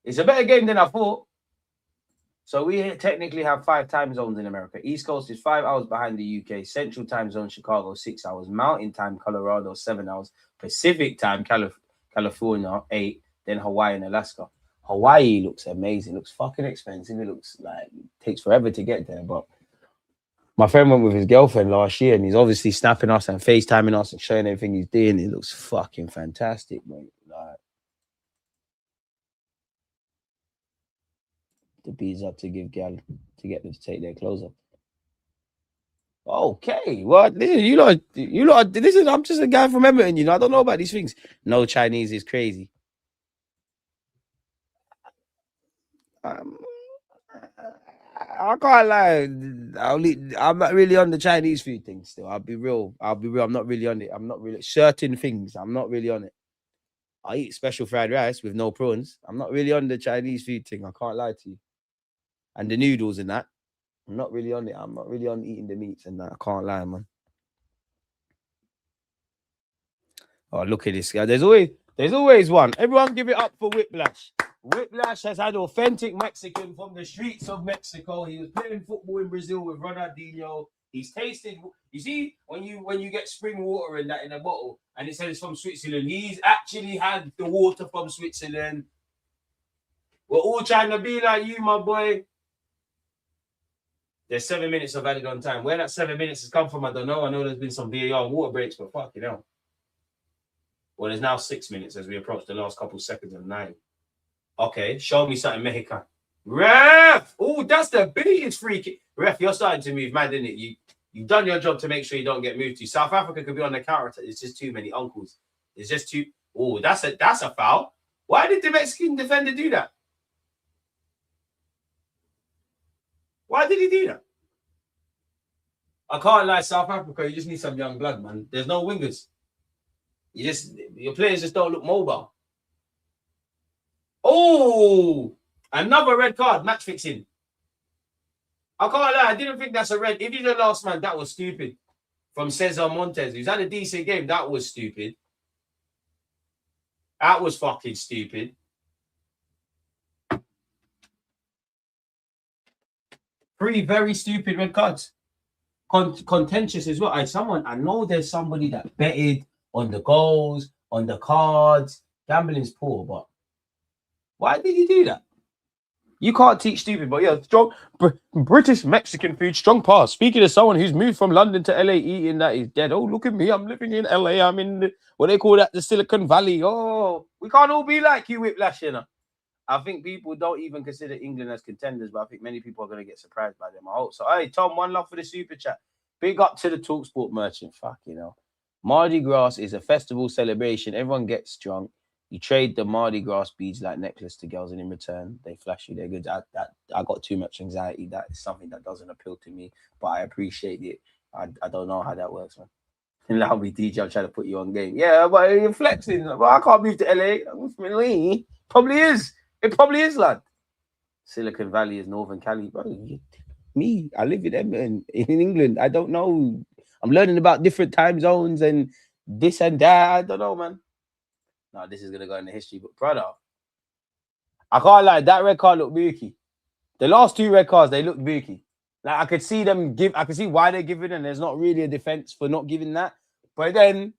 It's a better game than I thought. So we technically have 5 time zones in America. East Coast is 5 hours behind the UK. Central time zone, Chicago, 6 hours. Mountain time, Colorado, 7 hours. Pacific time, California, 8. Then Hawaii and Alaska. Hawaii looks amazing. Looks fucking expensive. It looks like it takes forever to get there. But my friend went with his girlfriend last year, and he's obviously snapping us and FaceTiming us and showing everything he's doing. It looks fucking fantastic, mate. Like, the bees up to give gal to get them to take their clothes off. Okay, well, listen, you lot, listen, I'm just a guy from Edmonton, you know, I don't know about these things. No Chinese is crazy. I can't lie. I'm not really on the Chinese food thing still. I'll be real. I'm not really on it. I'm not really certain things. I'm not really on it. I eat special fried rice with no prawns. I'm not really on the Chinese food thing. I can't lie to you. And the noodles and that. I'm not really on it. I'm not really on eating the meats and that. I can't lie, man. Oh, look at this guy. There's always one. Everyone give it up for Whiplash. Whiplash has had authentic Mexican from the streets of Mexico. He was playing football in Brazil with Ronaldinho. He's tasted. You see, when you get spring water in that in a bottle, and it says it's from Switzerland, he's actually had the water from Switzerland. We're all trying to be like you, my boy. There's 7 minutes of added on time. Where that 7 minutes has come from, I don't know. I know there's been some VAR water breaks, but fucking hell. Well, there's now 6 minutes as we approach the last couple seconds of 9. Okay, show me something, Mexican. Ref! Oh, that's the biggest free kick. Ref, you're starting to move mad, isn't it? You've done your job to make sure you don't get moved to. South Africa could be on the counter. It's just too many uncles. It's just too... Oh, that's a foul. Why did the Mexican defender do that? Why did he do that? I can't lie, South Africa, you just need some young blood, man. There's no wingers. Your players just don't look mobile. Oh, another red card, match fixing. I can't lie, I didn't think that's a red. If you're the last man, that was stupid. From Cesar Montes, who's had a decent game, that was stupid. That was fucking stupid. 3 very stupid red cards. Contentious as well. I know there's somebody that betted on the goals, on the cards. Gambling's poor, but why did he do that? You can't teach stupid, but yeah, strong British Mexican food, strong pass. Speaking of someone who's moved from London to LA eating that is dead. Oh, look at me. I'm living in LA. I'm in what they call that, the Silicon Valley. Oh, we can't all be like you, Whiplash, you know. I think people don't even consider England as contenders, but I think many people are going to get surprised by them. I hope so. Hey, Tom, one love for the super chat. Big up to the TalkSport merchant. Fuck, you know. Mardi Gras is a festival celebration. Everyone gets drunk. You trade the Mardi Gras beads like necklace to girls, and in return, they flash you their goods. I got too much anxiety. That is something that doesn't appeal to me, but I appreciate it. I don't know how that works, man. Allow me, DJ. I'm trying to put you on game. Yeah, but you're flexing. Well, I can't move to LA. Probably is. It probably is, lad. Silicon Valley is Northern Cali, bro. Me, I live in England. I don't know. I'm learning about different time zones and this and that. I don't know, man. No, this is gonna go in the history book, brother. I can't lie. That red card looked booky. The last 2 red cards, they looked booky. Like I could see them give. I could see why they're giving, and there's not really a defense for not giving that. But then,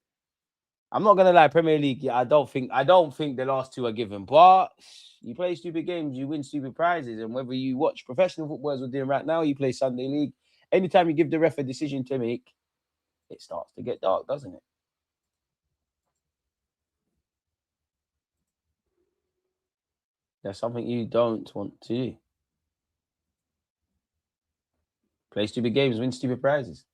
I'm not gonna lie. Premier League, I don't think the last 2 are given. But you play stupid games, you win stupid prizes, and whether you watch professional football as we're doing right now, you play Sunday League. Anytime you give the ref a decision to make, it starts to get dark, doesn't it? There's something you don't want to do. Play stupid games, win stupid prizes.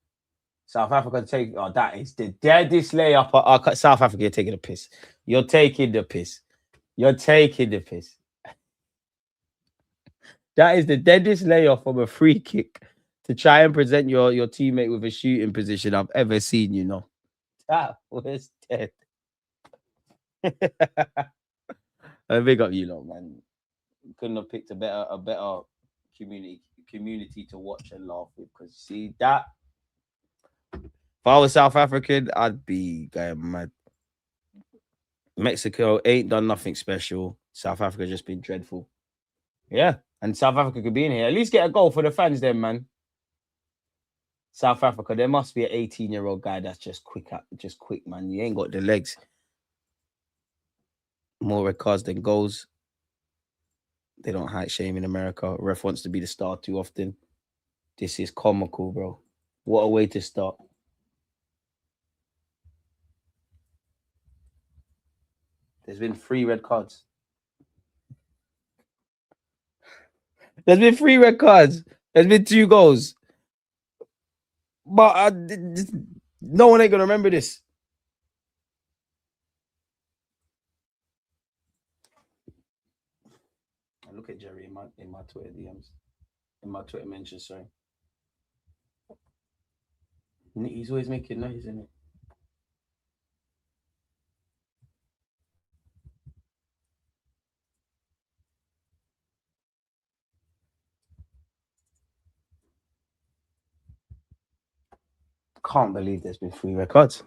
South Africa take. Oh, that is the deadest layup. South Africa, you're taking the piss. You're taking the piss. You're taking the piss. That is the deadest layoff from a free kick to try and present your teammate with a shooting position I've ever seen, you know. That was dead. Big up you lot, man. Couldn't have picked a better community to watch and laugh with, because see that. If I was South African, I'd be going mad. Mexico ain't done nothing special. South Africa just been dreadful. Yeah, and South Africa could be in here. At least get a goal for the fans then, man. South Africa, there must be an 18-year-old guy that's just quick, man. You ain't got the legs. More red cards than goals. They don't height shame in America. Ref wants to be the star too often. This is comical, bro. What a way to start. There's been 3 red cards. There's been 3 red cards. There's been 2 goals. But no one ain't going to remember this. I look at Jerry in my Twitter DMs. In my Twitter mentions, sorry. He's always making noise, isn't it? Can't believe there's been 3 records.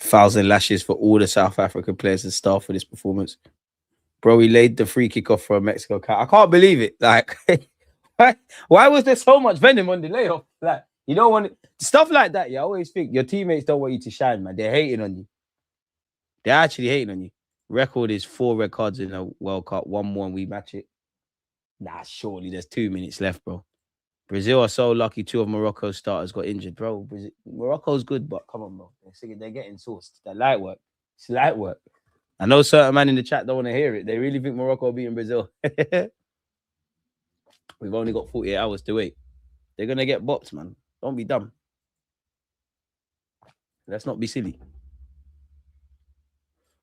1,000 lashes for all the South African players and staff for this performance. Bro, he laid the free kick off for a Mexico cat. I can't believe it. Like, why was there so much venom on the layoff? Like, you don't want stuff like that. You always think your teammates don't want you to shine, man. They're hating on you. They're actually hating on you. Record is 4 red cards in a World Cup. 1 more and we match it. Nah, surely there's 2 minutes left, bro. Brazil are so lucky 2 of Morocco's starters got injured, bro. Morocco's good, but come on, bro. They're getting sourced. They're light work. It's light work. I know certain man in the chat don't want to hear it. They really think Morocco will be in Brazil. We've only got 48 hours to wait. They're going to get bopped, man. Don't be dumb. Let's not be silly.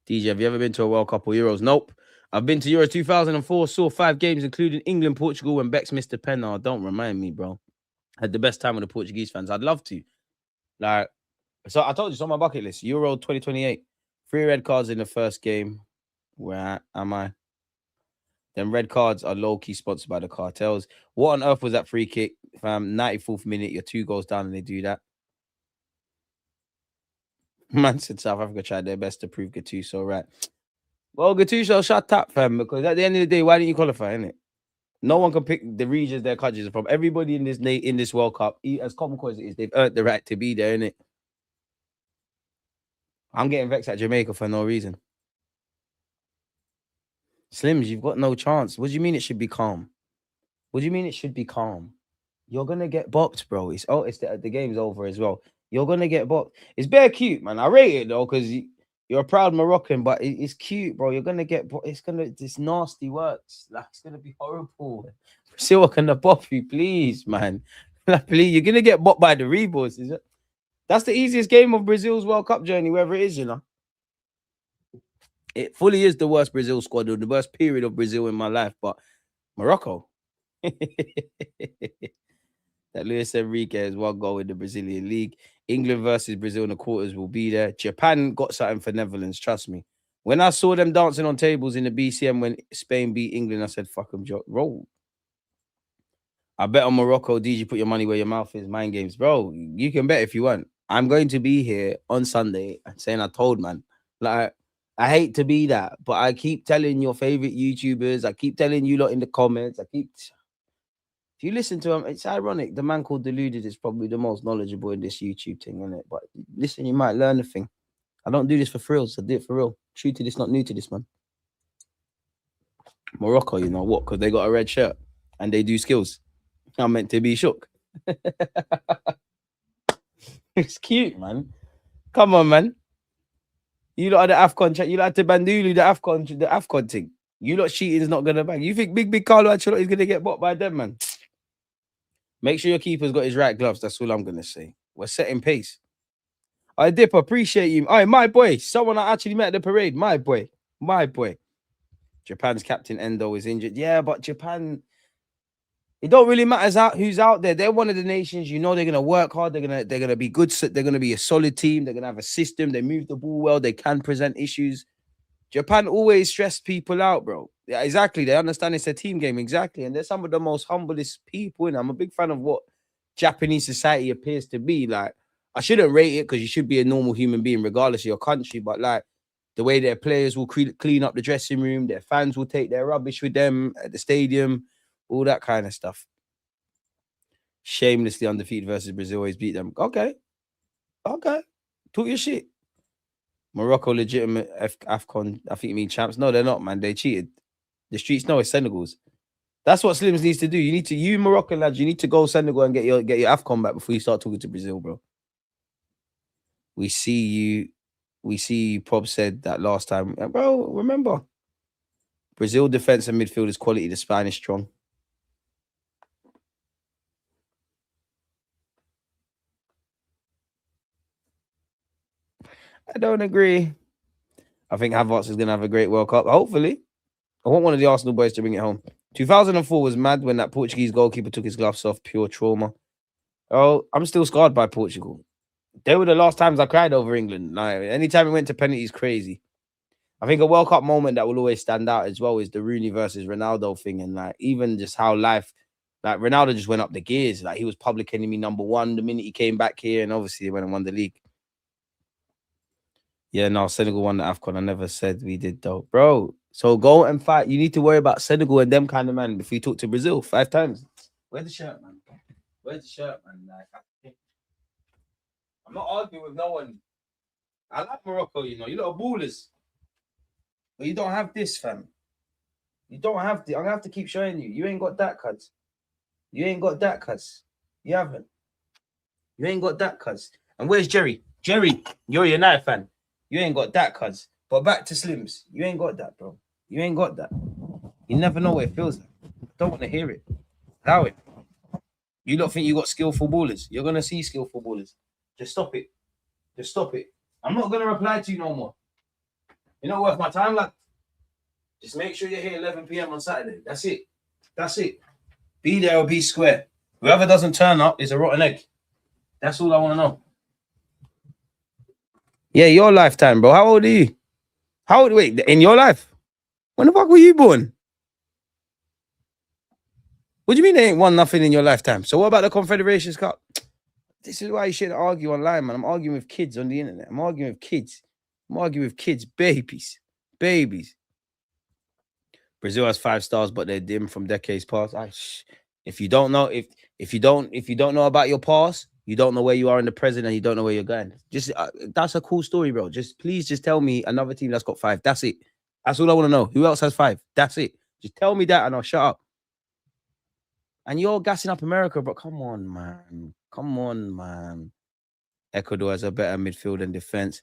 DJ, have you ever been to a World Cup or Euros? Nope. I've been to Euro 2004, saw 5 games, including England, Portugal, and Bex missed a pen. Oh, don't remind me, bro. Had the best time with the Portuguese fans. I'd love to. Like, so I told you, it's on my bucket list. Euro 2028. 3 red cards in the first game. Where am I? Then red cards are low-key sponsored by the cartels. What on earth was that free kick? Fam, 94th minute, you're 2 goals down and they do that. Man said South Africa tried their best to prove Gattuso right. Well, Gattuso, shut up, fam, because at the end of the day, why didn't you qualify, innit? No one can pick the regions their countries are from. Everybody in this World Cup, as comical as it is, they've earned the right to be there, innit? I'm getting vexed at Jamaica for no reason. Slims, you've got no chance. What do you mean it should be calm? What do you mean it should be calm? You're gonna get bopped, bro. It's the game's over as well. You're gonna get bopped. It's bare cute, man. I rate it though, because you're a proud Moroccan, but it's cute, bro. You're gonna get this nasty works. Like it's gonna be horrible. Brazil are gonna bop you, please, man. Like, please, you're gonna get bopped by the reboards. Is it? That's the easiest game of Brazil's World Cup journey, wherever it is, you know. It fully is the worst Brazil squad or the worst period of Brazil in my life, but Morocco. That Luis Enrique has one goal in the Brazilian league. England versus Brazil in the quarters will be there. Japan got something for Netherlands, trust me. When I saw them dancing on tables in the BCM when Spain beat England, I said, fuck them, roll. I bet on Morocco. DG, put your money where your mouth is. Mind games. Bro, you can bet if you want. I'm going to be here on Sunday saying I told, man. Like, I hate to be that, but I keep telling your favorite YouTubers. I keep telling you lot in the comments. If you listen to him, it's ironic. The man called Deluded is probably the most knowledgeable in this YouTube thing, isn't it? But listen, you might learn a thing. I don't do this for thrills. I do it for real. True to this, not new to this, man. Morocco, you know what? Because they got a red shirt and they do skills. I'm meant to be shook. It's cute, man. Come on, man. You lot are the AFCON chat. You like to bandulu the AFCON thing. You lot cheating is not gonna bang. You think big Carlo Ancelotti is gonna get bought by them, man? Make sure your keeper's got his right gloves. That's all I'm gonna say. We're setting pace. I Dip, appreciate you. All right, my boy. Someone I actually met at the parade. My boy. Japan's captain Endo is injured. Yeah, but Japan. It don't really matter who's out there. They're one of the nations. You know they're gonna work hard. They're gonna be good. They're gonna be a solid team. They're gonna have a system. They move the ball well. They can present issues. Japan always stress people out, bro. Yeah, exactly. They understand it's a team game, exactly. And they're some of the most humblest people. And I'm a big fan of what Japanese society appears to be. Like, I shouldn't rate it because you should be a normal human being regardless of your country. But like the way their players will clean up the dressing room, their fans will take their rubbish with them at the stadium. All that kind of stuff. Shamelessly undefeated versus Brazil, always beat them. Okay. Talk your shit. Morocco legitimate AFCON, I think you mean champs. No, they're not, man. They cheated. The streets know it's Senegal's. That's what Slims needs to do. You Moroccan lads, you need to go Senegal and get your AFCON back before you start talking to Brazil, bro. We see you. Prob said that last time. Bro, remember. Brazil defense and midfield is quality. The Spanish strong. I don't agree. I think Havertz is going to have a great World Cup. Hopefully. I want one of the Arsenal boys to bring it home. 2004 was mad when that Portuguese goalkeeper took his gloves off. Pure trauma. Oh, I'm still scarred by Portugal. They were the last times I cried over England. Like, anytime we went to penalties, crazy. I think a World Cup moment that will always stand out as well is the Rooney versus Ronaldo thing. And like, even just how life, like Ronaldo just went up the gears. Like, he was public enemy #1 the minute he came back here. And obviously, he went and won the league. Yeah, no, Senegal won the AFCON. I never said we did, though. Bro, so go and fight. You need to worry about Senegal and them kind of man before you talk to Brazil 5 times. Where's the shirt, man? Where's the shirt, man? Like, I'm not arguing with no one. I like Morocco, you know. You lot are ballers. But you don't have this, fam. You don't have the. I'm going to have to keep showing you. You ain't got that, cuz. You ain't got that, cuz. You haven't. You ain't got that, cuz. And where's Jerry? Jerry, you're a United fan. You ain't got that, cuz. But back to Slims. You ain't got that, bro. You ain't got that. You never know what it feels like. I don't want to hear it. Allow it. You don't think you got skillful ballers. You're going to see skillful ballers. Just stop it. Just stop it. I'm not going to reply to you no more. You're not worth my time, lad. Just make sure you're here 11 p.m. on Saturday. That's it. That's it. Be there or be square. Whoever doesn't turn up is a rotten egg. That's all I want to know. Yeah, your lifetime, bro. How old are you? Wait, in your life? When the fuck were you born? What do you mean they ain't won nothing in your lifetime? So what about the Confederations Cup? This is why you shouldn't argue online, man. I'm arguing with kids on the internet. I'm arguing with kids. Babies. Brazil has 5 stars, but they're dim from decades past. If you don't know, if you don't know about your past, you don't know where you are in the present, and you don't know where you're going. Just that's a cool story, bro. Just please, just tell me another team that's got 5. That's it. That's all I want to know. Who else has 5? That's it. Just tell me that, and I'll shut up. And you're gassing up America, bro. Come on, man. Come on, man. Ecuador has a better midfield and defense.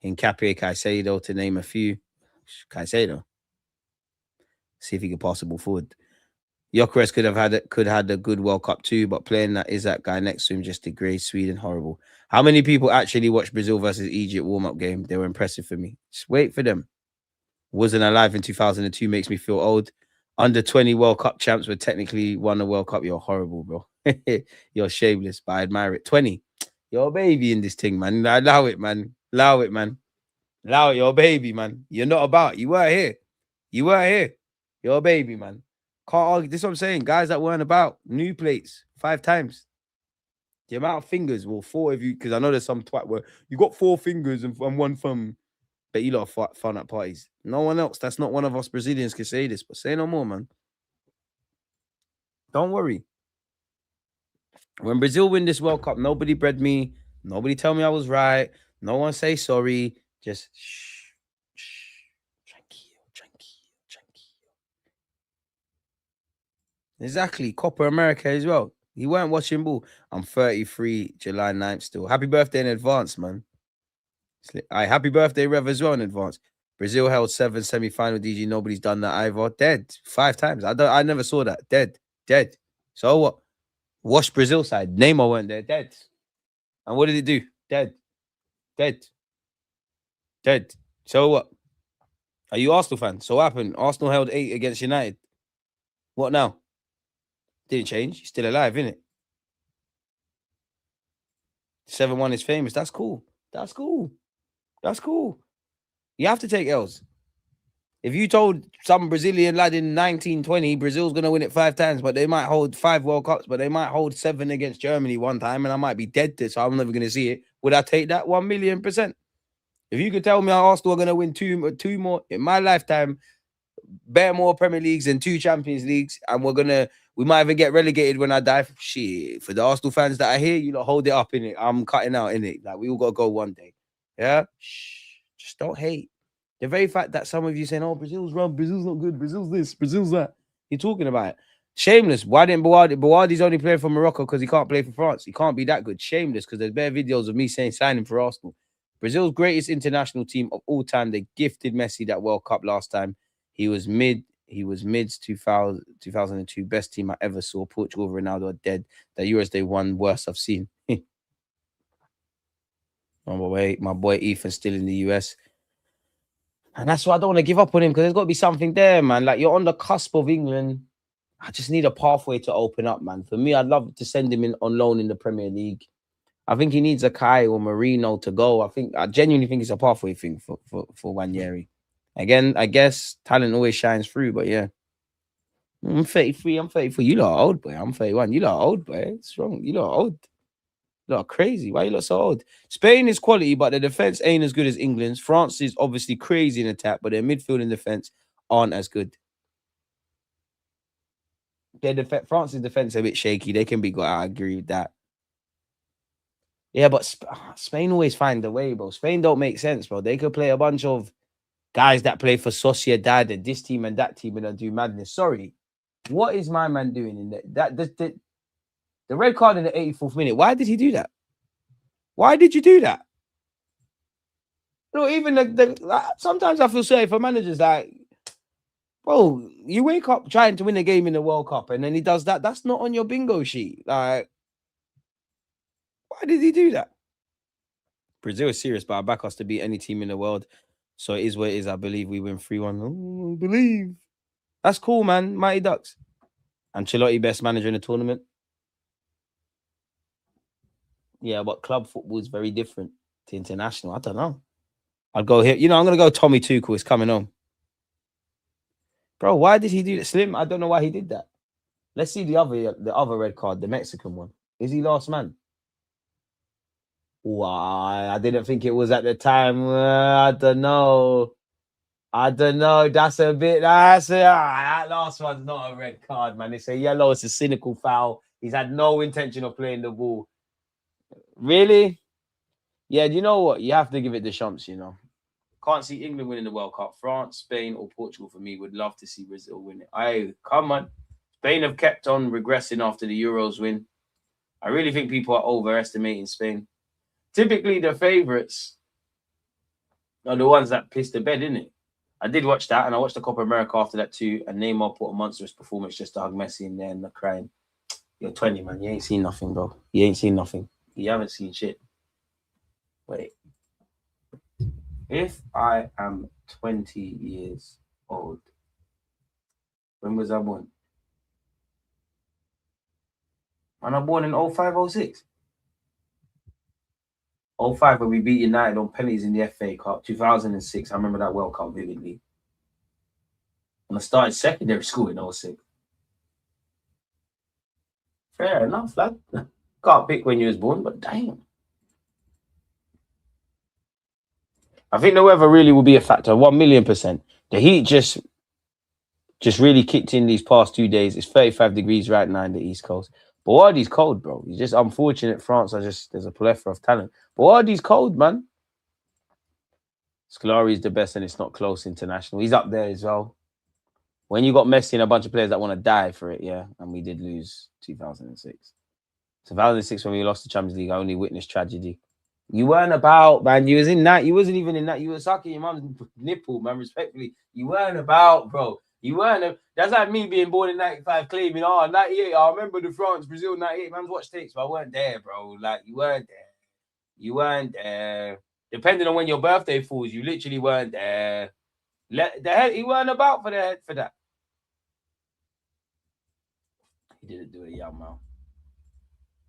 Hincapié, Caicedo, to name a few. Caicedo. See if he can pass the ball forward. Gyökeres could had a good World Cup too, but playing that Isak guy next to him just degrades Sweden. Horrible. How many people actually watched Brazil versus Egypt warm-up game? They were impressive for me. Just wait for them. Wasn't alive in 2002 makes me feel old. Under 20 World Cup champs were technically won the World Cup. You're horrible, bro. You're shameless, but I admire it. 20. You're a baby in this thing, man. Allow it, man. Allow it, man. Allow it. You're a baby, man. You're not about. You weren't here. You weren't here. You're a baby, man. Can't argue. This is what I'm saying. Guys that weren't about. New plates. 5 times. The amount of fingers, well, 4 of you, because I know there's some twat where you got 4 fingers and 1 thumb. Bet you lot are fun at parties. No one else. That's not one of us Brazilians can say this, but say no more, man. Don't worry. When Brazil win this World Cup, nobody bred me. Nobody tell me I was right. No one say sorry. Just shh. Tranquilo. Exactly. Copa America as well. You weren't watching ball. I'm 33, July 9th still. Happy birthday in advance, man. Happy birthday, Rev, as well in advance. Brazil held 7 semi-final DG. Nobody's done that either. Dead 5 times. I never saw that. Dead. So what? Watch Brazil side. Neymar weren't there. Dead. And what did it do? Dead. So what? Are you Arsenal fan? So what happened? Arsenal held 8 against United. What now? Didn't change. He's still alive, isn't it? 7-1 is famous. That's cool. You have to take L's. If you told some Brazilian lad in 1920 Brazil's going to win it 5 times, but they might hold 5 World Cups, but they might hold 7 against Germany one time, and I might be dead to it, so I'm never going to see it, would I take that? 1,000,000%. If you could tell me Arsenal are going to win two more in my lifetime, better more Premier Leagues and 2 Champions Leagues, and we might even get relegated when I die. Shit, for the Arsenal fans that are here, you lot hold it up, innit? I'm cutting out, innit? Like, we all got to go one day. Yeah? Shh. Just don't hate. The very fact that some of you saying, oh, Brazil's wrong, Brazil's not good, Brazil's this, Brazil's that. You're talking about it. Shameless. Why didn't Boardi's only playing for Morocco because he can't play for France? He can't be that good. Shameless, because there's bare videos of me saying signing for Arsenal. Brazil's greatest international team of all time. They gifted Messi that World Cup last time. He was mid's 2002 best team I ever saw. Portugal, Ronaldo are dead. The Euros they won, worst I've seen. My boy Ethan's still in the US. And that's why I don't want to give up on him, because there's got to be something there, man. Like, you're on the cusp of England. I just need a pathway to open up, man. For me, I'd love to send him in on loan in the Premier League. I think he needs a Kai or Marino to go. I genuinely think it's a pathway thing for Wanyeri. Again, I guess talent always shines through, but yeah. I'm 33. I'm 34. You lot are old, boy. I'm 31. You lot are old, boy. It's wrong. You lot are old. You lot are crazy. Why you lot so old? Spain is quality, but the defense ain't as good as England's. France is obviously crazy in attack, but their midfield and defense aren't as good. France's defense is a bit shaky. They can be good. I agree with that. Yeah, but Spain always find a way, bro. Spain don't make sense, bro. They could play a bunch of guys that play for Sociedad and this team and that team and do madness. Sorry. What is my man doing in the red card in the 84th minute? Why did he do that? Why did you do that? You know, even sometimes I feel sorry for managers. Like, bro, you wake up trying to win a game in the World Cup and then he does that. That's not on your bingo sheet. Like, why did he do that? Brazil is serious, but I back us to beat any team in the world. So it is what it is. I believe we win 3-1. Oh, believe. That's cool, man. Mighty Ducks. Ancelotti, best manager in the tournament. Yeah, but club football is very different to international. I don't know. I'd go here. You know, I'm going to go Tommy Tuchel. It's coming on. Bro, why did he do that? Slim, I don't know why he did that. Let's see the other red card, the Mexican one. Is he last man? Why? I didn't think it was at the time. I don't know. I don't know. That's a bit. That last one's not a red card, man. It's a yellow. It's a cynical foul. He's had no intention of playing the ball. Really? Yeah. Do you know what? You have to give it the Champs. You know, can't see England winning the World Cup. France, Spain, or Portugal for me. Would love to see Brazil win it. Come on. Spain have kept on regressing after the Euros win. I really think people are overestimating Spain. Typically, the favourites are the ones that piss the bed, innit? I did watch that, and I watched the Copa America after that too. And Neymar put a monstrous performance just to hug Messi in there and they're crying. You're 20, man. You ain't seen nothing, bro. You ain't seen nothing. You haven't seen shit. Wait. If I am 20 years old, when was I born? Man, I was born in 05, 06. 05 when we beat United on penalties in the FA Cup. 2006, I remember that World Cup vividly. And I started secondary school in 06. Fair enough, lad. Can't pick when you was born, but damn. I think the weather really will be a factor, 1,000,000%. The heat just really kicked in these past 2 days. It's 35 degrees right now in the East Coast. But Wardy's cold, bro. It's just unfortunate France there's a plethora of talent. But Wardy's cold, man. Scolari's the best and it's not close international. He's up there as well. When you got Messi and a bunch of players that want to die for it, yeah. And we did lose 2006. 2006 when we lost the Champions League, I only witnessed tragedy. You weren't about, man. You was in that. You wasn't even in that. You were sucking your mum's nipple, man, respectfully. You weren't about, bro. You weren't. That's like me being born in 95 claiming, 98. I remember the France, Brazil 98. Man's watched tapes, but I weren't there, bro. Like, you weren't there. You weren't there. Depending on when your birthday falls, you literally weren't there. He weren't about for that. He didn't do it, young man.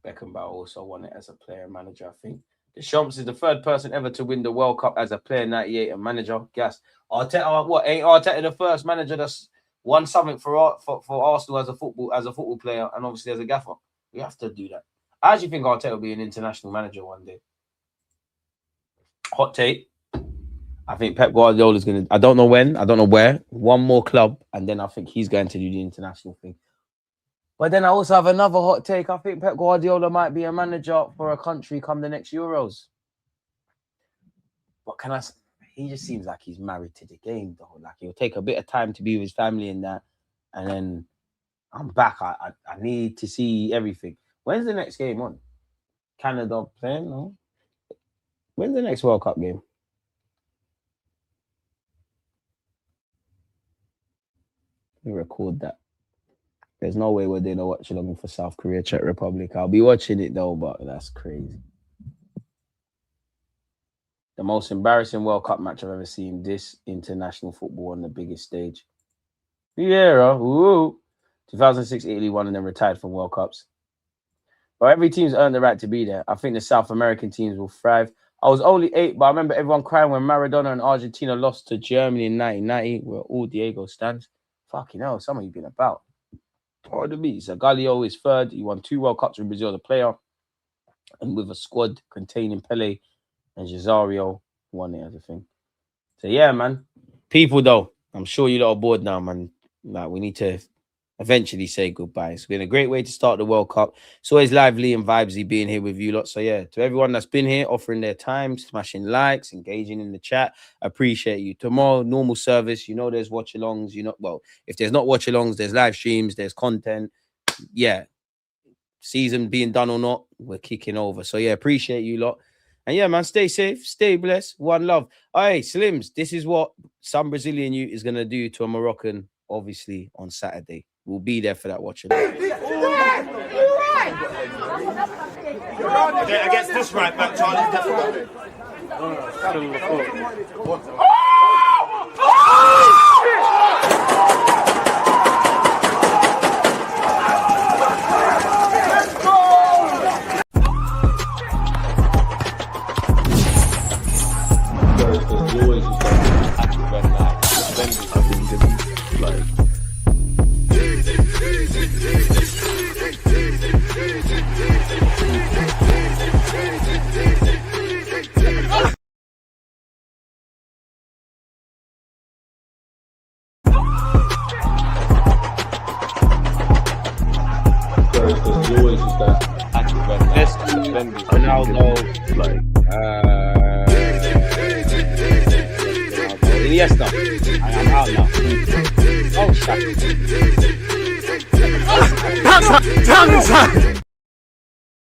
Beckenbauer also won it as a player and manager, I think. Deschamps is the third person ever to win the World Cup as a player, 98, and manager. Gas. Arteta, what? Ain't Arteta the first manager that's won something for Arsenal as a football player and obviously as a gaffer? We have to do that. I actually think Arteta will be an international manager one day. Hot take. I think Pep Guardiola is going to, I don't know when, I don't know where, one more club, and then I think he's going to do the international thing. But then I also have another hot take. I think Pep Guardiola might be a manager for a country come the next Euros. But he just seems like he's married to the game, though. Like, he'll take a bit of time to be with his family and that. And then I'm back. I need to see everything. When's the next game on? Canada playing? No? When's the next World Cup game? Let me record that. There's no way we're doing a watch along for South Korea, Czech Republic. I'll be watching it though, but that's crazy. The most embarrassing World Cup match I've ever seen. This international football on the biggest stage. Vieira, woo. 2006, Italy won and then retired from World Cups. But every team's earned the right to be there. I think the South American teams will thrive. I was only 8, but I remember everyone crying when Maradona and Argentina lost to Germany in 1990, where all Diego stands. Fucking hell, some of you been about. Pardon me. Zagallo is third. He won 2 World Cups with Brazil, the player, and with a squad containing Pele and Cesario, won it as a thing. So yeah, man. People though, I'm sure you lot are bored now, man. Like, we need to eventually say goodbye. It's been a great way to start the World Cup. It's always lively and vibesy being here with you lot. So yeah, to everyone that's been here, offering their time, smashing likes, engaging in the chat, appreciate you. Tomorrow, normal service. You know, there's watch-alongs. Well, if there's not watch-alongs, there's live streams, there's content. Yeah, season being done or not, we're kicking over. So yeah, appreciate you lot. And yeah, man, stay safe, stay blessed, one love. Hey, Slims, this is what some Brazilian youth is gonna do to a Moroccan, obviously, on Saturday. We'll be there for that watching. Against this right back, Charlie. Ronaldo, Iniesta. I'm out now. Oh, shit.